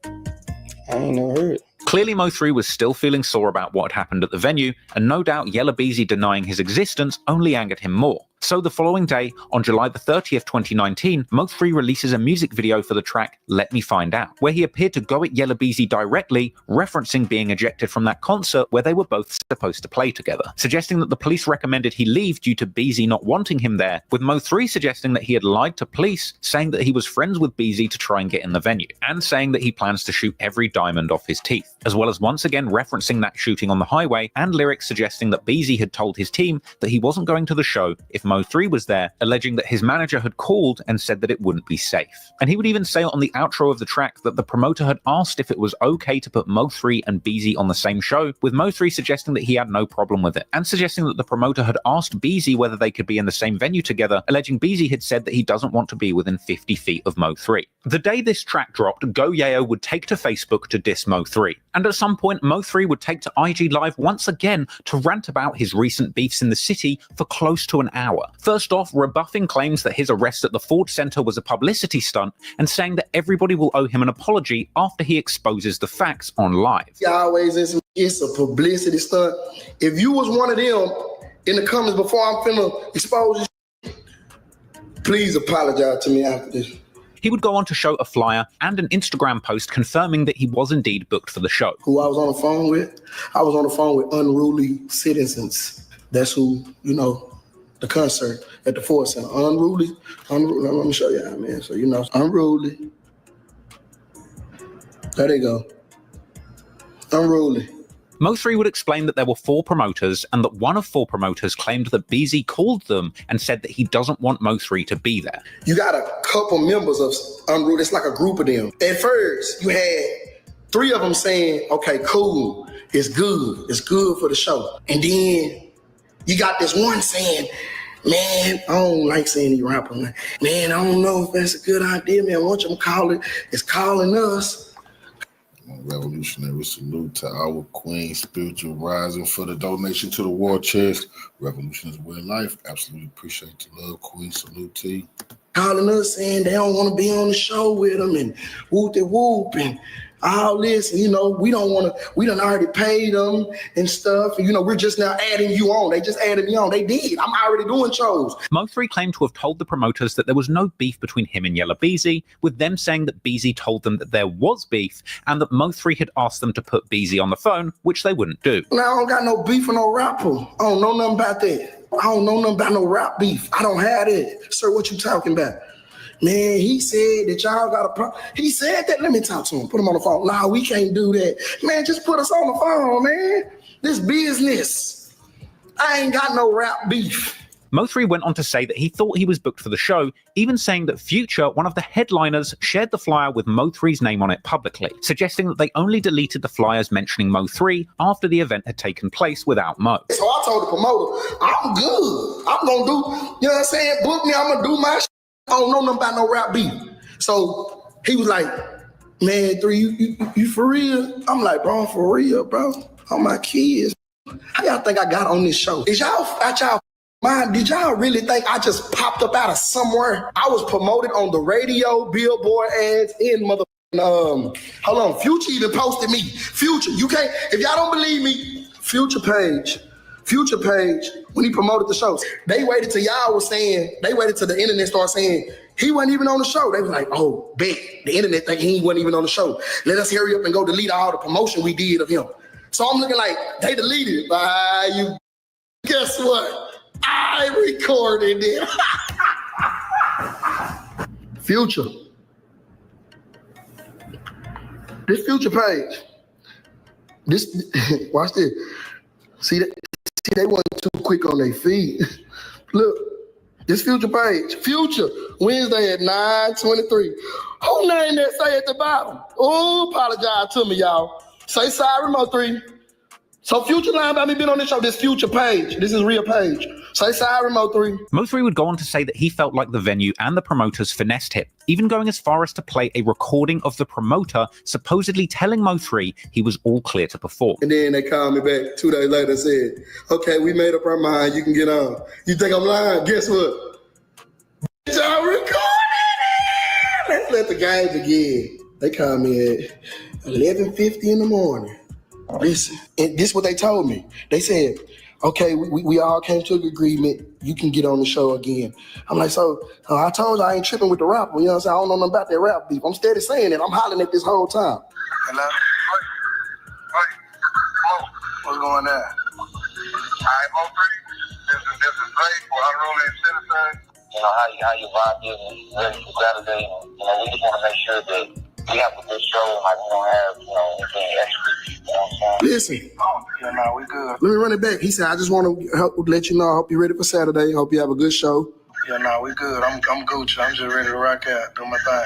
I ain't never heard it. Clearly Mo3 was still feeling sore about what had happened at the venue, and no doubt Yella Beezy denying his existence only angered him more. So the following day, on July the 30th, 2019, Mo3 releases a music video for the track Let Me Find Out, where he appeared to go at Yella Beezy directly, referencing being ejected from that concert where they were both supposed to play together, suggesting that the police recommended he leave due to Beezy not wanting him there, with Mo3 suggesting that he had lied to police, saying that he was friends with Beezy to try and get in the venue, and saying that he plans to shoot every diamond off his teeth, as well as once again referencing that shooting on the highway, and lyrics suggesting that Beezy had told his team that he wasn't going to the show if Mo3 was there, alleging that his manager had called and said that it wouldn't be safe. And he would even say on the outro of the track that the promoter had asked if it was okay to put Mo3 and Beezy on the same show, with Mo3 suggesting that he had no problem with it, and suggesting that the promoter had asked Beezy whether they could be in the same venue together, alleging Beezy had said that he doesn't want to be within 50 feet of Mo3. The day this track dropped, Go Yayo would take to Facebook to diss Mo3, and at some point Mo3 would take to IG Live once again to rant about his recent beefs in the city for close to an hour. First off, rebuffing claims that his arrest at the Ford Center was a publicity stunt, and saying that everybody will owe him an apology after he exposes the facts on Live. You always listen, it's a publicity stunt. If you was one of them in the comments before I'm finna expose you, please apologize to me after this. He would go on to show a flyer and an Instagram post confirming that he was indeed booked for the show. Who I was on the phone with? I was on the phone with Unruly Citizens. That's who, you know, the concert at the Ford Center. Unruly. Let me show you how, man. So, you know, Unruly. There they go. Unruly. Mo3 would explain that there were 4 promoters, and that one of 4 promoters claimed that Beezy called them and said that he doesn't want Mo3 to be there. You got a couple members of Unruly. It's like a group of them. At first, you had 3 of them saying, okay, cool. it's good. It's good for the show. And then you got this one saying, man, I don't like saying he rapper. Man, I don't know if that's a good idea, man. Why don't you call it? It's calling us. Revolutionary salute to our queen, spiritual rising, for the donation to the war chest. Revolution is way of life. Absolutely appreciate the love, queen. Salute to you. Calling us saying they don't want to be on the show with them and whoop and all this. And, we don't want to, we done already paid them and stuff. And, we're just now adding you on. They just added me on. They did. I'm already doing shows. Mo3 claimed to have told the promoters that there was no beef between him and Yella Beezy, with them saying that Beezy told them that there was beef and that Mo3 had asked them to put Beezy on the phone, which they wouldn't do. Now, I don't got no beef with no rapper. I don't know nothing about that. I don't know nothing about no rap beef. I don't have that. Sir, what you talking about? Man, he said that y'all got a problem. He said that. Let me talk to him. Put him on the phone. Nah, we can't do that. Man, just put us on the phone, man. This business. I ain't got no rap beef. Mo3 went on to say that he thought he was booked for the show, even saying that Future, one of the headliners, shared the flyer with Mo3's name on it publicly, suggesting that they only deleted the flyers mentioning Mo3 after the event had taken place without Mo. So I told the promoter, I'm good. I'm going to do, you know what I'm saying? Book me, I'm going to do my shit. I don't know nothing about no rap beef. So he was like, man, 3, you for real? I'm like, bro, I'm for real, bro. All my kids. How y'all think I got on this show? Is y'all at y'all mind? Did y'all really think I just popped up out of somewhere? I was promoted on the radio, billboard ads, in hold on, Future even posted me. Future, you can't, if y'all don't believe me, Future page, when he promoted the shows, they waited till y'all was saying, they waited till the internet started saying he wasn't even on the show. They was like, oh, bet, the internet think he wasn't even on the show. Let us hurry up and go delete all the promotion we did of him. So I'm looking like, they deleted it. Guess what? I recorded it. Future. This Future page. This, watch this. See, they wasn't too quick on their feet. Look, this Future page. Future, Wednesday at 9:23. Who name that say at the bottom? Oh, apologize to me, y'all. Say sorry, Mo3. So Future lying about me being on this show, this Future page. This is real page. Say sorry, Mo3. Mo3 would go on to say that he felt like the venue and the promoters finessed him, even going as far as to play a recording of the promoter supposedly telling Mo3 he was all clear to perform. And then they called me back 2 days later and said, okay, we made up our mind, you can get on. You think I'm lying? Guess what? Y'all recorded it! Let's let the game begin. They called me at 11:50 in the morning. Listen, and this is what they told me. They said, okay, we all came to an agreement. You can get on the show again. I'm like, so I told you I ain't tripping with the rapper. You know what I'm saying? I don't know nothing about that rap beef. I'm steady saying it. I'm hollering at this whole time. Hello? What's going on? All right, Mo3, this is great for unruly citizens. You know, how you vibe is ready for Saturday. You know, we just want to make sure that we have a good show, like we don't have, anything extra. You know what I'm saying? Listen. Yeah, no, we good. Let me run it back. He said, I just want to let you know, I hope you're ready for Saturday. Hope you have a good show. Yeah, no, we good. I'm Gucci. I'm just ready to rock out, do my thing.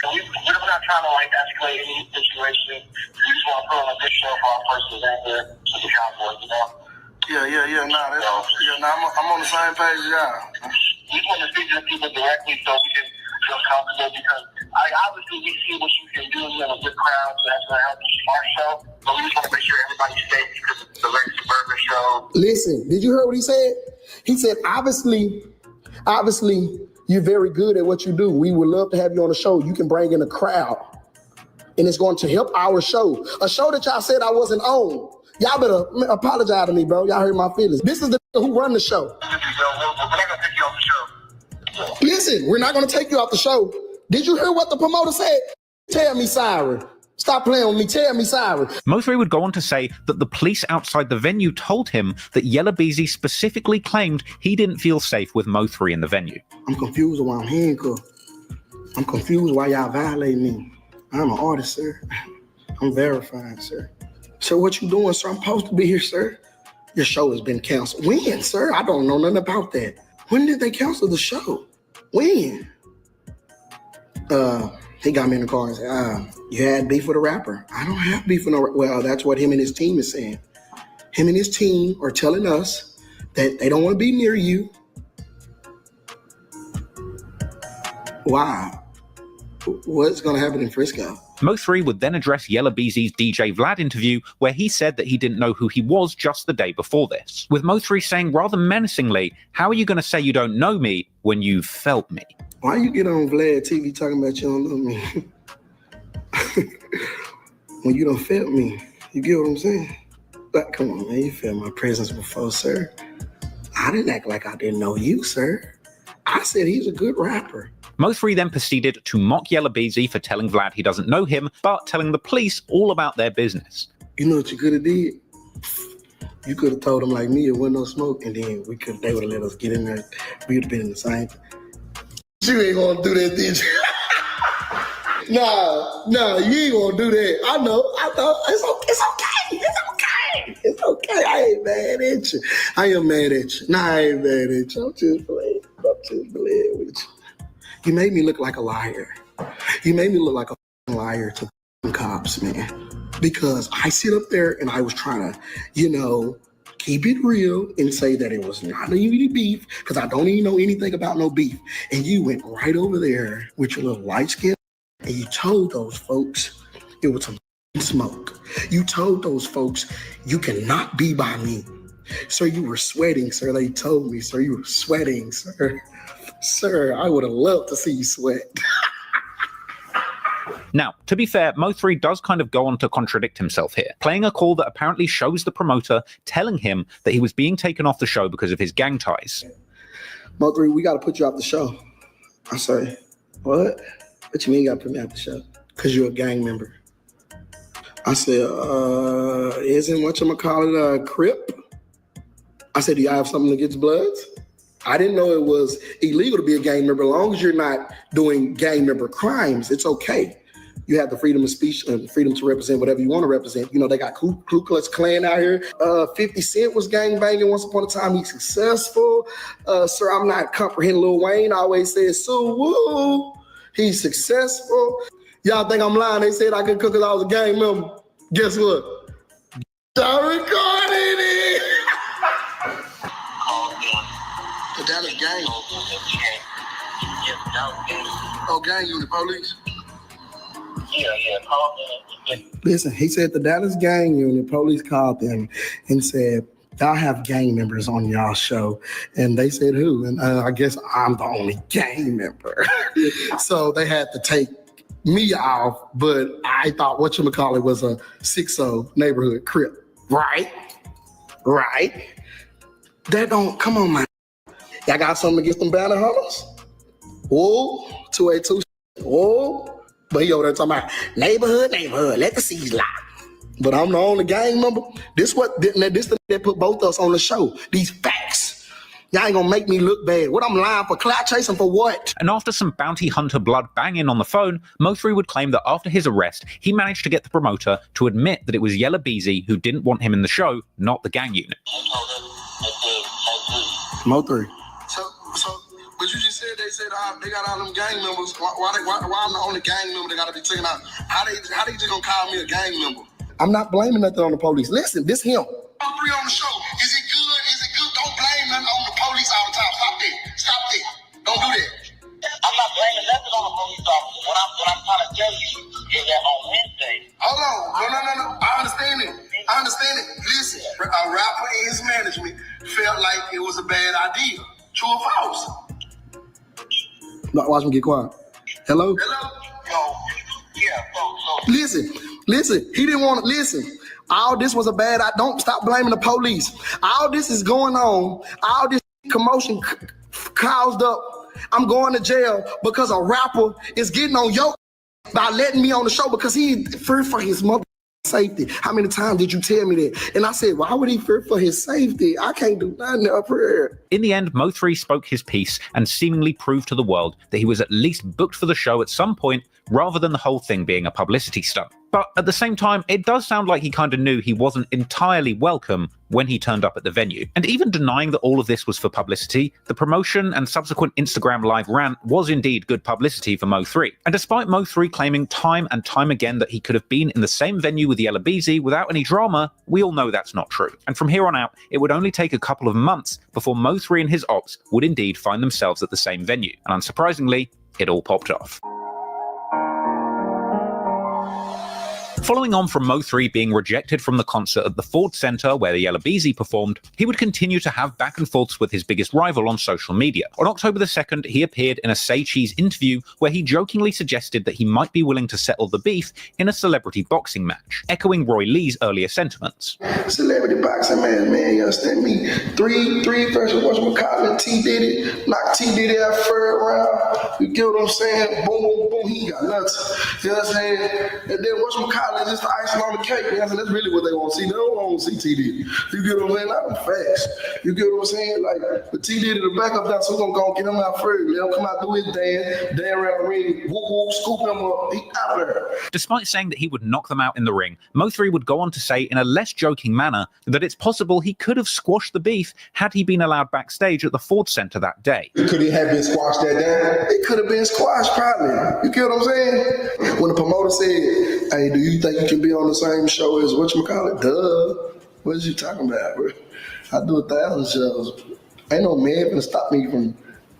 We're not trying to escalate any situation. We just want to put on a good show for our first event here to the Cowboys, you know? Yeah. I'm on the same page as y'all. We just want to speak to people directly so we can feel comfortable because obviously we see what you can do. You have a good crowd, so that's going to help our show. But we just want to make sure everybody's safe because it's a very suburban show. Listen, did you hear what he said? He said, obviously, you're very good at what you do. We would love to have you on the show. You can bring in a crowd, and it's going to help our show. A show that y'all said I wasn't on. Y'all better apologize to me, bro. Y'all hurt my feelings. This is the who run the show. We're not going to take you off the show. Listen, we're not going to take you off the show. Did you hear what the promoter said? Tell me sorry. Stop playing with me. Tell me sorry. Mo3 would go on to say that the police outside the venue told him that Yella Beezy specifically claimed he didn't feel safe with Mo3 in the venue. I'm confused why I'm handcuffed. I'm confused why y'all violate me. I'm an artist, sir. I'm verified, sir. Sir, what you doing, sir? I'm supposed to be here, sir. Your show has been canceled. When, sir? I don't know nothing about that. When did they cancel the show? When? He got me in the car and said, you had beef with a rapper. I don't have beef with no rapper. Well, that's what him and his team is saying. Him and his team are telling us that they don't want to be near you. Wow. What's going to happen in Frisco? Mo3 would then address Yella Beezy's DJ Vlad interview, where he said that he didn't know who he was just the day before this, with Mo3 saying rather menacingly, how are you going to say you don't know me when you felt me? Why you get on Vlad TV talking about you don't know me? When you don't felt me, you get what I'm saying? But come on, man, you felt my presence before, sir. I didn't act like I didn't know you, sir. I said he's a good rapper. Mo3 then proceeded to mock Yella Beezy for telling Vlad he doesn't know him, but telling the police all about their business. You know what you could have did? You could have told them like me, it wasn't no smoke, and then they would have let us get in there. We would have been in the same. You ain't gonna do that, did you? Nah, you ain't gonna do that. I know. It's okay. I ain't mad at you. I am mad at you. Nah, I ain't mad at you. I'm just playing with you. You made me look like a liar. You made me look like a liar to cops, man. Because I sit up there and I was trying to, keep it real and say that it was not any beef, because I don't even know anything about no beef. And you went right over there with your little light skin and you told those folks it was some smoke. You told those folks you cannot be by me. Sir, you were sweating, sir. They told me, sir, you were sweating, sir. Sir, I would have loved to see you sweat. Now, to be fair, Mo3 does kind of go on to contradict himself here, playing a call that apparently shows the promoter telling him that he was being taken off the show because of his gang ties. Mo3, we got to put you off the show. I say, what? What you mean you got to put me off the show? Because you're a gang member. I said, isn't whatchamacallit a Crip? I said, do y'all have something against Bloods? I didn't know it was illegal to be a gang member. As long as you're not doing gang member crimes, it's okay. You have the freedom of speech and freedom to represent whatever you want to represent. They got Ku Klux Klan out here. 50 Cent was gang banging once upon a time. He's successful. Sir, I'm not comprehending Lil Wayne. I always say, so woo. He's successful. Y'all think I'm lying? They said I could cook because I was a gang member. Guess what? I recorded it. The Dallas gang. Oh, gang unit police. Listen, he said the Dallas gang unit police called them and said, y'all have gang members on y'all show. And they said, who? And I guess I'm the only gang member. So they had to take me off, but I thought whatchamacallit was a 6-0 neighborhood Crip. Right. That don't, come on, man. Y'all got something against them banner hunters? Whoa, 282. Whoa. But he over there talking about neighborhood, let the C's lie. But I'm the only gang member. This that put both of us on the show. These facts. Y'all ain't gonna make me look bad. What I'm lying for? Clout chasing for what? And after some bounty hunter blood banging on the phone, Mo3 would claim that after his arrest, he managed to get the promoter to admit that it was Yella Beezy who didn't want him in the show, not the gang unit. Mo3. But you just said they got all them gang members. Why I'm the only gang member that got to be taken out? How they just gonna call me a gang member? I'm not blaming nothing on the police. Listen, this him. M03 on the show. Is it good? Don't blame nothing on the police all the time. Stop that. Don't do that. I'm not blaming nothing on the police officer. What I'm trying to tell you is that on Wednesday. Hold on. No. I understand it. Listen, a rapper and his management felt like it was a bad idea. True or false? Watch me get quiet. Hello? Listen. He didn't want to listen. All this was a bad idea. Don't stop blaming the police. All this is going on. All this commotion caused up. I'm going to jail because a rapper is getting on your by letting me on the show because he feared for his mother safety. How many times did you tell me that? And I said, why would he fear for his safety? I can't do nothing up here. In the end, Mo3 spoke his piece and seemingly proved to the world that he was at least booked for the show at some point rather than the whole thing being a publicity stunt. But at the same time, it does sound like he kind of knew he wasn't entirely welcome when he turned up at the venue. And even denying that all of this was for publicity, the promotion and subsequent Instagram live rant was indeed good publicity for Mo3. And despite Mo3 claiming time and time again that he could have been in the same venue with Yella Beezy without any drama, we all know that's not true. And from here on out, it would only take a couple of months before Mo3 and his ops would indeed find themselves at the same venue. And unsurprisingly, it all popped off. Following on from Mo3 being rejected from the concert at the Ford Center where the Yella Beezy performed, he would continue to have back and forths with his biggest rival on social media. On October the 2nd, he appeared in a Say Cheese interview where he jokingly suggested that he might be willing to settle the beef in a celebrity boxing match, echoing Roy Lee's earlier sentiments. Celebrity boxing, man, you understand me? Three versus whatchamacallit, T Diddy, knock T Diddy out third round. You get what I'm saying? Boom, boom, boom, he got nuts. You know what I'm saying? And then whatchamacallit, just the icing on the cake. You know what I'm saying? That's really what they want to see. They don't want to see T Diddy. You get what I'm saying? Not them facts. You get what I'm saying? Like, the T Diddy, the backup dancer, we're going to go get him out first. Let him come out, do his dance around the ring, whoop, whoop, scoop him up, he out of there. Despite saying that he would knock them out in the ring, Mo3 would go on to say in a less joking manner that it's possible he could have squashed the beef had he been allowed backstage at the Ford Center that day. Could he have been squashed that day? It could have been squashed, probably. You get what I'm saying? When the promoter said, hey, do you think you can be on the same show as whatchamacallit? Duh. What is you talking about, bro? I do 1,000 shows. Ain't no man gonna stop me from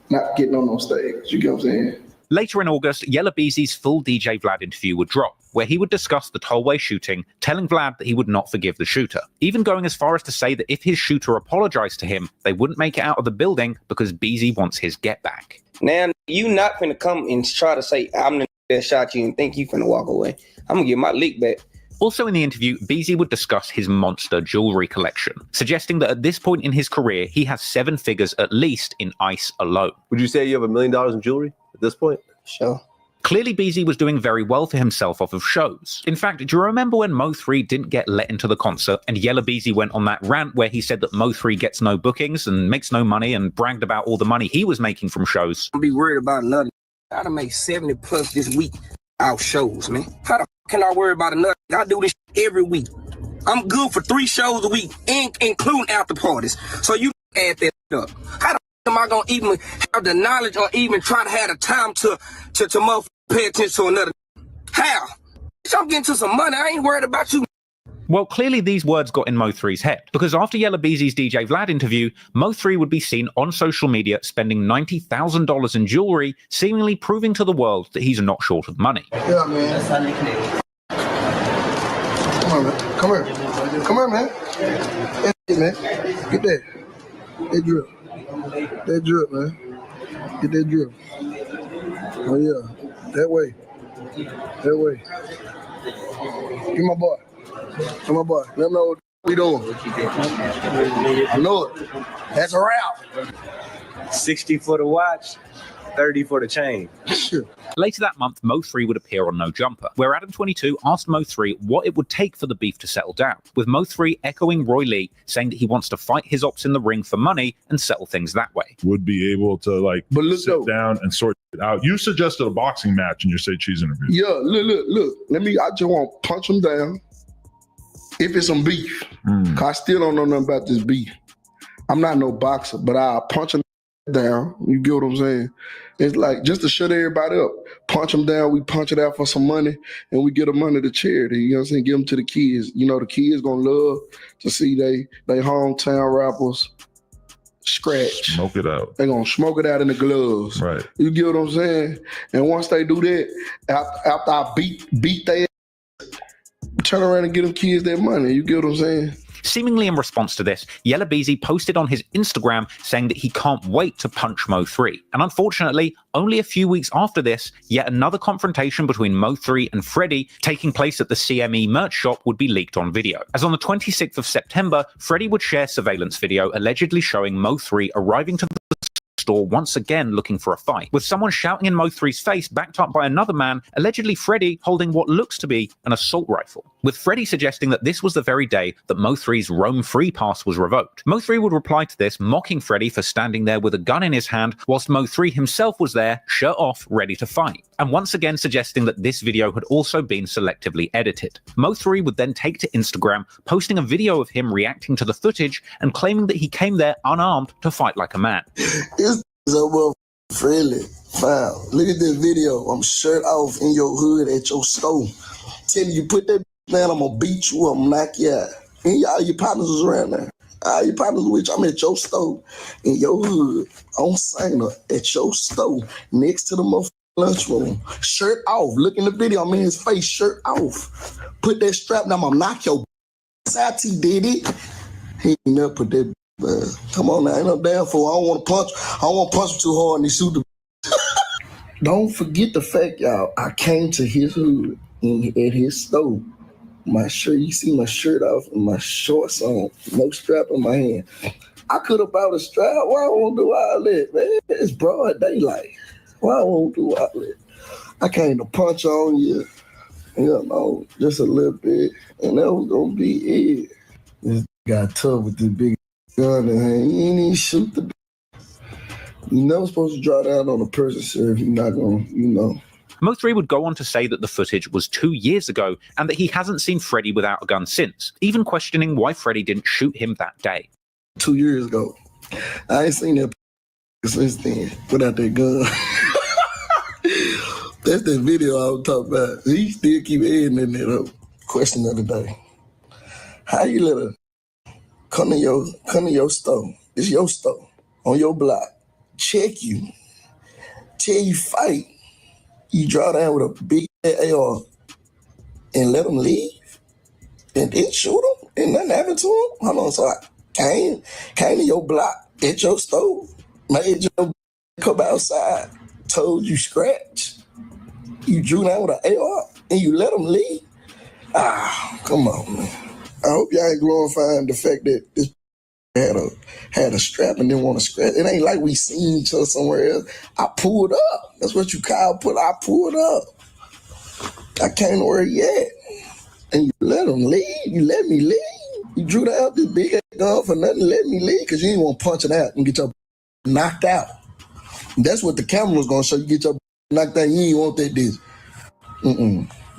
not getting on no stage. You get what I'm saying? Later in August, Yella Beezy's full DJ Vlad interview would drop, where he would discuss the tollway shooting, telling Vlad that he would not forgive the shooter, even going as far as to say that if his shooter apologized to him, they wouldn't make it out of the building because Beezy wants his get back. Now, you not finna come and try to say, I'm the that shot you and think you finna walk away. I'm gonna get my lick back. Also in the interview, Beezy would discuss his monster jewelry collection, suggesting that at this point in his career, he has 7 figures at least in ice alone. Would you say you have $1 million in jewelry at this point? Sure. Clearly, Beezy was doing very well for himself off of shows. In fact, do you remember when Mo3 didn't get let into the concert and Yella Beezy went on that rant where he said that Mo3 gets no bookings and makes no money and bragged about all the money he was making from shows? Don't be worried about another. I done make 70 plus this week out shows, man. How the f can I worry about another? I do this every week. I'm good for 3 shows a week, including after parties. So you add that up. How the f am I gonna even have the knowledge or even try to have the time to motherfucker pay attention to another? How? I'm getting to some money. I ain't worried about you. Well, clearly these words got in Mo3's head, because after Yella Beezy's DJ Vlad interview, Mo3 would be seen on social media spending $90,000 in jewelry, seemingly proving to the world that he's not short of money. Yeah, man. That's how they connect. Come on, man. Come here. Come here, man. That's it, man. Get that. That drip. That drip, man. Get that drip. Oh, yeah. That way. That way. Get my boy. Come on, boy. Let me know what we doing. I know it. That's a wrap. 60 for the watch, 30 for the chain. Later that month, Mo3 would appear on No Jumper, where Adam22 asked Mo3 what it would take for the beef to settle down, with Mo3 echoing Roy Lee, saying that he wants to fight his ops in the ring for money and settle things that way. Would be able to sit down and sort it out. You suggested a boxing match in your Say Cheese interview. Yeah, look. I just want to punch him down. If it's some beef, cause I still don't know nothing about this beef. I'm not no boxer, but I'll punch him down. You get what I'm saying? It's like just to shut everybody up. Punch them down, we punch it out for some money, and we get the money to charity. You know what I'm saying? Give them to the kids. You know, the kids gonna love to see they hometown rappers scratch. Smoke it out. They gonna smoke it out in the gloves. Right. You get what I'm saying? And once they do that, after I beat their turn around and get them kids their money. You get what I'm saying? Seemingly in response to this, Yella Beezy posted on his Instagram saying that he can't wait to punch Mo3. And unfortunately, only a few weeks after this, yet another confrontation between Mo3 and Freddie taking place at the CME merch shop would be leaked on video. As on the 26th of September, Freddie would share surveillance video allegedly showing Mo3 arriving to the store once again looking for a fight, with someone shouting in Mo3's face backed up by another man, allegedly Freddie, holding what looks to be an assault rifle. with Freddie suggesting that this was the very day that Mo3's roam free pass was revoked. Mo3 would reply to this, mocking Freddie for standing there with a gun in his hand whilst Mo3 himself was there, shirt off, ready to fight, and once again suggesting that this video had also been selectively edited. Mo3 would then take to Instagram, posting a video of him reacting to the footage and claiming that he came there unarmed to fight like a man. It's so friendly. Wow. Look at this video. I'm shirt off in your hood at your store. Telling you, put that man, I'm gonna beat you, I'm gonna knock you out. And all your partners was around there. All your partners with you. I'm at your store in your hood on Sanger at your store next to the motherfucking lunchroom. Shirt off. Look in the video. I'm in his face, shirt off. Put that strap down, I'm gonna knock your out. He did it. He ain't never put that. Come on now, ain't no damn fool. I don't want to punch him too hard and he shoot the. Don't forget the fact, y'all. I came to his hood at his store. My shirt, you see my shirt off and my shorts on, no strap in my hand. I could have bought a strap. Why I won't do all that, man? It's broad daylight. Why I won't do all that? I came to punch on you, you know, just a little bit, and that was gonna be it. This got tough with this big gun in hand. He ain't even shoot the. You never supposed to draw down on a person, sir, if you're not gonna, you know. Mo3 would go on to say that the footage was 2 years ago and that he hasn't seen Freddie without a gun since, even questioning why Freddie didn't shoot him that day. 2 years ago. I ain't seen that since then without that gun. That's that video I was talking about. He still keep adding in there. Question of the day. How you let her come to your store, it's your store, on your block, check you, tell you fight, you draw down with a big AR and let them leave and then shoot them and nothing happened to them? Hold on, so I came to your block at your store, made your come outside, told you scratch, you drew down with an AR and you let them leave? Ah, come on, man. I hope y'all ain't glorifying the fact that this had a strap and didn't want to scratch. It ain't like we seen each other somewhere else. I pulled up. That's what you call pull. I pulled up. I came to where he at. And you let him leave. You let me leave. You drew out this big ass gun for nothing. Let me leave because you didn't want to punch it out and get your knocked out. That's what the camera was going to show. You get your knocked out. You ain't want that this.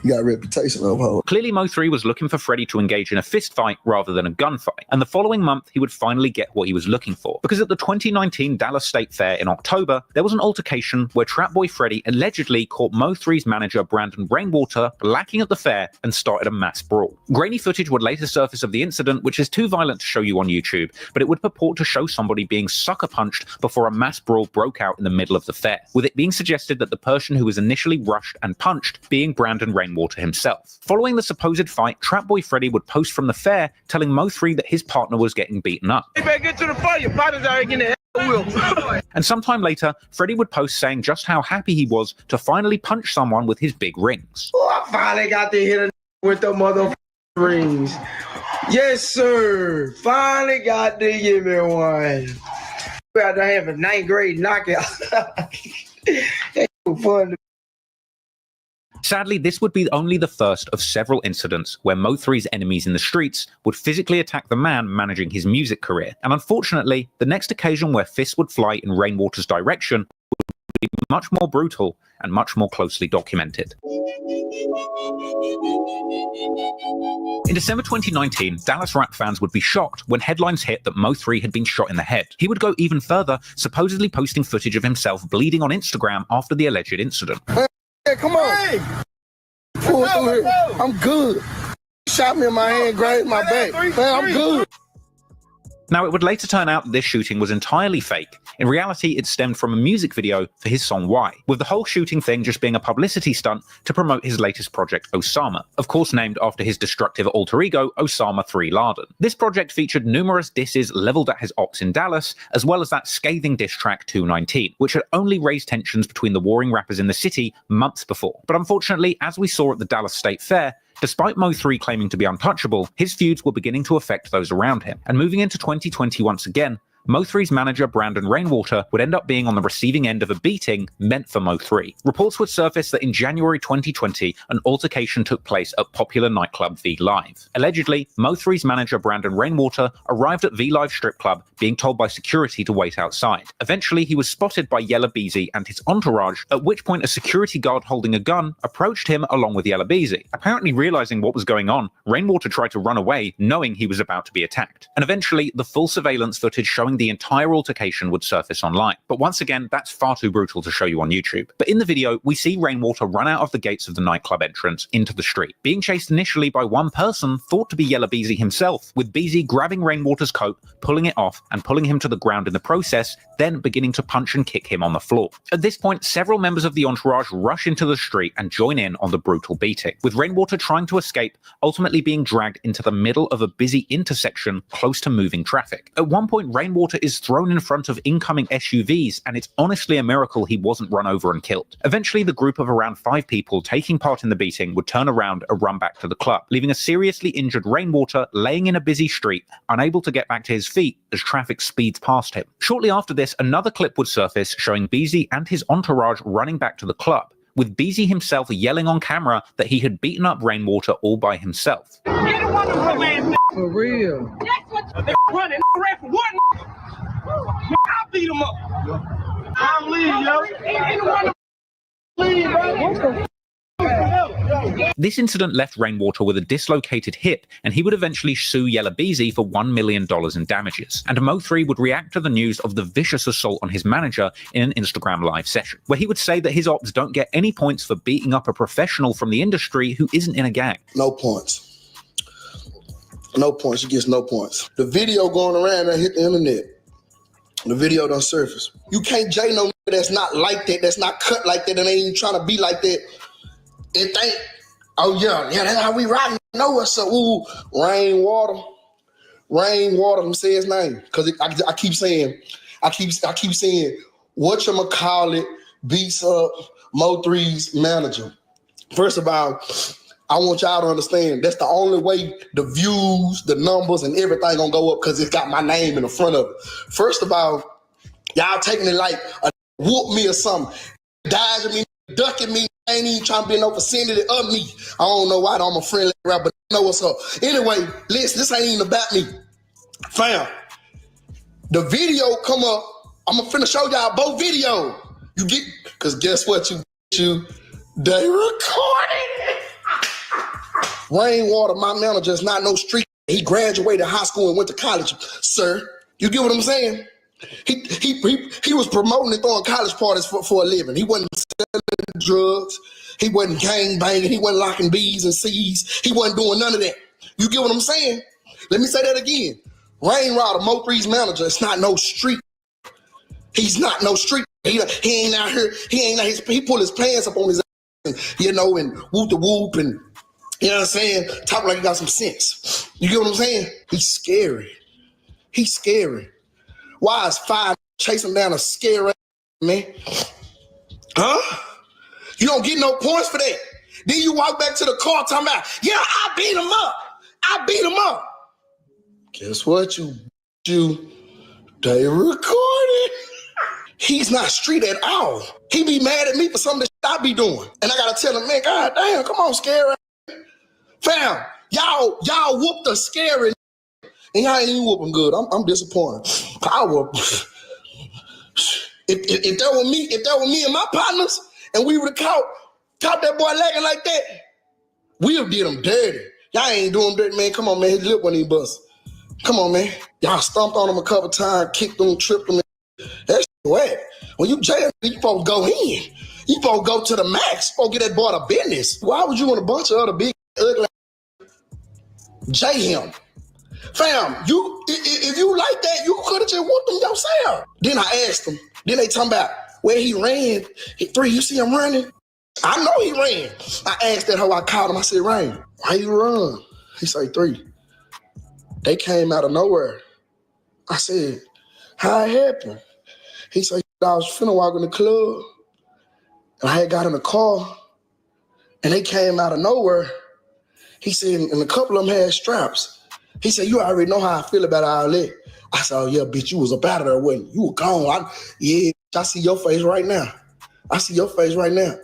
You got a reputation of hoe. Clearly, Mo3 was looking for Freddie to engage in a fist fight rather than a gunfight, and the following month he would finally get what he was looking for. Because at the 2019 Dallas State Fair in October, there was an altercation where Trapboy Freddie allegedly caught Mo3's manager Brandon Rainwater lacking at the fair and started a mass brawl. Grainy footage would later surface of the incident, which is too violent to show you on YouTube, but it would purport to show somebody being sucker punched before a mass brawl broke out in the middle of the fair, with it being suggested that the person who was initially rushed and punched being Brandon Rainwater himself. Following the supposed fight, Trapboy Freddie would post from the fair telling Mo3 that his partner was getting beaten up. Hey, better get to the fight. Your partner's already getting the And sometime later, Freddie would post saying just how happy he was to finally punch someone with his big rings. Oh, I finally got to hit a with the motherfucking rings. Yes, sir. Finally got to give me one. We had to have a 9th grade knockout. That's so fun. Sadly, this would be only the first of several incidents where Mo3's enemies in the streets would physically attack the man managing his music career. And unfortunately, the next occasion where fists would fly in Rainwater's direction would be much more brutal and much more closely documented. In December 2019, Dallas rap fans would be shocked when headlines hit that Mo3 had been shot in the head. He would go even further, supposedly posting footage of himself bleeding on Instagram after the alleged incident. Hey, come on. Hey. Pull through here. I'm good. Shot me in my hand, grazed my back. Man, I'm good. Now, it would later turn out that this shooting was entirely fake. In reality, it stemmed from a music video for his song Why, with the whole shooting thing just being a publicity stunt to promote his latest project, Osama, of course named after his destructive alter ego, Osama 3 Laden. This project featured numerous disses leveled at his ops in Dallas, as well as that scathing diss track 219, which had only raised tensions between the warring rappers in the city months before. But unfortunately, as we saw at the Dallas State Fair, despite Mo3 claiming to be untouchable, his feuds were beginning to affect those around him. And moving into 2020 once again, Mo3's manager Brandon Rainwater would end up being on the receiving end of a beating meant for Mo3. Reports would surface that in January 2020, an altercation took place at popular nightclub V Live. Allegedly, Mo3's manager Brandon Rainwater arrived at V Live strip club being told by security to wait outside. Eventually, he was spotted by Yella Beezy and his entourage, at which point a security guard holding a gun approached him along with Yella Beezy. Apparently realizing what was going on, Rainwater tried to run away, knowing he was about to be attacked. And eventually, the full surveillance footage showing the entire altercation would surface online. But once again, that's far too brutal to show you on YouTube. But in the video, we see Rainwater run out of the gates of the nightclub entrance into the street, being chased initially by one person thought to be Yella Beezy himself, with Beezy grabbing Rainwater's coat, pulling it off, and pulling him to the ground in the process, then beginning to punch and kick him on the floor. At this point, several members of the entourage rush into the street and join in on the brutal beating, with Rainwater trying to escape, ultimately being dragged into the middle of a busy intersection close to moving traffic. At one point, Rainwater is thrown in front of incoming SUVs, and it's honestly a miracle he wasn't run over and killed. Eventually, the group of around 5 people taking part in the beating would turn around and run back to the club, leaving a seriously injured Rainwater laying in a busy street, unable to get back to his feet as traffic speeds past him. Shortly after this, another clip would surface showing Beezy and his entourage running back to the club, with Beezy himself yelling on camera that he had beaten up Rainwater all by himself. For real. They running, ran for what? I beat them up. I'm leaving, yo. This incident left Rainwater with a dislocated hip, and he would eventually sue Yella Beezy for $1 million in damages. And Mo3 would react to the news of the vicious assault on his manager in an Instagram live session, where he would say that his ops don't get any points for beating up a professional from the industry who isn't in a gang. No points. No points. He gets no points. The video going around that hit the internet. The video done surface. You can't J no nigga that's not like that, that's not cut like that, and ain't even trying to be like that. It ain't, oh yeah, that's how we riding. Know what's up? Ooh, Rainwater. Let me say his name, cause I keep saying, whatchamacallit beats up Mo3's manager. First of all, I want y'all to understand that's the only way the views, the numbers, and everything gonna go up, because it's got my name in the front of it. First of all, y'all taking it like a whoop me or something, dodging me, ducking me, ain't even trying to be in no vicinity of me. I don't know why I'm a friendly rapper, but you know what's up. Anyway, listen, this ain't even about me. Fam, the video come up, I'm finna show y'all both videos. You get, cause guess what they recorded. Rainwater, my manager, is not no street. He graduated high school and went to college, sir. You get what I'm saying? He was promoting and throwing college parties for a living. He wasn't selling drugs. He wasn't gang banging. He wasn't locking B's and C's. He wasn't doing none of that. You get what I'm saying? Let me say that again. Rainwater, Mo3's manager, it's not no street. He's not no street. He ain't out here. He pulled his pants up on his ass, and whoop the whoop, and you know what I'm saying? Talk like he got some sense. You get what I'm saying? He's scary. Why is 5 chasing down a scary man? Huh? You don't get no points for that. Then you walk back to the car talking about, yeah, I beat him up. Guess what, they recorded. He's not street at all. He be mad at me for something that I be doing. And I gotta tell him, man, God damn, come on, scary. Fam, y'all whooped the scary, and y'all ain't even whooping good. I'm disappointed. If that were me and my partners, and we would have caught that boy lagging like that, we would did him dirty. Y'all ain't doing dirty, man. Come on, man. His lip when he bust. Come on, man. Y'all stomped on him a couple times, kicked him, tripped him. That's wet. When you jail, you supposed to go in. You supposed to go to the max. You supposed to get that boy to business. Why would you and a bunch of other big ugly J him? Fam, if you like that, you could have just whooped him yourself. Then I asked him. Then they talking about where he ran. 3, you see him running? I know he ran. I asked that hoe, I called him. I said, Rain, why you run? He said, 3. They came out of nowhere. I said, how it happened? He said, I was finna walk in the club, and I had got in the car, and they came out of nowhere. He said, and a couple of them had straps. He said, you already know how I feel about all that. I said, oh, yeah, bitch, you was up out of there, wasn't you? You were gone. I see your face right now. I see your face right now.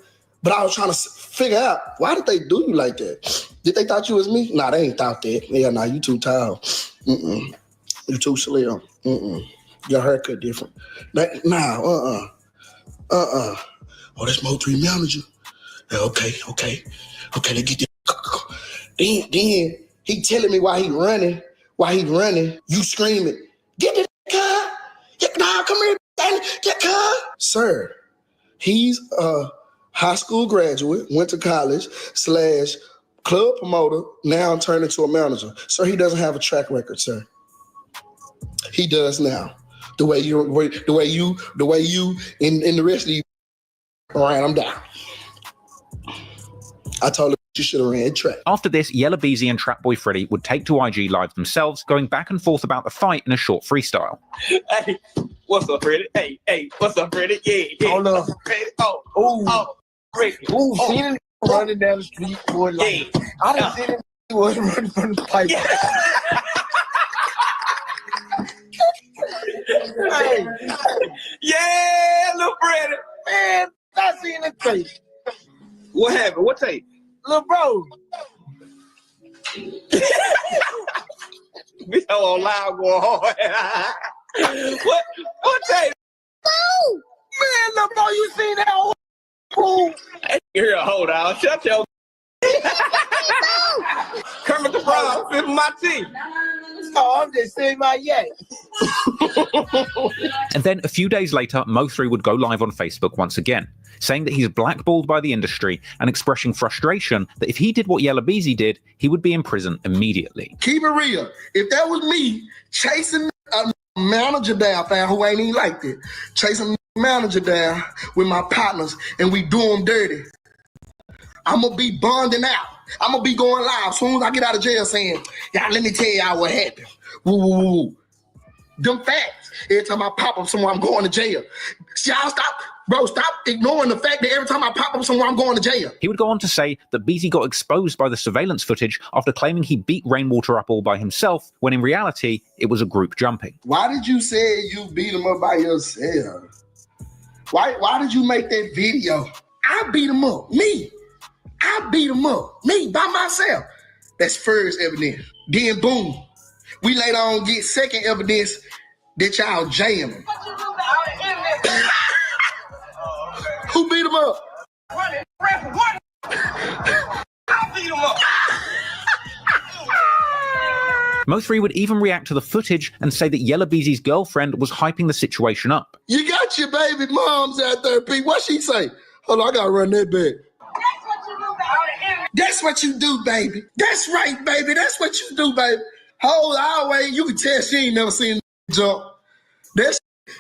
But I was trying to figure out, why did they do you like that? Did they thought you was me? Nah, they ain't thought that. Yeah, nah, you too tall. You too slim. Your haircut different. Oh, that's Mo3 manager. Okay, let's get this. Then he telling me why he running, you screaming, get the car. Nah, come here, get car. Sir, he's a high school graduate, went to college, / club promoter, now turned into a manager. Sir, he doesn't have a track record, sir. He does now. The way you and the rest of you. All right, I'm down. I told him you should have ran track. After this, Yella Beezy and Trapboy Freddy would take to IG Live themselves, going back and forth about the fight in a short freestyle. Hey, what's up, Freddy? Hey, what's up, Freddy? Yeah. Hold up. Freddy. Oh, Freddy. Ooh, seen him running down the street, boy. Like, I done seen him was running from the pipe. Hey. Yeah, little Freddy. Man, I seen the tape. What happened? What tape? Little bro. We so on loud going hard. What tape? No! Man, little bro, you seen that old fool? Here, hold on. Shut your Kermit the Frog, flip my teeth. Oh, I'm just saying my yay. And then a few days later, Mo3 would go live on Facebook once again, saying that he's blackballed by the industry and expressing frustration that if he did what Yella Beezy did, he would be in prison immediately. Keep it real. If that was me chasing a manager down, fam, who ain't even like that, chasing a manager down with my partners and we do them dirty, I'm going to be bonding out. I'm going to be going live as soon as I get out of jail saying, y'all, let me tell y'all what happened. Woo, woo, woo. Them facts. Every time I pop up somewhere, I'm going to jail. Y'all stop ignoring the fact that every time I pop up somewhere, I'm going to jail. He would go on to say that Beezy got exposed by the surveillance footage after claiming he beat Rainwater up all by himself, when in reality, it was a group jumping. Why did you say you beat him up by yourself? Why did you make that video? I beat him up. Me. I beat him up. Me, by myself. That's first evidence. Then boom. We later on get second evidence that y'all jamming. Who beat him up? I beat him up. Mo3 would even react to the footage and say that Yella Beezy's girlfriend was hyping the situation up. You got your baby moms out there, Pete. What she say? Hold on, I gotta run that back. That's what you do, baby. That's right, baby. That's what you do, baby. Hold on, wait. You can tell she ain't never seen jump.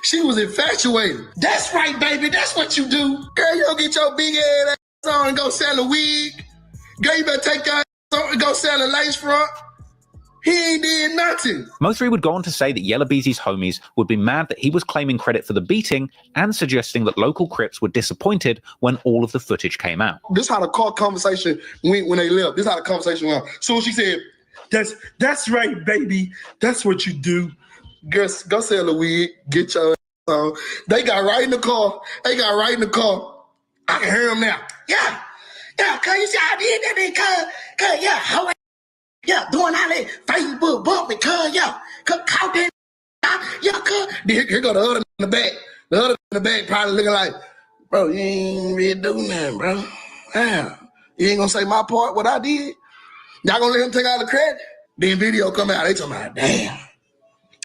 She was infatuated. That's right, baby. That's what you do. Girl, you don't get your big ass on and go sell a wig. Girl, you better take your ass on and go sell a lace front. He ain't did nothing. Mo3 would go on to say that Yella Beezy's homies would be mad that he was claiming credit for the beating and suggesting that local Crips were disappointed when all of the footage came out. This how the conversation went when they left. This how the conversation went. So she said, that's right, baby. That's what you do. Go sell a wig. Get your ass on. They got right in the car. I can hear them now. Yeah, cuz you see how I did that thing, cuz, yeah, how yeah, doing all that Facebook bumping, cuz, yeah, caught that, yeah, cuz. Here go the other in the back. The other in the back probably looking like, bro, you ain't really doing nothing, bro. Damn, you ain't gonna say my part, what I did? Y'all gonna let him take all the credit? Then video come out, they talking about, damn.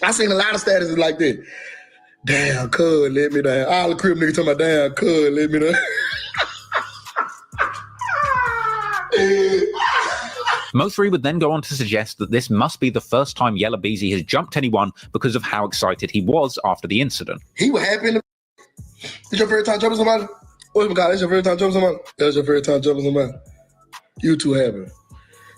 I seen a lot of statuses like that. Damn, cuz, let me down. All the crib niggas talking about, damn, cuz, let me down. Mo3 would then go on to suggest that this must be the first time Yella Beezy has jumped anyone because of how excited he was after the incident. He was happy in the... It's your first time jumping somebody? Oh my God, that's your first time jumping somebody? That's your first time jumping somebody? You too happy.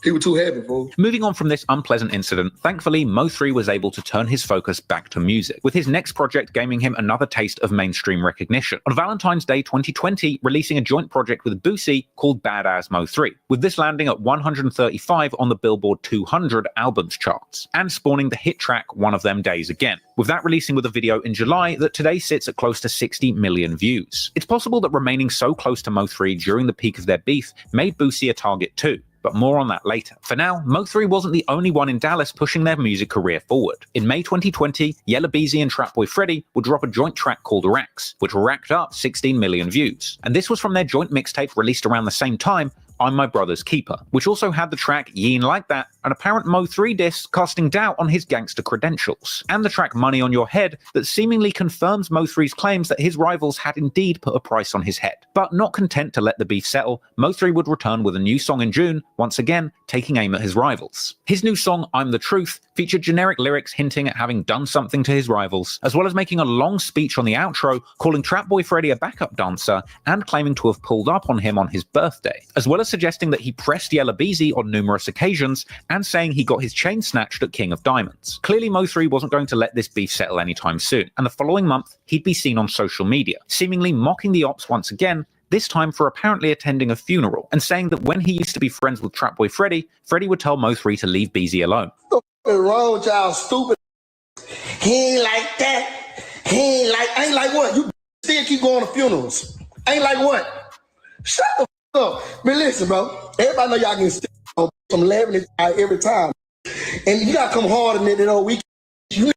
He was too heavy, fool. Moving on from this unpleasant incident, thankfully Mo3 was able to turn his focus back to music, with his next project gaining him another taste of mainstream recognition. On Valentine's Day 2020, releasing a joint project with Boosie called Bad As Mo3, with this landing at 135 on the Billboard 200 albums charts, and spawning the hit track One of Them Days again, with that releasing with a video in July that today sits at close to 60 million views. It's possible that remaining so close to Mo3 during the peak of their beef made Boosie a target too, but more on that later. For now, Mo3 wasn't the only one in Dallas pushing their music career forward. In May 2020, Yella Beezy and Trapboy Freddy would drop a joint track called Racks, which racked up 16 million views. And this was from their joint mixtape released around the same time, I'm My Brother's Keeper, which also had the track Ye Ain't Like That, an apparent Mo3 diss casting doubt on his gangster credentials, and the track Money on Your Head that seemingly confirms Mo3's claims that his rivals had indeed put a price on his head. But not content to let the beef settle, Mo3 would return with a new song in June, once again taking aim at his rivals. His new song, I'm the Truth, featured generic lyrics hinting at having done something to his rivals, as well as making a long speech on the outro calling Trapboy Freddy a backup dancer and claiming to have pulled up on him on his birthday, as well as suggesting that he pressed Yella Beezy on numerous occasions and saying he got his chain snatched at King of Diamonds. Clearly Mo3 wasn't going to let this beef settle anytime soon, and the following month he'd be seen on social media, seemingly mocking the ops once again, this time for apparently attending a funeral, and saying that when he used to be friends with Trapboy Freddy, Freddy would tell Mo3 to leave Beezy alone. What's wrong with y'all stupid? He ain't like that. He ain't like, ain't like what? You still keep going to funerals. Ain't like what? Shut the f up. But listen, bro, everybody know y'all can still from 11 every time. And you gotta come hard in it all week. You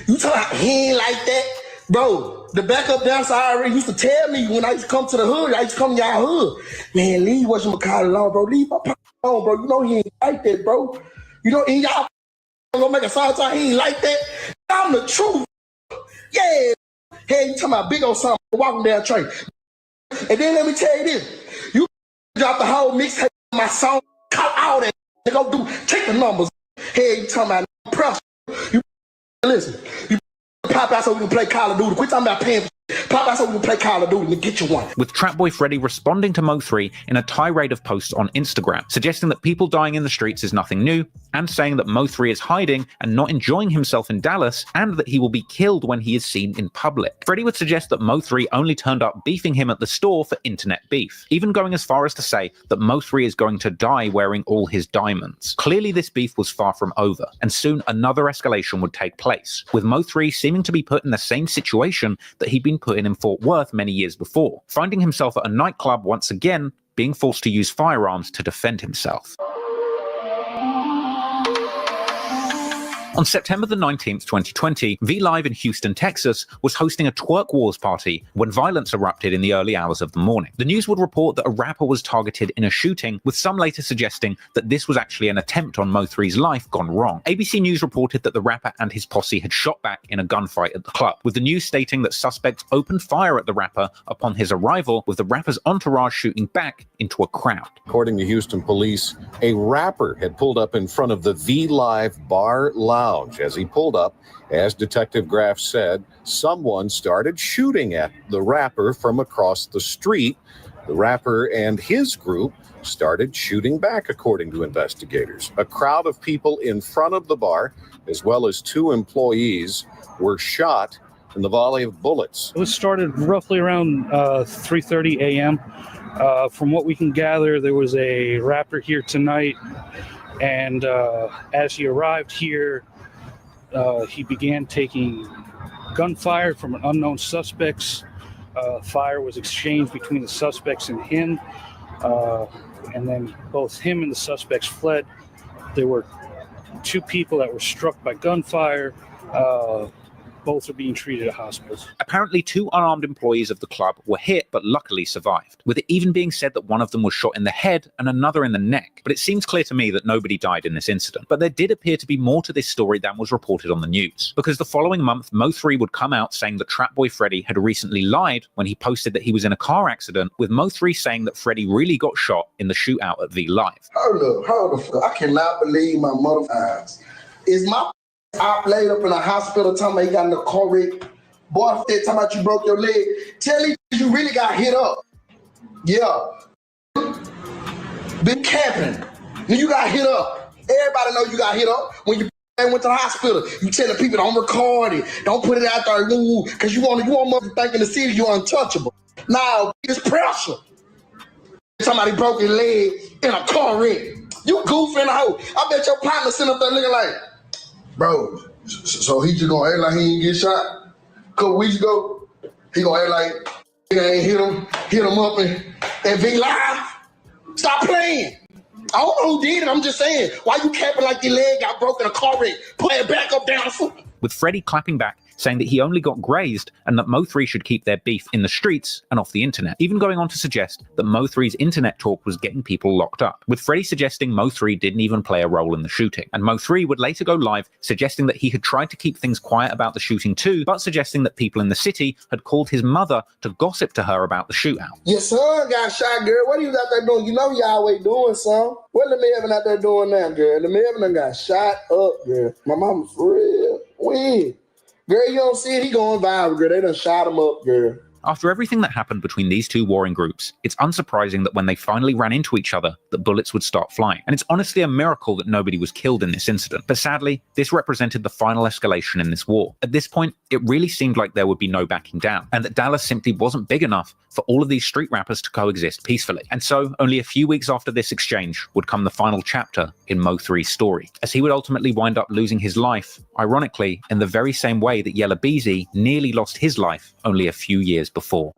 talking about he ain't like that? Bro, the backup dancer I already used to tell me when I used to come to the hood, I used to come to y'all hood. Man, leave what you call it alone, bro. Leave my pocket alone, bro. You know he ain't like that, bro. You know, and y'all gonna make a song time, he ain't like that. I'm the truth. Yeah. Hey, you talking about big old something walking down the train. And then let me tell you this. You drop the whole mixtape of my song, cut all that. They go do, take the numbers. Hey, you talking about pressure. You listen. You pop out so we can play Call of Duty. Quit talking about paying. Pop out so we can play Call of Duty and get you one. With Trapboy Freddy responding to Mo3 in a tirade of posts on Instagram, suggesting that people dying in the streets is nothing new, and saying that Mo3 is hiding and not enjoying himself in Dallas, and that he will be killed when he is seen in public. Freddy would suggest that Mo3 only turned up beefing him at the store for internet beef, even going as far as to say that Mo3 is going to die wearing all his diamonds. Clearly this beef was far from over, and soon another escalation would take place, with Mo3 seeming to be put in the same situation that he'd been put in Fort Worth many years before, finding himself at a nightclub once again, being forced to use firearms to defend himself. On September the 19th, 2020, V-Live in Houston, Texas was hosting a twerk wars party when violence erupted in the early hours of the morning. The news would report that a rapper was targeted in a shooting, with some later suggesting that this was actually an attempt on Mo3's life gone wrong. ABC News reported that the rapper and his posse had shot back in a gunfight at the club, with the news stating that suspects opened fire at the rapper upon his arrival, with the rapper's entourage shooting back into a crowd. According to Houston police, a rapper had pulled up in front of the V-Live bar lounge. As he pulled up, as Detective Graff said, someone started shooting at the rapper from across the street. The rapper and his group started shooting back, according to investigators. A crowd of people in front of the bar, as well as 2 employees, were shot in the volley of bullets. It was started roughly around 3:30 a.m. From what we can gather, there was a rapper here tonight, and as he arrived here, he began taking gunfire from an unknown suspects. Fire was exchanged between the suspects and him, and then both him and the suspects fled. There were 2 people that were struck by gunfire. Both are being treated at hospitals. Apparently 2 unarmed employees of the club were hit but luckily survived, with it even being said that one of them was shot in the head and another in the neck. But it seems clear to me that nobody died in this incident. But there did appear to be more to this story than was reported on the news, because the following month Mo3 would come out saying that Trapboy Freddy had recently lied when he posted that he was in a car accident, with Mo3 saying that Freddy really got shot in the shootout at V-Live. Hold up. I cannot believe my mother eyes. Is my op laid up in a hospital talking about you got in a car wreck? Boy, talking about you broke your leg. Tell me you really got hit up. Yeah. Been camping. When you got hit up, everybody know you got hit up. When you went to the hospital, you telling people don't record it, don't put it out there, because you want motherfuckers think in the city you're untouchable. Now it's pressure. Somebody broke his leg in a car wreck. You goofing a hoe. I bet your partner sitting up there looking like, bro, so he just gonna act like he ain't get shot? A couple weeks ago, he gonna act like he ain't hit him up and be live? Stop playing. I don't know who did it. I'm just saying, why you capping like your leg got broken in a car wreck? Put it back up down the foot. With Freddie clapping back, saying that he only got grazed and that Mo3 should keep their beef in the streets and off the internet, even going on to suggest that Mo3's internet talk was getting people locked up, with Freddie suggesting Mo3 didn't even play a role in the shooting. And Mo3 would later go live suggesting that he had tried to keep things quiet about the shooting too, but suggesting that people in the city had called his mother to gossip to her about the shootout. Your son got shot, girl. What are you out there doing? You know you always doing something. What the Melvin out there doing now, girl? The Melvin done got shot up, girl. My mama for real. When? Girl, you don't see it, he going viral, girl. They done shot him up, girl. After everything that happened between these two warring groups, it's unsurprising that when they finally ran into each other, that bullets would start flying. And it's honestly a miracle that nobody was killed in this incident. But sadly, this represented the final escalation in this war. At this point, it really seemed like there would be no backing down, and that Dallas simply wasn't big enough for all of these street rappers to coexist peacefully. And so, only a few weeks after this exchange would come the final chapter in Mo3's story, as he would ultimately wind up losing his life, ironically, in the very same way that Yella Beezy nearly lost his life only a few years before.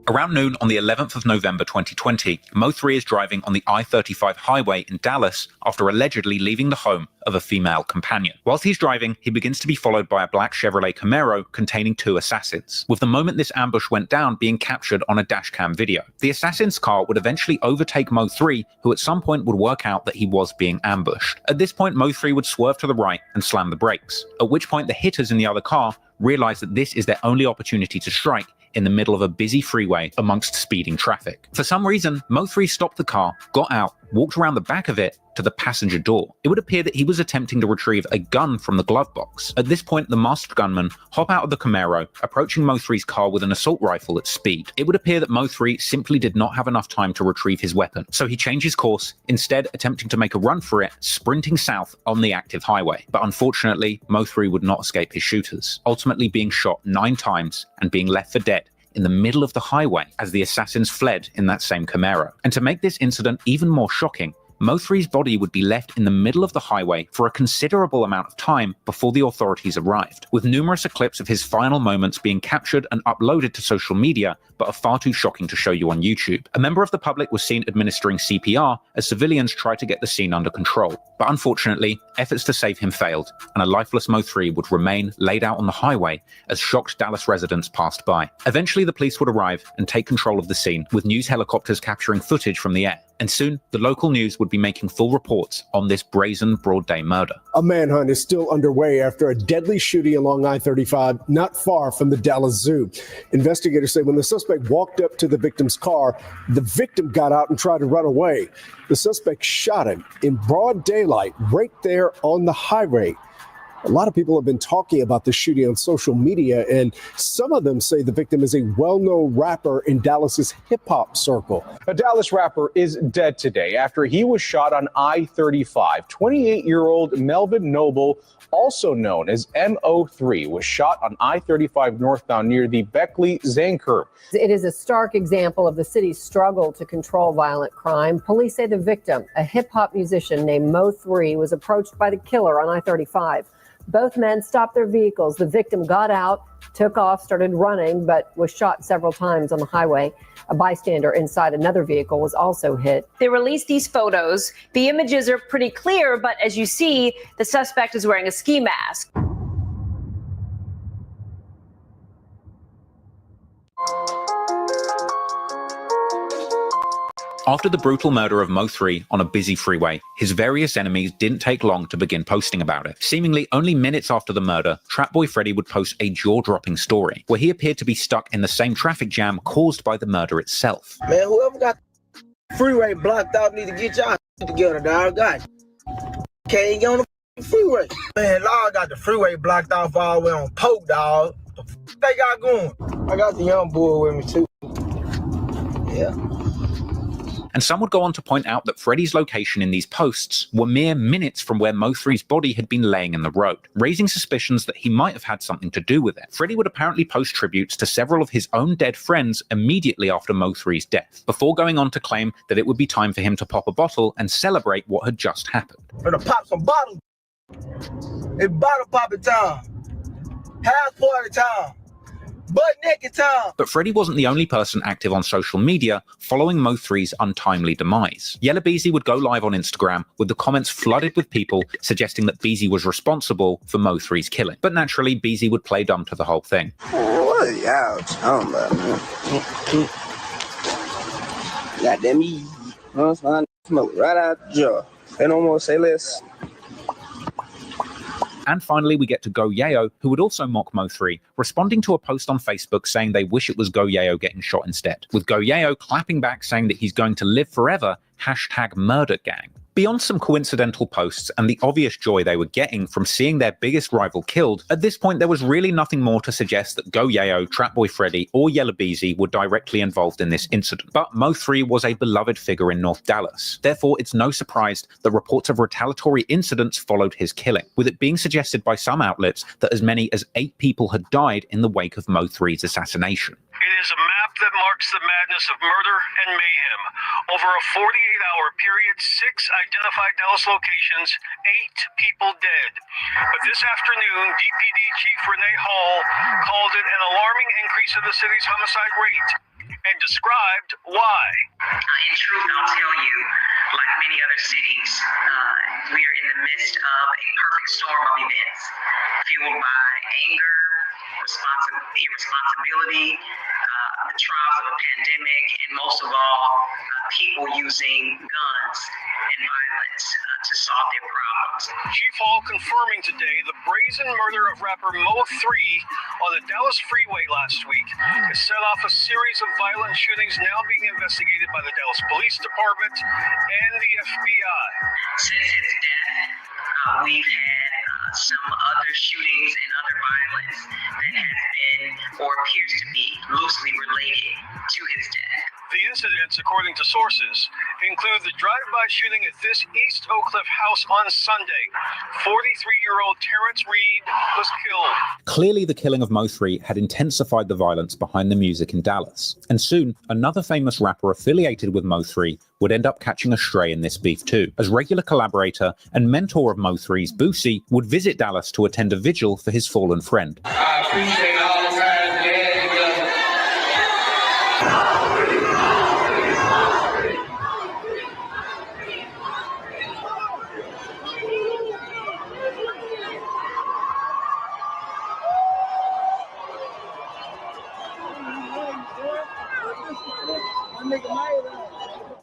Around noon on the 11th of November 2020, Mo3 is driving on the I-35 highway in Dallas after allegedly leaving the home of a female companion. Whilst he's driving, he begins to be followed by a black Chevrolet Camaro containing two assassins, with the moment this ambush went down being captured on a dashcam video. The assassin's car would eventually overtake Mo3, who at some point would work out that he was being ambushed. At this point, Mo3 would swerve to the right and slam the brakes, at which point the hitters in the other car realize that this is their only opportunity to strike in the middle of a busy freeway amongst speeding traffic. For some reason, Mo3 stopped the car, got out, walked around the back of it to the passenger door. It would appear that he was attempting to retrieve a gun from the glove box. At this point, the masked gunman hop out of the Camaro, approaching Mo3's car with an assault rifle at speed. It would appear that Mo3 simply did not have enough time to retrieve his weapon, so he changes course, instead attempting to make a run for it, sprinting south on the active highway. But unfortunately, Mo3 would not escape his shooters, ultimately being shot 9 times and being left for dead in the middle of the highway as the assassins fled in that same Camaro. And to make this incident even more shocking, Mo3's body would be left in the middle of the highway for a considerable amount of time before the authorities arrived, with numerous clips of his final moments being captured and uploaded to social media, but are far too shocking to show you on YouTube. A member of the public was seen administering CPR as civilians tried to get the scene under control. But unfortunately, efforts to save him failed, and a lifeless Mo3 would remain laid out on the highway as shocked Dallas residents passed by. Eventually, the police would arrive and take control of the scene, with news helicopters capturing footage from the air. And soon, the local news would be making full reports on this brazen broad day murder. A manhunt is still underway after a deadly shooting along I-35 not far from the Dallas Zoo. Investigators say when the suspect walked up to the victim's car, the victim got out and tried to run away. The suspect shot him in broad daylight right there on the highway. A lot of people have been talking about the shooting on social media, and some of them say the victim is a well-known rapper in Dallas's hip-hop circle. A Dallas rapper is dead today after he was shot on I-35. 28-year-old Melvin Noble, also known as M03, was shot on I-35 northbound near the Beckley-Zane curve. It is a stark example of the city's struggle to control violent crime. Police say the victim, a hip-hop musician named Mo3, was approached by the killer on I-35. Both men stopped their vehicles. The victim got out, took off, started running, but was shot several times on the highway. A bystander inside another vehicle was also hit. They released these photos. The images are pretty clear, but as you see, the suspect is wearing a ski mask. After the brutal murder of Mo3 on a busy freeway, his various enemies didn't take long to begin posting about it. Seemingly only minutes after the murder, Trapboy Freddy would post a jaw-dropping story, where he appeared to be stuck in the same traffic jam caused by the murder itself. Man, whoever got the freeway blocked out need to get y'all together, dog. Guys, can't get on the freeway. Man, Lord got the freeway blocked off all the way on Polk, dog. What the f they got going? I got the young boy with me, too. Yeah. And some would go on to point out that Freddie's location in these posts were mere minutes from where Mo3's body had been laying in the road, raising suspicions that he might have had something to do with it. Freddie would apparently post tributes to several of his own dead friends immediately after Mo3's death, before going on to claim that it would be time for him to pop a bottle and celebrate what had just happened. Gonna pop some bottles. It's bottle popping time. House party time. Butt naked time. But Freddie wasn't the only person active on social media following Mo3's untimely demise. Yella Beezy would go live on Instagram with the comments flooded with people suggesting that Beezy was responsible for Mo3's killing. But naturally, Beezy would play dumb to the whole thing. What are y'all talking about, man? Goddamn me. Smoke right out the jar. They don't want to say less. And finally, we get to Go Yayo, who would also mock Mo3, responding to a post on Facebook saying they wish it was Go Yayo getting shot instead, with Go Yayo clapping back saying that he's going to live forever, #MurderGang. Beyond some coincidental posts and the obvious joy they were getting from seeing their biggest rival killed, at this point there was really nothing more to suggest that Go Yayo, Trapboy Freddy, or Yella Beezy were directly involved in this incident. But Mo3 was a beloved figure in North Dallas. Therefore, it's no surprise that reports of retaliatory incidents followed his killing, with it being suggested by some outlets that as many as 8 people had died in the wake of Mo3's assassination. It is a map that marks the madness of murder and mayhem. Over a 48-hour period, 6 identified Dallas locations, 8 people dead. But this afternoon, DPD Chief Renee Hall called it an alarming increase in the city's homicide rate and described why. In truth, I'll tell you, like many other cities, we are in the midst of a perfect storm of events, fueled by anger, irresponsibility, the trials of a pandemic, and most of all, people using guns and violence to solve their problems. Chief Hall confirming today the brazen murder of rapper Mo3 on the Dallas freeway last week has set off a series of violent shootings now being investigated by the Dallas Police Department and the FBI. Since his death, we've had some other shootings and other violence that has been or appears to be loosely related to his death. The incidents, according to sources, include the drive-by shooting at this East Oak Cliff house on Sunday. 43-year-old Terrence Reed was killed. Clearly, the killing of Mo3 had intensified the violence behind the music in Dallas. And soon, another famous rapper affiliated with Mo3 would end up catching a stray in this beef too, as regular collaborator and mentor of Mo3's Boosie would visit Dallas to attend a vigil for his fallen friend. I appreciate all the time you had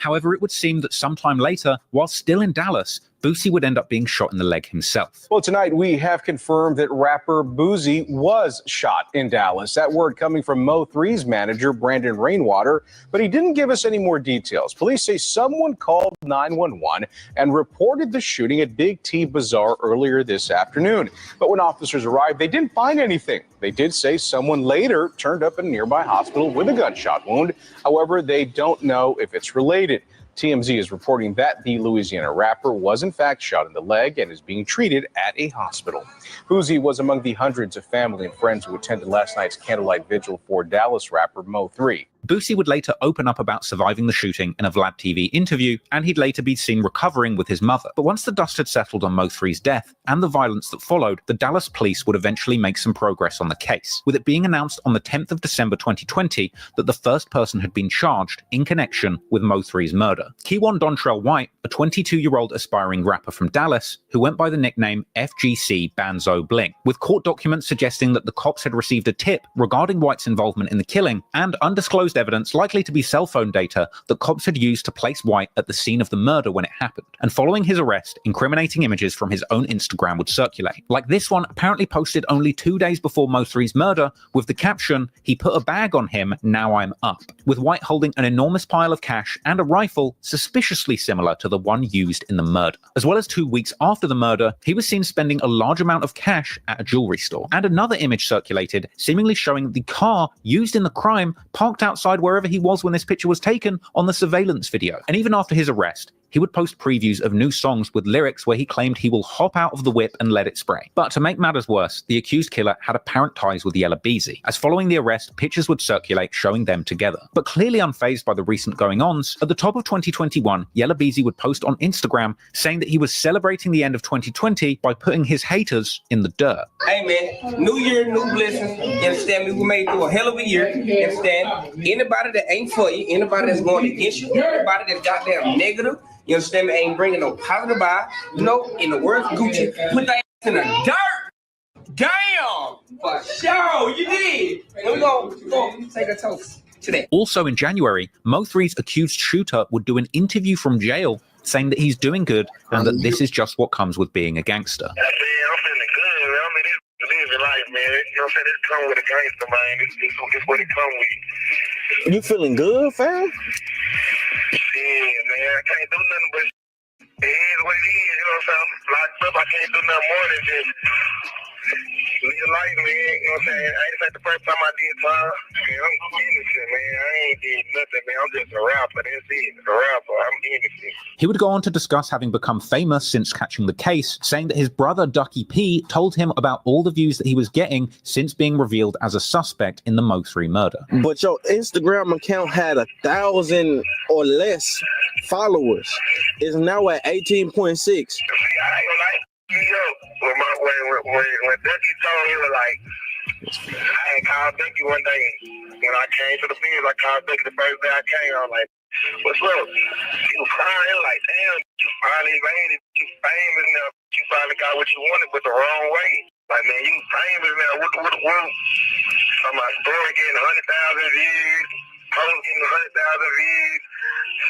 However, it would seem that sometime later, while still in Dallas, Boosie would end up being shot in the leg himself. Well, tonight we have confirmed that rapper Boosie was shot in Dallas. That word coming from Mo3's manager, Brandon Rainwater, but he didn't give us any more details. Police say someone called 911 and reported the shooting at Big T Bazaar earlier this afternoon. But when officers arrived, they didn't find anything. They did say someone later turned up in a nearby hospital with a gunshot wound. However, they don't know if it's related. TMZ is reporting that the Louisiana rapper was in fact shot in the leg and is being treated at a hospital. Boosie was among the hundreds of family and friends who attended last night's candlelight vigil for Dallas rapper Mo3. Boosie would later open up about surviving the shooting in a Vlad TV interview, and he'd later be seen recovering with his mother. But once the dust had settled on Mo3's death and the violence that followed, the Dallas police would eventually make some progress on the case, with it being announced on the 10th of December 2020 that the first person had been charged in connection with Mo3's murder. Kewan Dontrell White, a 22-year-old aspiring rapper from Dallas who went by the nickname FGC Banzo Bling, with court documents suggesting that the cops had received a tip regarding White's involvement in the killing and undisclosed evidence, likely to be cell phone data, that cops had used to place White at the scene of the murder when it happened. And following his arrest, incriminating images from his own Instagram would circulate. Like this one, apparently posted only 2 days before Mo3's murder, with the caption, "He put a bag on him, now I'm up," with White holding an enormous pile of cash and a rifle suspiciously similar to the one used in the murder. As well as 2 weeks after the murder, he was seen spending a large amount of cash at a jewelry store. And another image circulated, seemingly showing the car used in the crime parked outside outside wherever he was when this picture was taken on the surveillance video. And even after his arrest, he would post previews of new songs with lyrics where he claimed he will hop out of the whip and let it spray. But to make matters worse, the accused killer had apparent ties with Yella Beezy, as following the arrest, pictures would circulate showing them together. But clearly unfazed by the recent going-ons, at the top of 2021, Yella Beezy would post on Instagram saying that he was celebrating the end of 2020 by putting his haters in the dirt. Hey man, new year, new blessings. You understand me? We made it through a hell of a year. You understand? Anybody that ain't for you, anybody that's going against you, anybody that's goddamn negative, you understand me, ain't bringing no positive vibe. You know, in the words of Gucci, put that ass in the dirt. Damn! For sure, you did. We're gonna take a toast today. Also in January, Mo3's accused shooter would do an interview from jail saying that he's doing good and that this is just what comes with being a gangster. I'm feeling good, man. I mean, this living life, man. You know what I'm saying? This come with a gangster, man. This what it come with. You feeling good, fam? Yeah, man. I can't do nothing but it is what it is. You know what I'm saying? I'm locked up. I can't do nothing more than just live life, man. You know what I'm saying? It's like the first time I did time. Man, I'm innocent, man. I ain't did nothing, man. I'm just a rapper. That's it. A rapper. I'm innocent. He would go on to discuss having become famous since catching the case, saying that his brother Ducky P told him about all the views that he was getting since being revealed as a suspect in the Mo3 murder. But your Instagram account had 1,000 or less followers. It's now at 18.6. When Ducky told me, like, I had called Ducky one day. When I came to the field, I called Ducky the first day I came. I was like, what's up? He was crying, like, damn, you finally made it. You famous now. You finally got what you wanted, but the wrong way. Like, man, you famous now. What? So my story getting 100,000 views. Post getting 100,000 views.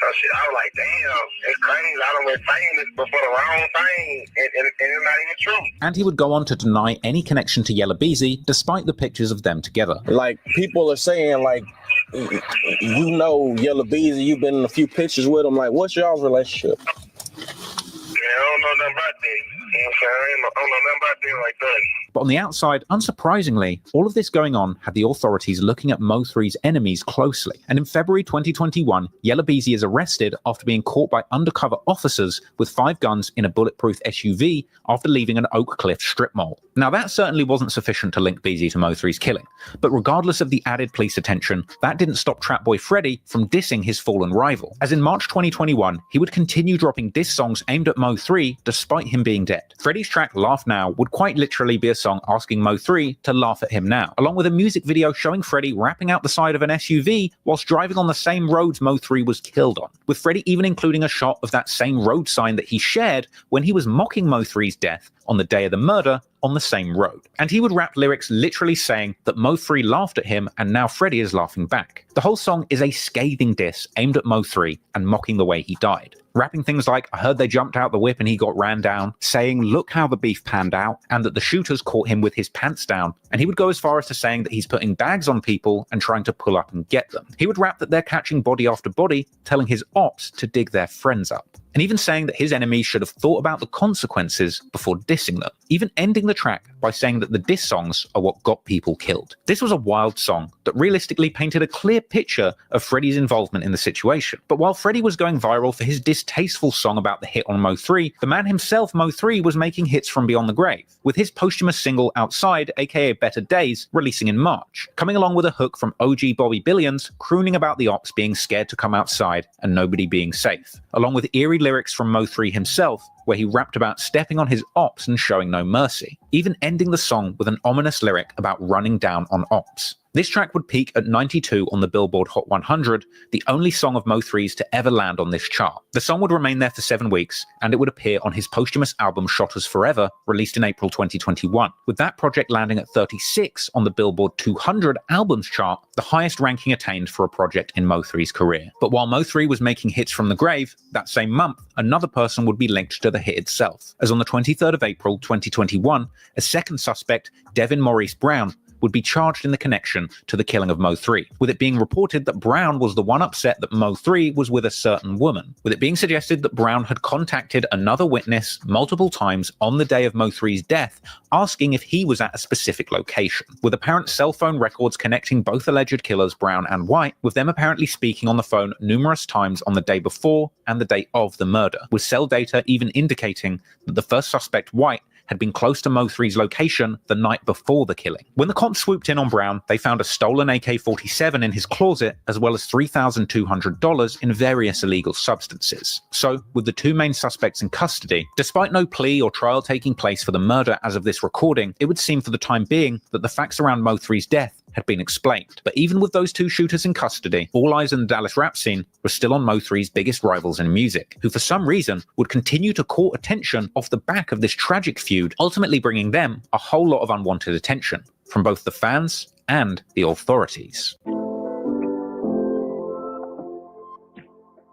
So shit, I was like, damn, it's crazy. I done been famous, but for the wrong thing, and it's not even true. And he would go on to deny any connection to Yella Beezy, despite the pictures of them together. Like, people are saying, like, you know Yella Beezy, you've been in a few pictures with him. Like, what's y'all's relationship? Yeah, I don't know nothing about that. You know what I'm saying? I don't know nothing about that like that. But on the outside, unsurprisingly, all of this going on had the authorities looking at Mo3's enemies closely. And in February 2021, Yella Beezy is arrested after being caught by undercover officers with 5 guns in a bulletproof SUV after leaving an Oak Cliff strip mall. Now that certainly wasn't sufficient to link Beezy to Mo3's killing. But regardless of the added police attention, that didn't stop Trap Boy Freddy from dissing his fallen rival. As in March 2021, he would continue dropping diss songs aimed at Mo3 despite him being dead. Freddy's track Laugh Now would quite literally be a song asking Mo3 to laugh at him now, along with a music video showing Freddy rapping out the side of an SUV whilst driving on the same roads Mo3 was killed on, with Freddy even including a shot of that same road sign that he shared when he was mocking Mo3's death on the day of the murder on the same road. And he would rap lyrics literally saying that Mo3 laughed at him and now Freddy is laughing back. The whole song is a scathing diss aimed at Mo3 and mocking the way he died. Rapping things like, I heard they jumped out the whip and he got ran down, saying, look how the beef panned out, and that the shooters caught him with his pants down. And he would go as far as to saying that he's putting bags on people and trying to pull up and get them. He would rap that they're catching body after body, telling his ops to dig their friends up. And even saying that his enemies should have thought about the consequences before dissing them, even ending the track by saying that the diss songs are what got people killed. This was a wild song that realistically painted a clear picture of Freddy's involvement in the situation. But while Freddy was going viral for his distasteful song about the hit on Mo3, the man himself, Mo3, was making hits from beyond the grave, with his posthumous single Outside, aka Better Days, releasing in March, coming along with a hook from OG Bobby Billions, crooning about the ops being scared to come outside and nobody being safe, along with eerie lyrics from Mo3 himself, where he rapped about stepping on his ops and showing no mercy, even ending the song with an ominous lyric about running down on ops. This track would peak at 92 on the Billboard Hot 100, the only song of Mo3's to ever land on this chart. The song would remain there for 7 weeks, and it would appear on his posthumous album Shot Us Forever, released in April 2021, with that project landing at 36 on the Billboard 200 albums chart, the highest ranking attained for a project in Mo3's career. But while Mo3 was making hits from the grave, that same month, another person would be linked to the hit itself, as on the 23rd of April 2021, a second suspect, Devin Maurice Brown, would be charged in the connection to the killing of Mo3, with it being reported that Brown was the one upset that Mo3 was with a certain woman, with it being suggested that Brown had contacted another witness multiple times on the day of Mo3's death, asking if he was at a specific location, with apparent cell phone records connecting both alleged killers, Brown and White, with them apparently speaking on the phone numerous times on the day before and the day of the murder, with cell data even indicating that the first suspect, White, had been close to Mo3's location the night before the killing. When the cops swooped in on Brown, they found a stolen AK-47 in his closet, as well as $3,200 in various illegal substances. So, with the two main suspects in custody, despite no plea or trial taking place for the murder as of this recording, it would seem for the time being that the facts around Mo3's death had been explained. But even with those two shooters in custody, all eyes in the Dallas rap scene were still on Mo3's biggest rivals in music, who for some reason would continue to court attention off the back of this tragic feud, ultimately bringing them a whole lot of unwanted attention from both the fans and the authorities.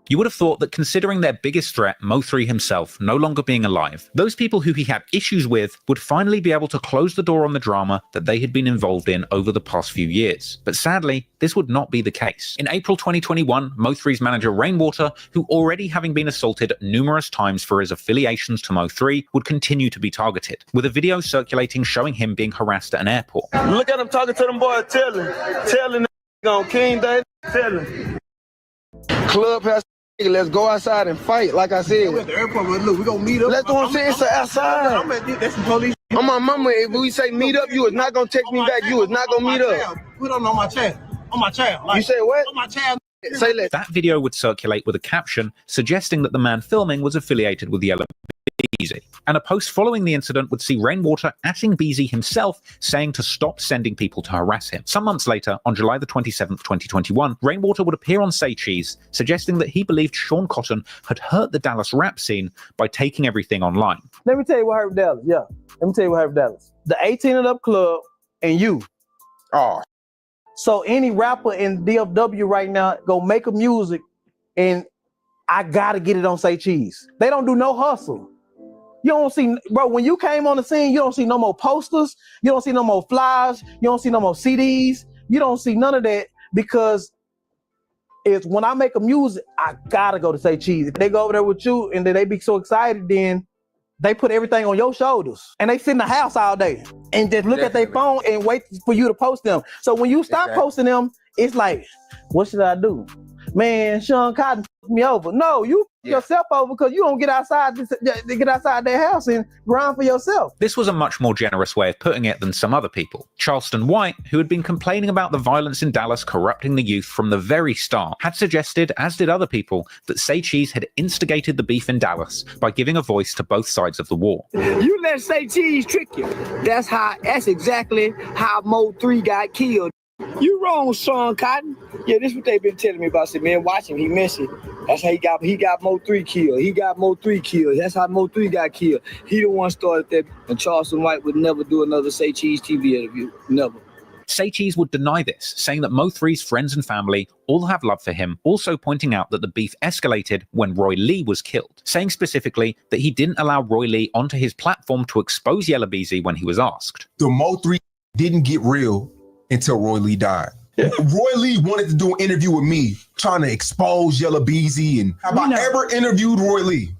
You would have thought that considering their biggest threat, Mo3 himself, no longer being alive, those people who he had issues with would finally be able to close the door on the drama that they had been involved in over the past few years. But sadly, this would not be the case. In April 2021, Mo3's manager Rainwater, who already having been assaulted numerous times for his affiliations to Mo3, would continue to be targeted, with a video circulating showing him being harassed at an airport. Look at him talking to them boys, telling them on King Day, telling. Clubhouse, let's go outside and fight. Like I said, we're at the airport. Look, we gonna meet up. That's what I'm saying. It's outside. That's some police. On my mama, if we say meet up, you is not gonna text me back. You is not gonna meet up. Put on my child. On my child. You say what? On my child. Say that. That video would circulate with a caption suggesting that the man filming was affiliated with Yella Beezy, and a post following the incident would see Rainwater atting Beezy himself, saying to stop sending people to harass him. Some months later, on July the 27th, 2021, Rainwater would appear on Say Cheese, suggesting that he believed Sean Cotton had hurt the Dallas rap scene by taking everything online. Let me tell you what happened in Dallas. Yeah, let me tell you what happened in Dallas. The 18 and up club and you. Oh. So any rapper in DFW right now go make a music, and I gotta get it on Say Cheese. They don't do no hustle. You don't see, bro, when you came on the scene, you don't see no more posters, you don't see no more flyers, you don't see no more CDs, you don't see none of that, because it's when I make a music, I gotta go to Say Cheese. If they go over there with you and then they be so excited, then they put everything on your shoulders and they sit in the house all day and just look at their phone and wait for you to post them. So when you stop posting them, it's like, what should I do? Man, Sean Cotton me over. No, you yourself over because you don't get outside their house and grind for yourself. This was a much more generous way of putting it than some other people. Charleston White, who had been complaining about the violence in Dallas corrupting the youth from the very start, had suggested, as did other people, that Say Cheese had instigated the beef in Dallas by giving a voice to both sides of the war. You let Say Cheese trick you. That's exactly how Mo3 got killed. You wrong, Sean Cotton. Yeah, this is what they've been telling me about. I said, man, watch him. He missed it. That's how he got Mo3 killed. He got Mo3 killed. That's how Mo3 got killed. He the one started that. And Charleston White would never do another Say Cheese TV interview. Never. Say Cheese would deny this, saying that Mo3's friends and family all have love for him, also pointing out that the beef escalated when Roy Lee was killed, saying specifically that he didn't allow Roy Lee onto his platform to expose Yella Beezy when he was asked. The Mo3 didn't get real until Roy Lee died. Roy Lee wanted to do an interview with me, trying to expose Yella Beezy, and have I ever interviewed Roy Lee?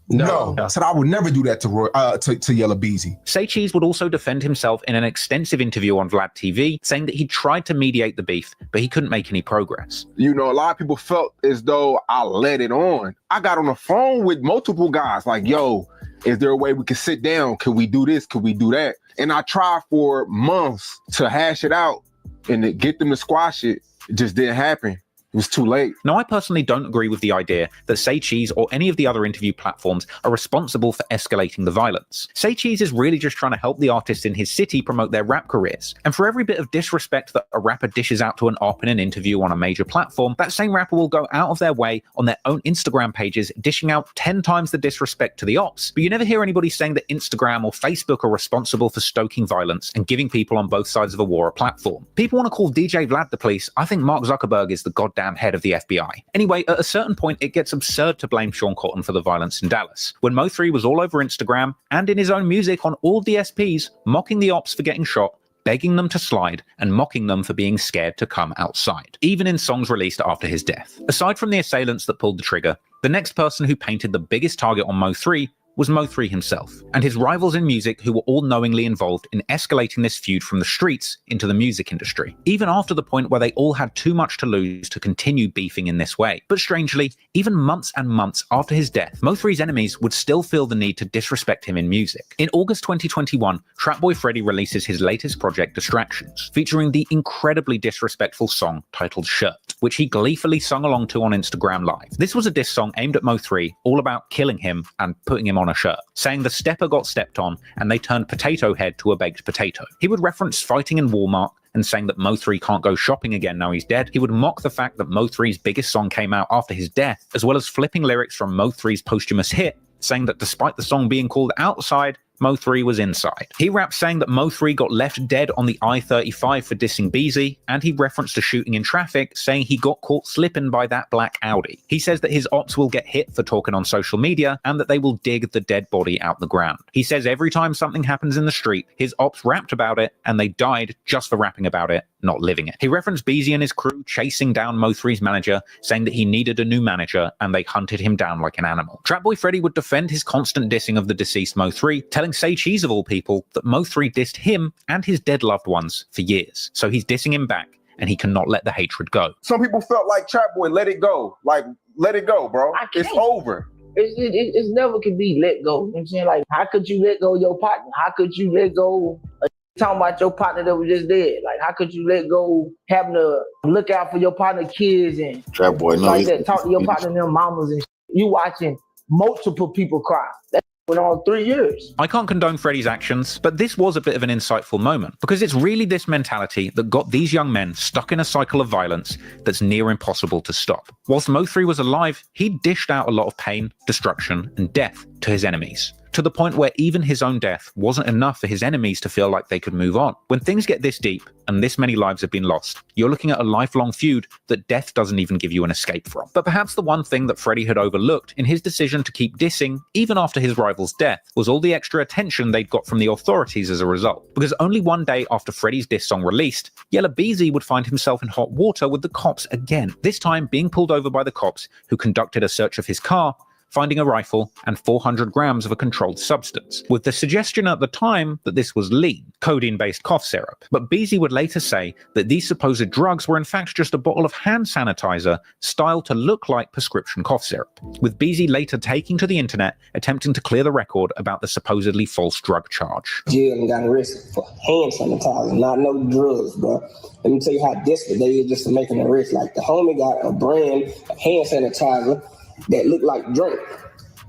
No. I said I would never do that to Yella Beezy. Say Cheese would also defend himself in an extensive interview on Vlad TV, saying that he tried to mediate the beef, but he couldn't make any progress. You know, a lot of people felt as though I let it on. I got on the phone with multiple guys like, yo, is there a way we can sit down? Can we do this? Can we do that? And I tried for months to hash it out and to get them to squash it. It just didn't happen. It was too late. Now, I personally don't agree with the idea that Say Cheese or any of the other interview platforms are responsible for escalating the violence. Say Cheese is really just trying to help the artists in his city promote their rap careers. And for every bit of disrespect that a rapper dishes out to an op in an interview on a major platform, that same rapper will go out of their way on their own Instagram pages, dishing out 10 times the disrespect to the ops. But you never hear anybody saying that Instagram or Facebook are responsible for stoking violence and giving people on both sides of a war a platform. People want to call DJ Vlad the police. I think Mark Zuckerberg is the goddamn head of the FBI. Anyway, at a certain point, it gets absurd to blame Sean Cotton for the violence in Dallas, when Mo3 was all over Instagram and in his own music on all DSPs, mocking the ops for getting shot, begging them to slide and mocking them for being scared to come outside, even in songs released after his death. Aside from the assailants that pulled the trigger, the next person who painted the biggest target on Mo3 was Mo3 himself, and his rivals in music who were all knowingly involved in escalating this feud from the streets into the music industry, even after the point where they all had too much to lose to continue beefing in this way. But strangely, even months and months after his death, Mo3's enemies would still feel the need to disrespect him in music. In August 2021, Trapboy Freddy releases his latest project, Distractions, featuring the incredibly disrespectful song titled Shirt, which he gleefully sung along to on Instagram Live. This was a diss song aimed at Mo3, all about killing him and putting him on a shirt, saying the stepper got stepped on and they turned Potato Head to a baked potato. He would reference fighting in Walmart and saying that Mo3 can't go shopping again now he's dead. He would mock the fact that Mo3's biggest song came out after his death, as well as flipping lyrics from Mo3's posthumous hit, saying that despite the song being called Outside, Mo3 was inside. He rapped saying that Mo3 got left dead on the I-35 for dissing Beezy, and he referenced a shooting in traffic, saying he got caught slipping by that black Audi. He says that his ops will get hit for talking on social media, and that they will dig the dead body out the ground. He says every time something happens in the street, his ops rapped about it, and they died just for rapping about it, not living it. He referenced Beezy and his crew chasing down Mo3's manager, saying that he needed a new manager, and they hunted him down like an animal. Trapboy Freddy would defend his constant dissing of the deceased Mo3, telling Say Cheese of all people that Mo3 dissed him and his dead loved ones for years. So he's dissing him back, and he cannot let the hatred go. Some people felt like Trapboy, let it go. Like, let it go, bro. It's over. It's never can be let go. You know what I'm saying? Like, how could you let go of your partner? How could you let go of talking about your partner that was just dead? Like, how could you let go having to look out for your partner kids and Trapboy, no, like that, talk to your partner and their mamas and you watching multiple people cry. That went on 3 years. I can't condone Freddy's actions, but this was a bit of an insightful moment, because it's really this mentality that got these young men stuck in a cycle of violence that's near impossible to stop. Whilst Mo3 was alive, he dished out a lot of pain, destruction, and death to his enemies, to the point where even his own death wasn't enough for his enemies to feel like they could move on. When things get this deep and this many lives have been lost, you're looking at a lifelong feud that death doesn't even give you an escape from. But perhaps the one thing that Freddy had overlooked in his decision to keep dissing, even after his rival's death, was all the extra attention they'd got from the authorities as a result. Because only one day after Freddy's diss song released, Yella Beezy would find himself in hot water with the cops again, this time being pulled over by the cops who conducted a search of his car, finding a rifle and 400 grams of a controlled substance, with the suggestion at the time that this was lean, codeine-based cough syrup. But Beezy would later say that these supposed drugs were in fact just a bottle of hand sanitizer styled to look like prescription cough syrup, with Beezy later taking to the internet attempting to clear the record about the supposedly false drug charge. Jail got arrested for hand sanitizer, not no drugs, bro. Let me tell you how desperate they is just to make an arrest. Like, the homie got a brand of hand sanitizer that look like drink,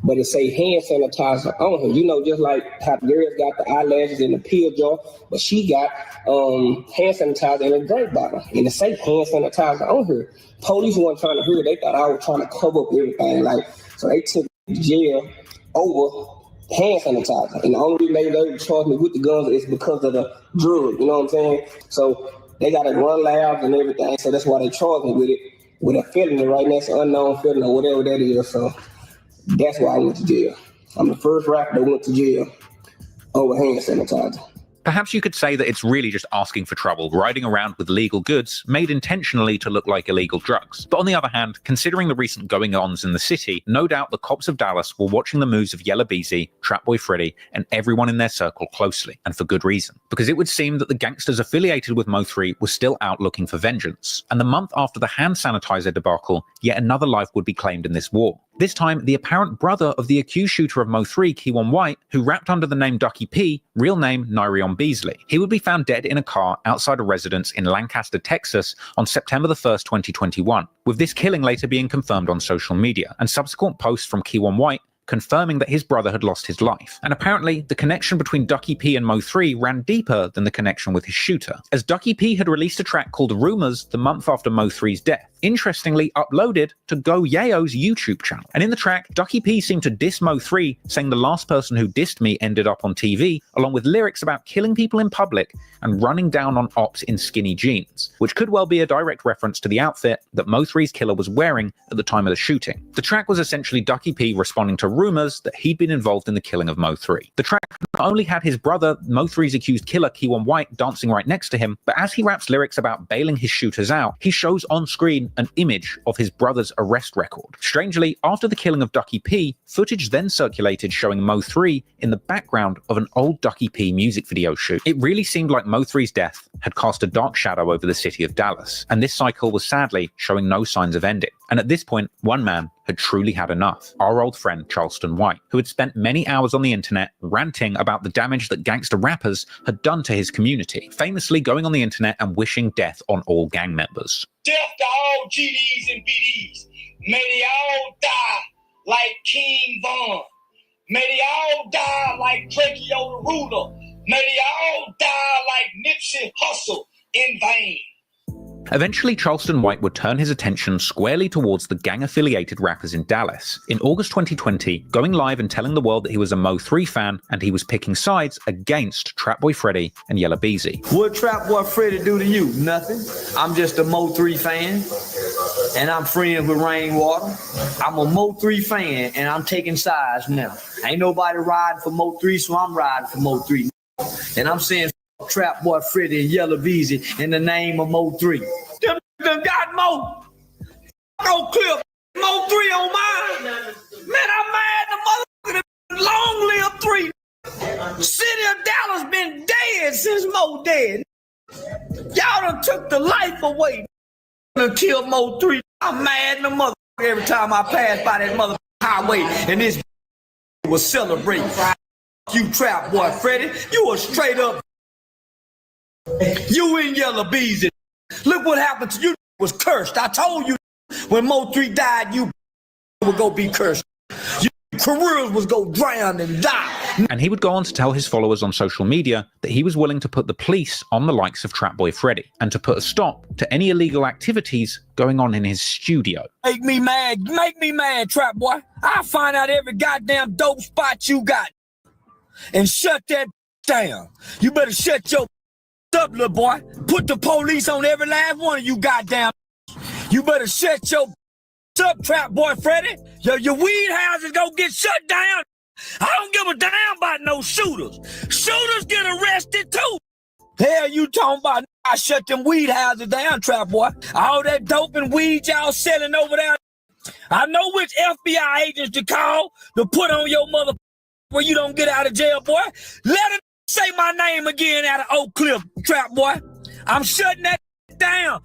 but it say hand sanitizer on him. You know, just like how the girls got the eyelashes in the pill jar, but she got hand sanitizer in a drink bottle, and it say hand sanitizer on her. Police weren't trying to hear. They thought I was trying to cover up everything. Like, so they took me to jail over hand sanitizer, and the only reason they charged me with the guns is because of the drug. You know what I'm saying? So they got to run labs and everything. So that's why they charged me with it. With a felony right now, it's an unknown felony or whatever that is. So that's why I went to jail. I'm the first rapper that went to jail over hand sanitizer. Perhaps you could say that it's really just asking for trouble, riding around with legal goods made intentionally to look like illegal drugs. But on the other hand, considering the recent going-ons in the city, no doubt the cops of Dallas were watching the moves of Yella Beezy, Trapboy Freddy, and everyone in their circle closely, and for good reason. Because it would seem that the gangsters affiliated with Mo3 were still out looking for vengeance. And the month after the hand sanitizer debacle, yet another life would be claimed in this war. This time, the apparent brother of the accused shooter of Mo3, Keywan White, who rapped under the name Ducky P, real name Nyrion Beasley. He would be found dead in a car outside a residence in Lancaster, Texas on September the 1st, 2021, with this killing later being confirmed on social media, and subsequent posts from Keywan White confirming that his brother had lost his life. And apparently, the connection between Ducky P and Mo3 ran deeper than the connection with his shooter, as Ducky P had released a track called Rumors the month after Mo3's death, interestingly uploaded to Go Yayo's YouTube channel. And in the track, Ducky P seemed to diss Mo3, saying the last person who dissed me ended up on TV, along with lyrics about killing people in public and running down on ops in skinny jeans, which could well be a direct reference to the outfit that Mo3's killer was wearing at the time of the shooting. The track was essentially Ducky P responding to rumors that he'd been involved in the killing of Mo3. The track Not only had his brother, Mo3's accused killer Keywan White, dancing right next to him, but as he raps lyrics about bailing his shooters out, he shows on screen an image of his brother's arrest record. Strangely, after the killing of Ducky P, footage then circulated showing Mo3 in the background of an old Ducky P music video shoot. It really seemed like Mo3's death had cast a dark shadow over the city of Dallas, and this cycle was sadly showing no signs of ending. And at this point, one man had truly had enough. Our old friend Charleston White, who had spent many hours on the internet ranting about the damage that gangster rappers had done to his community, famously going on the internet and wishing death on all gang members. Death to all GDs and BDs. May they all die like King Von. May they all die like Drakeo the Ruler. May they all die like Nipsey Hussle in vain. Eventually, Charleston White would turn his attention squarely towards the gang-affiliated rappers in Dallas. In August 2020, going live and telling the world that he was a Mo3 fan and he was picking sides against Trap Boy Freddy and Yella Beezy. What Trap Boy Freddy do to you? Nothing. I'm just a Mo3 fan, and I'm friends with Rainwater. I'm a Mo3 fan, and I'm taking sides now. Ain't nobody riding for Mo3, so I'm riding for Mo3. And I'm saying Trap Boy Freddy and Yella Beezy in the name of Mo3. Them got Mo. Go clip Mo3 on mine. Man, I'm mad the motherfucker. Long live 3. City of Dallas been dead since Mo dead. Y'all done took the life away and killed Mo3. I'm mad in the motherfucker every time I pass by that motherfucker highway and this was celebrating. You Trap Boy Freddy, you a straight up. You and Yella Beezy. Look what happened to you. Was cursed. I told you when Mo3 died, you would go be cursed. Your careers was go drown and die. And he would go on to tell his followers on social media that he was willing to put the police on the likes of Trap Boy Freddy and to put a stop to any illegal activities going on in his studio. Make me mad, Trap Boy. I'll find out every goddamn dope spot you got and shut that down. You better shut your up, little boy. Put the police on every last one of you goddamn. You better shut your up, Trap Boy Freddy. Your weed houses go get shut down. I don't give a damn about no shooters. Shooters get arrested too. Hell, you talking about? I shut them weed houses down, Trap Boy. All that dope and weed y'all selling over there. I know which FBI agents to call to put on your mother where you don't get out of jail, boy. Let it say my name again out of Oak Cliff, Trap Boy. I'm shutting that down.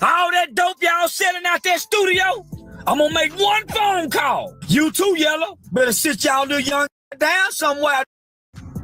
All that dope y'all selling out that studio, I'm gonna make one phone call. You too, Yella. Better sit y'all little young down somewhere.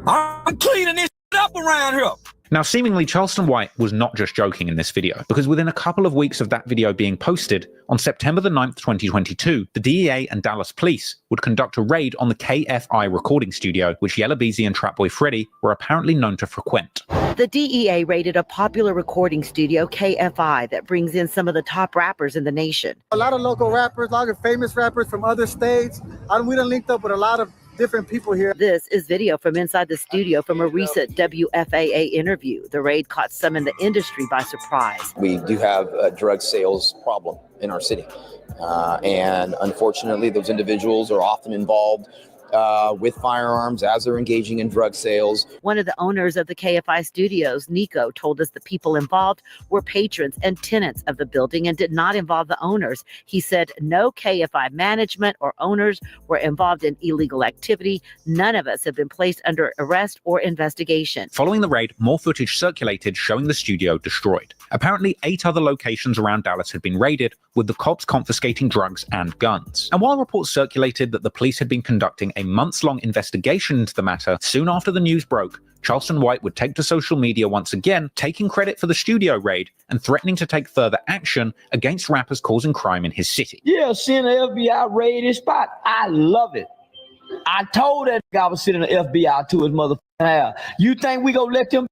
I'm cleaning this up around here. Now, seemingly, Charleston White was not just joking in this video, because within a couple of weeks of that video being posted, on September the 9th, 2022, the DEA and Dallas police would conduct a raid on the KFI recording studio, which Yella Beezy and Trap Boy Freddy were apparently known to frequent. The DEA raided a popular recording studio, KFI, that brings in some of the top rappers in the nation. A lot of local rappers, a lot of famous rappers from other states. We done linked up with a lot of different people here. This is video from inside the studio from a recent WFAA interview. The raid caught some in the industry by surprise. We do have a drug sales problem in our city. And unfortunately, those individuals are often involved with firearms as they're engaging in drug sales. One of the owners of the KFI studios, Nico, told us the people involved were patrons and tenants of the building and did not involve the owners. He said no KFI management or owners were involved in illegal activity. None of us have been placed under arrest or investigation. Following the raid, more footage circulated showing the studio destroyed. Apparently, 8 other locations around Dallas had been raided, with the cops confiscating drugs and guns. And while reports circulated that the police had been conducting a months-long investigation into the matter, soon after the news broke, Charleston White would take to social media once again, taking credit for the studio raid and threatening to take further action against rappers causing crime in his city. Yeah, seeing the FBI raid his spot, I love it. I told that guy I was sitting the FBI to his motherfucking house. You think we gonna let them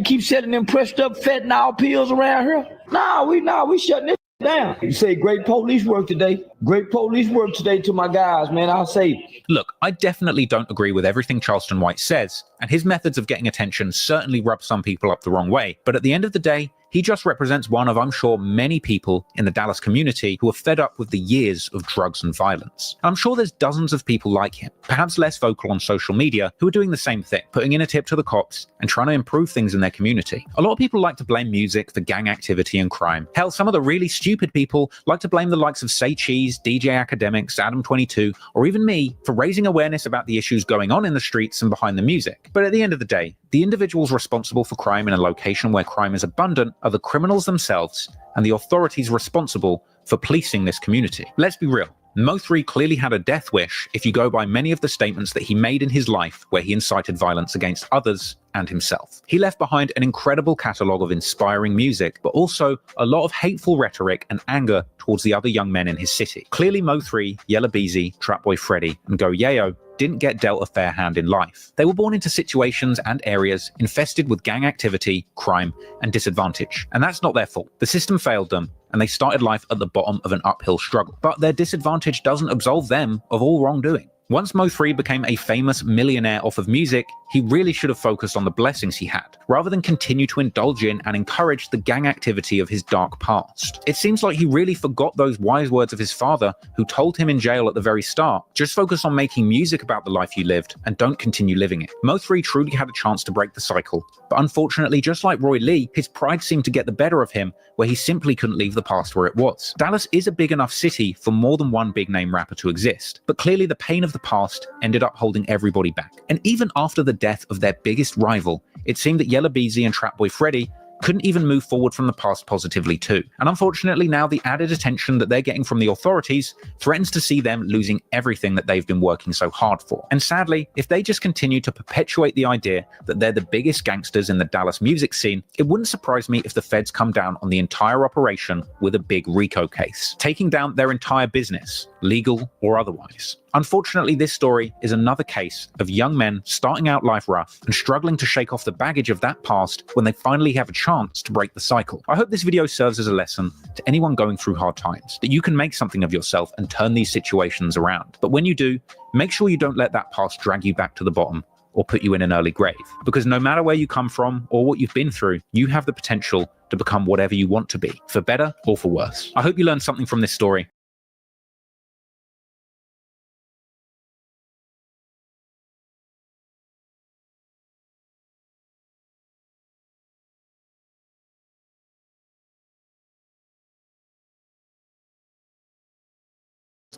keep setting them pressed up fentanyl pills around here? Nah, we shutting it down. You say great police work today. Great police work today to my guys, man. I'll say. Look, I definitely don't agree with everything Charleston White says, and his methods of getting attention certainly rub some people up the wrong way. But at the end of the day, He just represents one of, I'm sure, many people in the Dallas community who are fed up with the years of drugs and violence. I'm sure there's dozens of people like him, perhaps less vocal on social media, who are doing the same thing, putting in a tip to the cops and trying to improve things in their community. A lot of people like to blame music for gang activity and crime. Hell, some of the really stupid people like to blame the likes of Say Cheese, DJ Academics, Adam22, or even me for raising awareness about the issues going on in the streets and behind the music. But at the end of the day, the individuals responsible for crime in a location where crime is abundant are the criminals themselves and the authorities responsible for policing this community. Let's be real. Mo3 clearly had a death wish if you go by many of the statements that he made in his life where he incited violence against others and himself. He left behind an incredible catalogue of inspiring music, but also a lot of hateful rhetoric and anger towards the other young men in his city. Clearly Mo3, Yella Beezy, Trapboy Freddy, and Go Yayo didn't get dealt a fair hand in life. They were born into situations and areas infested with gang activity, crime, and disadvantage. And that's not their fault. The system failed them, and they started life at the bottom of an uphill struggle. But their disadvantage doesn't absolve them of all wrongdoing. Once Mo3 became a famous millionaire off of music, he really should have focused on the blessings he had, rather than continue to indulge in and encourage the gang activity of his dark past. It seems like he really forgot those wise words of his father, who told him in jail at the very start, just focus on making music about the life you lived, and don't continue living it. Mo3 truly had a chance to break the cycle, but unfortunately, just like Roy Lee, his pride seemed to get the better of him, where he simply couldn't leave the past where it was. Dallas is a big enough city for more than one big name rapper to exist, but clearly the pain of the past ended up holding everybody back. And even after the death of their biggest rival, it seemed that Yella Beezy and Trapboy Freddy couldn't even move forward from the past positively too. And unfortunately now the added attention that they're getting from the authorities threatens to see them losing everything that they've been working so hard for. And sadly, if they just continue to perpetuate the idea that they're the biggest gangsters in the Dallas music scene, it wouldn't surprise me if the feds come down on the entire operation with a big RICO case, taking down their entire business, legal or otherwise. Unfortunately, this story is another case of young men starting out life rough and struggling to shake off the baggage of that past when they finally have a chance to break the cycle. I hope this video serves as a lesson to anyone going through hard times, that you can make something of yourself and turn these situations around. But when you do, make sure you don't let that past drag you back to the bottom or put you in an early grave. Because no matter where you come from or what you've been through, you have the potential to become whatever you want to be, for better or for worse. I hope you learned something from this story.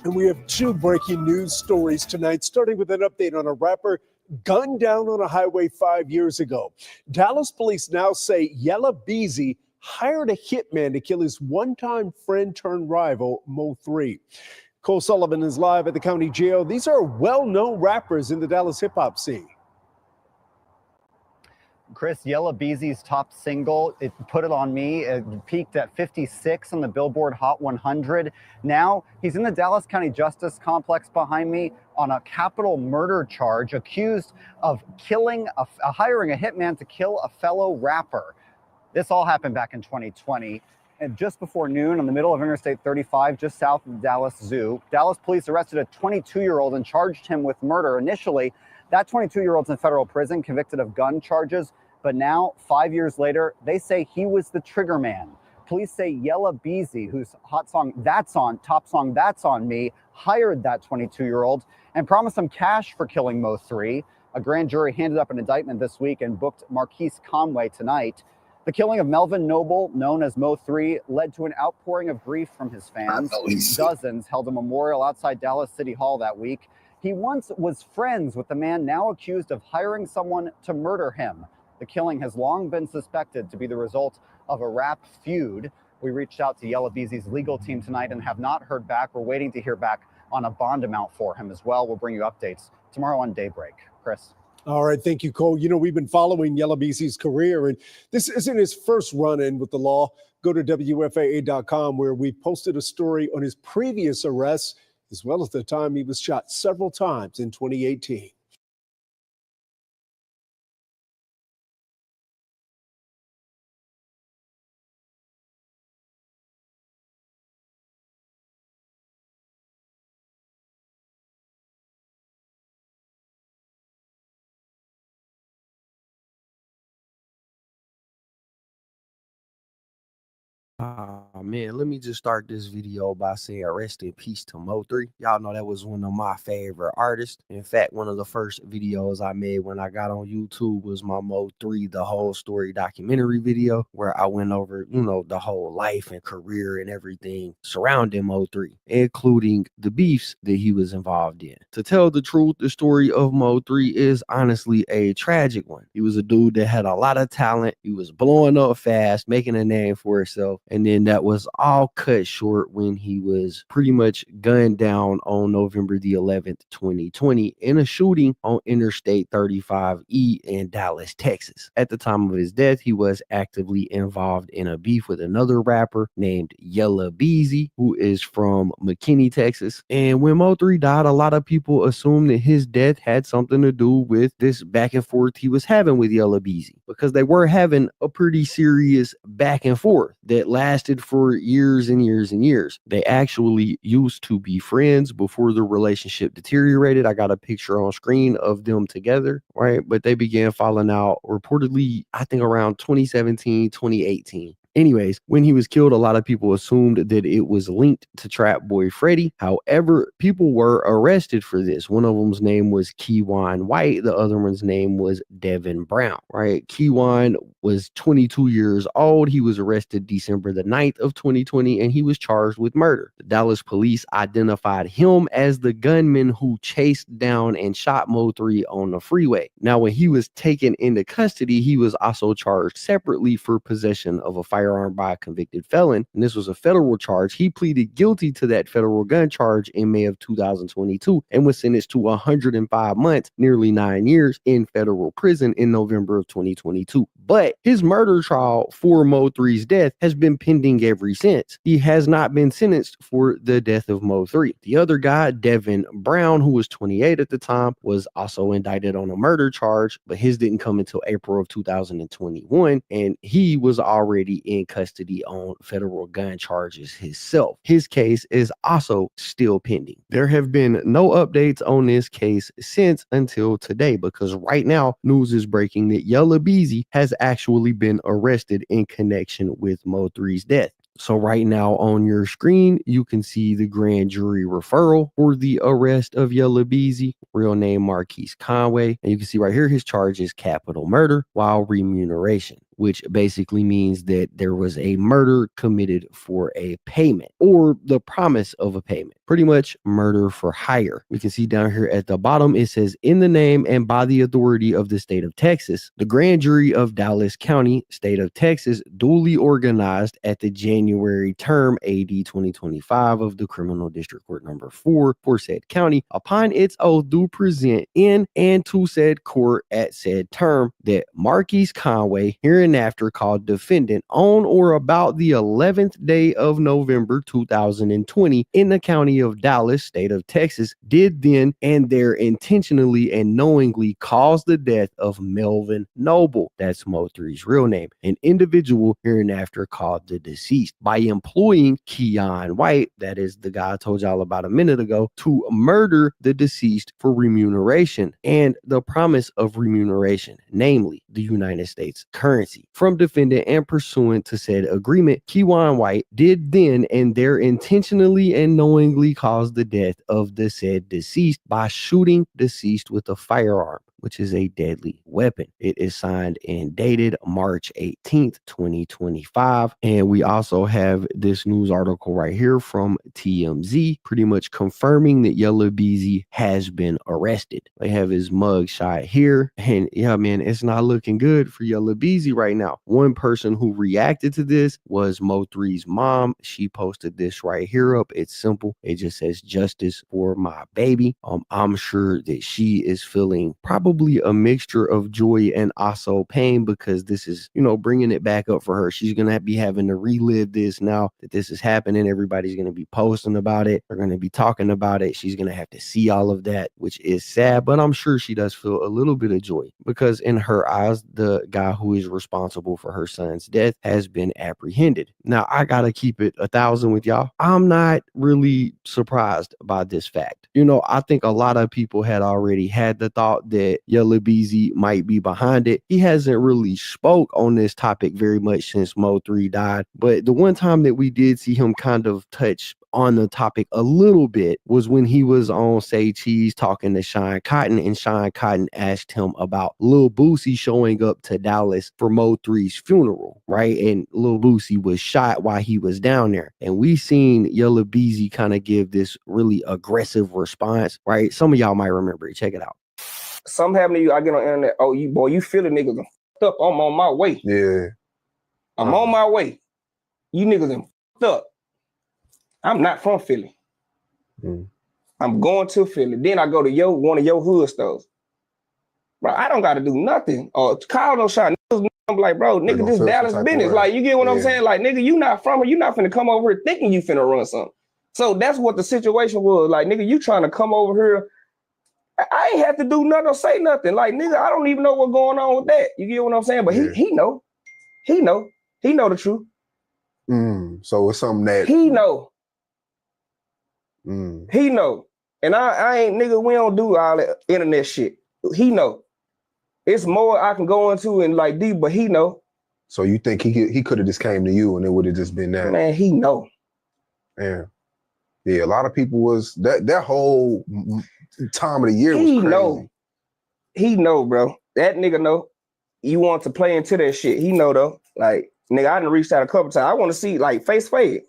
And we have two breaking news stories tonight, starting with an update on a rapper gunned down on a highway 5 years ago. Dallas police now say Yella Beezy hired a hitman to kill his one-time friend turned rival, Mo3. Cole Sullivan is live at the county jail. These are well-known rappers in the Dallas hip-hop scene. Chris, Yella Beezy's top single, It Put It On Me, it peaked at 56 on the Billboard Hot 100. Now he's in the Dallas County Justice Complex behind me on a capital murder charge, accused of hiring a hitman to kill a fellow rapper. This all happened back in 2020. And just before noon, on the middle of Interstate 35, just south of the Dallas Zoo, Dallas police arrested a 22-year-old and charged him with murder. Initially, that 22-year-old's in federal prison, convicted of gun charges. But now, 5 years later, they say he was the trigger man. Police say Yella Beezy, whose top song That's On Me, hired that 22-year-old and promised him cash for killing Mo3. A grand jury handed up an indictment this week and booked Marquise Conway tonight. The killing of Melvin Noble, known as Mo3, led to an outpouring of grief from his fans. Dozens held a memorial outside Dallas City Hall that week. He once was friends with the man now accused of hiring someone to murder him. The killing has long been suspected to be the result of a rap feud. We reached out to Yella Beezy's legal team tonight and have not heard back. We're waiting to hear back on a bond amount for him as well. We'll bring you updates tomorrow on Daybreak. Chris. All right, thank you, Cole. You know, we've been following Yella Beezy's career, and this isn't his first run-in with the law. Go to WFAA.com, where we posted a story on his previous arrests, as well as the time he was shot several times in 2018. Man, let me just start this video by saying rest in peace to Mo3. Y'all know that was one of my favorite artists. In fact, one of the first videos I made when I got on YouTube was my Mo3 The Whole Story documentary video, where I went over, the whole life and career and everything surrounding Mo3, including the beefs that he was involved in. To tell the truth, the story of Mo3 is honestly a tragic one. He was a dude that had a lot of talent. He was blowing up fast, making a name for himself. And then that was all cut short when he was pretty much gunned down on November the 11th, 2020 in a shooting on Interstate 35E in Dallas, Texas. At the time of his death, he was actively involved in a beef with another rapper named Yella Beezy, who is from McKinney, Texas. And when Mo3 died, a lot of people assumed that his death had something to do with this back and forth he was having with Yella Beezy, because they were having a pretty serious back and forth that lasted for years and years and years. They actually used to be friends before the relationship deteriorated. I got a picture on screen of them together, right? But they began falling out reportedly, I think around 2017, 2018. Anyways, when he was killed, a lot of people assumed that it was linked to Trap Boy Freddy. However, people were arrested for this. One of them's name was Keywan White. The other one's name was Devin Brown, right? Keywan was 22 years old. He was arrested December the 9th of 2020, and he was charged with murder. The Dallas police identified him as the gunman who chased down and shot Mo3 on the freeway. Now, when he was taken into custody, he was also charged separately for possession of a firearm by a convicted felon, and this was a federal charge. He pleaded guilty to that federal gun charge in May of 2022 and was sentenced to 105 months, nearly 9 years, in federal prison in November of 2022. But his murder trial for Mo3's death has been pending ever since. He has not been sentenced for the death of Mo3. The other guy, Devin Brown, who was 28 at the time, was also indicted on a murder charge, but his didn't come until April of 2021, and he was already in custody on federal gun charges himself. His case is also still pending. There have been no updates on this case since until today, because right now news is breaking that Yella Beezy has actually been arrested in connection with Mo3's death. So right now on your screen, you can see the grand jury referral for the arrest of Yella Beezy, real name Marquise Conway. And you can see right here, his charge is capital murder while remuneration, which basically means that there was a murder committed for a payment or the promise of a payment. Pretty much murder for hire. We can see down here at the bottom, it says, in the name and by the authority of the state of Texas, the grand jury of Dallas County, state of Texas, duly organized at the January term AD 2025 of the Criminal District Court number 4 for said county, upon its oath do present in and to said court at said term that Marquise Conway, hereinafter called defendant, on or about the 11th day of November 2020 in the county of Dallas, state of Texas, did then and there intentionally and knowingly cause the death of Melvin Noble, that's Mo3's real name, an individual hereinafter called the deceased, by employing Keywan White, that is the guy I told y'all about a minute ago, to murder the deceased for remuneration and the promise of remuneration, namely the United States currency, from defendant, and pursuant to said agreement, Keywan White did then and there intentionally and knowingly cause the death of the said deceased by shooting deceased with a firearm, which is a deadly weapon. It is signed and dated March 18th, 2025. And we also have this news article right here from TMZ, pretty much confirming that Yella Beezy has been arrested. They have his mug shot here. And yeah, man, it's not looking good for Yella Beezy right now. One person who reacted to this was Mo3's mom. She posted this right here up. It's simple. It just says, justice for my baby. I'm sure that she is feeling probably a mixture of joy and also pain, because this is, bringing it back up for her. She's going to be having to relive this now that this is happening. Everybody's going to be posting about it. They're going to be talking about it. She's going to have to see all of that, which is sad, but I'm sure she does feel a little bit of joy, because in her eyes, the guy who is responsible for her son's death has been apprehended. Now, I got to keep it 1,000 with y'all. I'm not really surprised by this fact. I think a lot of people had already had the thought that that Yella Beezy might be behind it. He hasn't really spoke on this topic very much since Mo3 died, but the one time that we did see him kind of touch on the topic a little bit was when he was on Say Cheese talking to Sean Cotton, and Sean Cotton asked him about Lil Boosie showing up to Dallas for Mo3's funeral, right? And Lil Boosie was shot while he was down there. And we seen Yella Beezy kind of give this really aggressive response, right? Some of y'all might remember it. Check it out. Something happened to you, I get on the internet, oh, you feeling niggas fucked up, I'm on my way. Yeah. I'm on my way. You niggas are fucked up. I'm not from Philly. I'm going to Philly. Then I go to one of your hood stores. Bro, I don't got to do nothing. Or call no shot. I'm like, bro, nigga, this Dallas business. Like, you get what I'm saying? Like, nigga, you not from here. You not finna come over here thinking you finna run something. So that's what the situation was. Like, nigga, you trying to come over here. I ain't have to do nothing or say nothing. Like, nigga, I don't even know what's going on with that. You get what I'm saying? But he know. He know. He know the truth. So it's something that he know. He know. And I ain't, nigga, we don't do all that internet shit. He know. It's more I can go into and like deep, but he know. So you think he could have just came to you and it would have just been that? Man, he know. Yeah. Yeah, a lot of people was that whole time of the year was crazy. Know. He know, bro. That nigga know. You want to play into that shit. He know though. Like, nigga, I done reached out a couple times. I want to see like face. I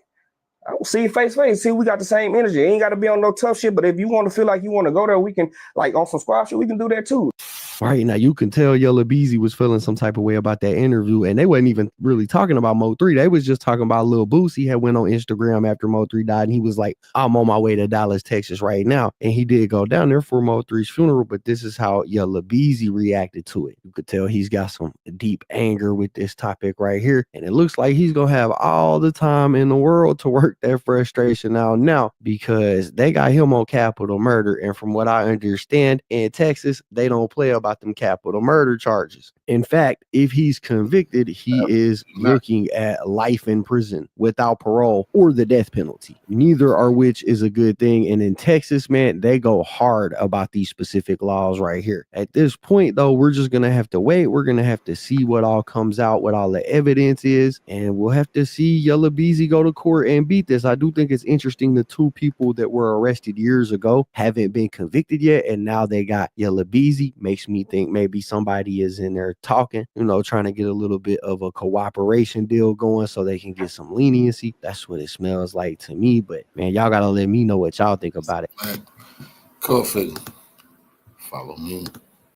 don't see face. See, we got the same energy. It ain't got to be on no tough shit, but if you want to feel like you want to go there, we can, like, on some squad shit, we can do that too. Right, now you can tell Yella Beezy was feeling some type of way about that interview, and they wasn't even really talking about Mo3. They was just talking about Lil Boosie had went on Instagram after Mo3 died, and he was like, I'm on my way to Dallas, Texas right now. And he did go down there for Mo3's funeral, but this is how Yella Beezy reacted to it. You could tell he's got some deep anger with this topic right here, and it looks like he's gonna have all the time in the world to work that frustration out now, because they got him on capital murder, and from what I understand, in Texas, they don't play about them capital murder charges. In fact, if he's convicted, he is looking at life in prison without parole or the death penalty. Neither are which is a good thing. And in Texas, man, they go hard about these specific laws right here. At this point, though, we're just going to have to wait. We're going to have to see what all comes out, what all the evidence is, and we'll have to see Yella Beezy go to court and beat this. I do think it's interesting the two people that were arrested years ago haven't been convicted yet, and now they got Yella Beezy. Makes me think maybe somebody is in there talking, trying to get a little bit of a cooperation deal going so they can get some leniency. That's what it smells like to me. But man, y'all gotta let me know what y'all think about it. Cool. Follow me.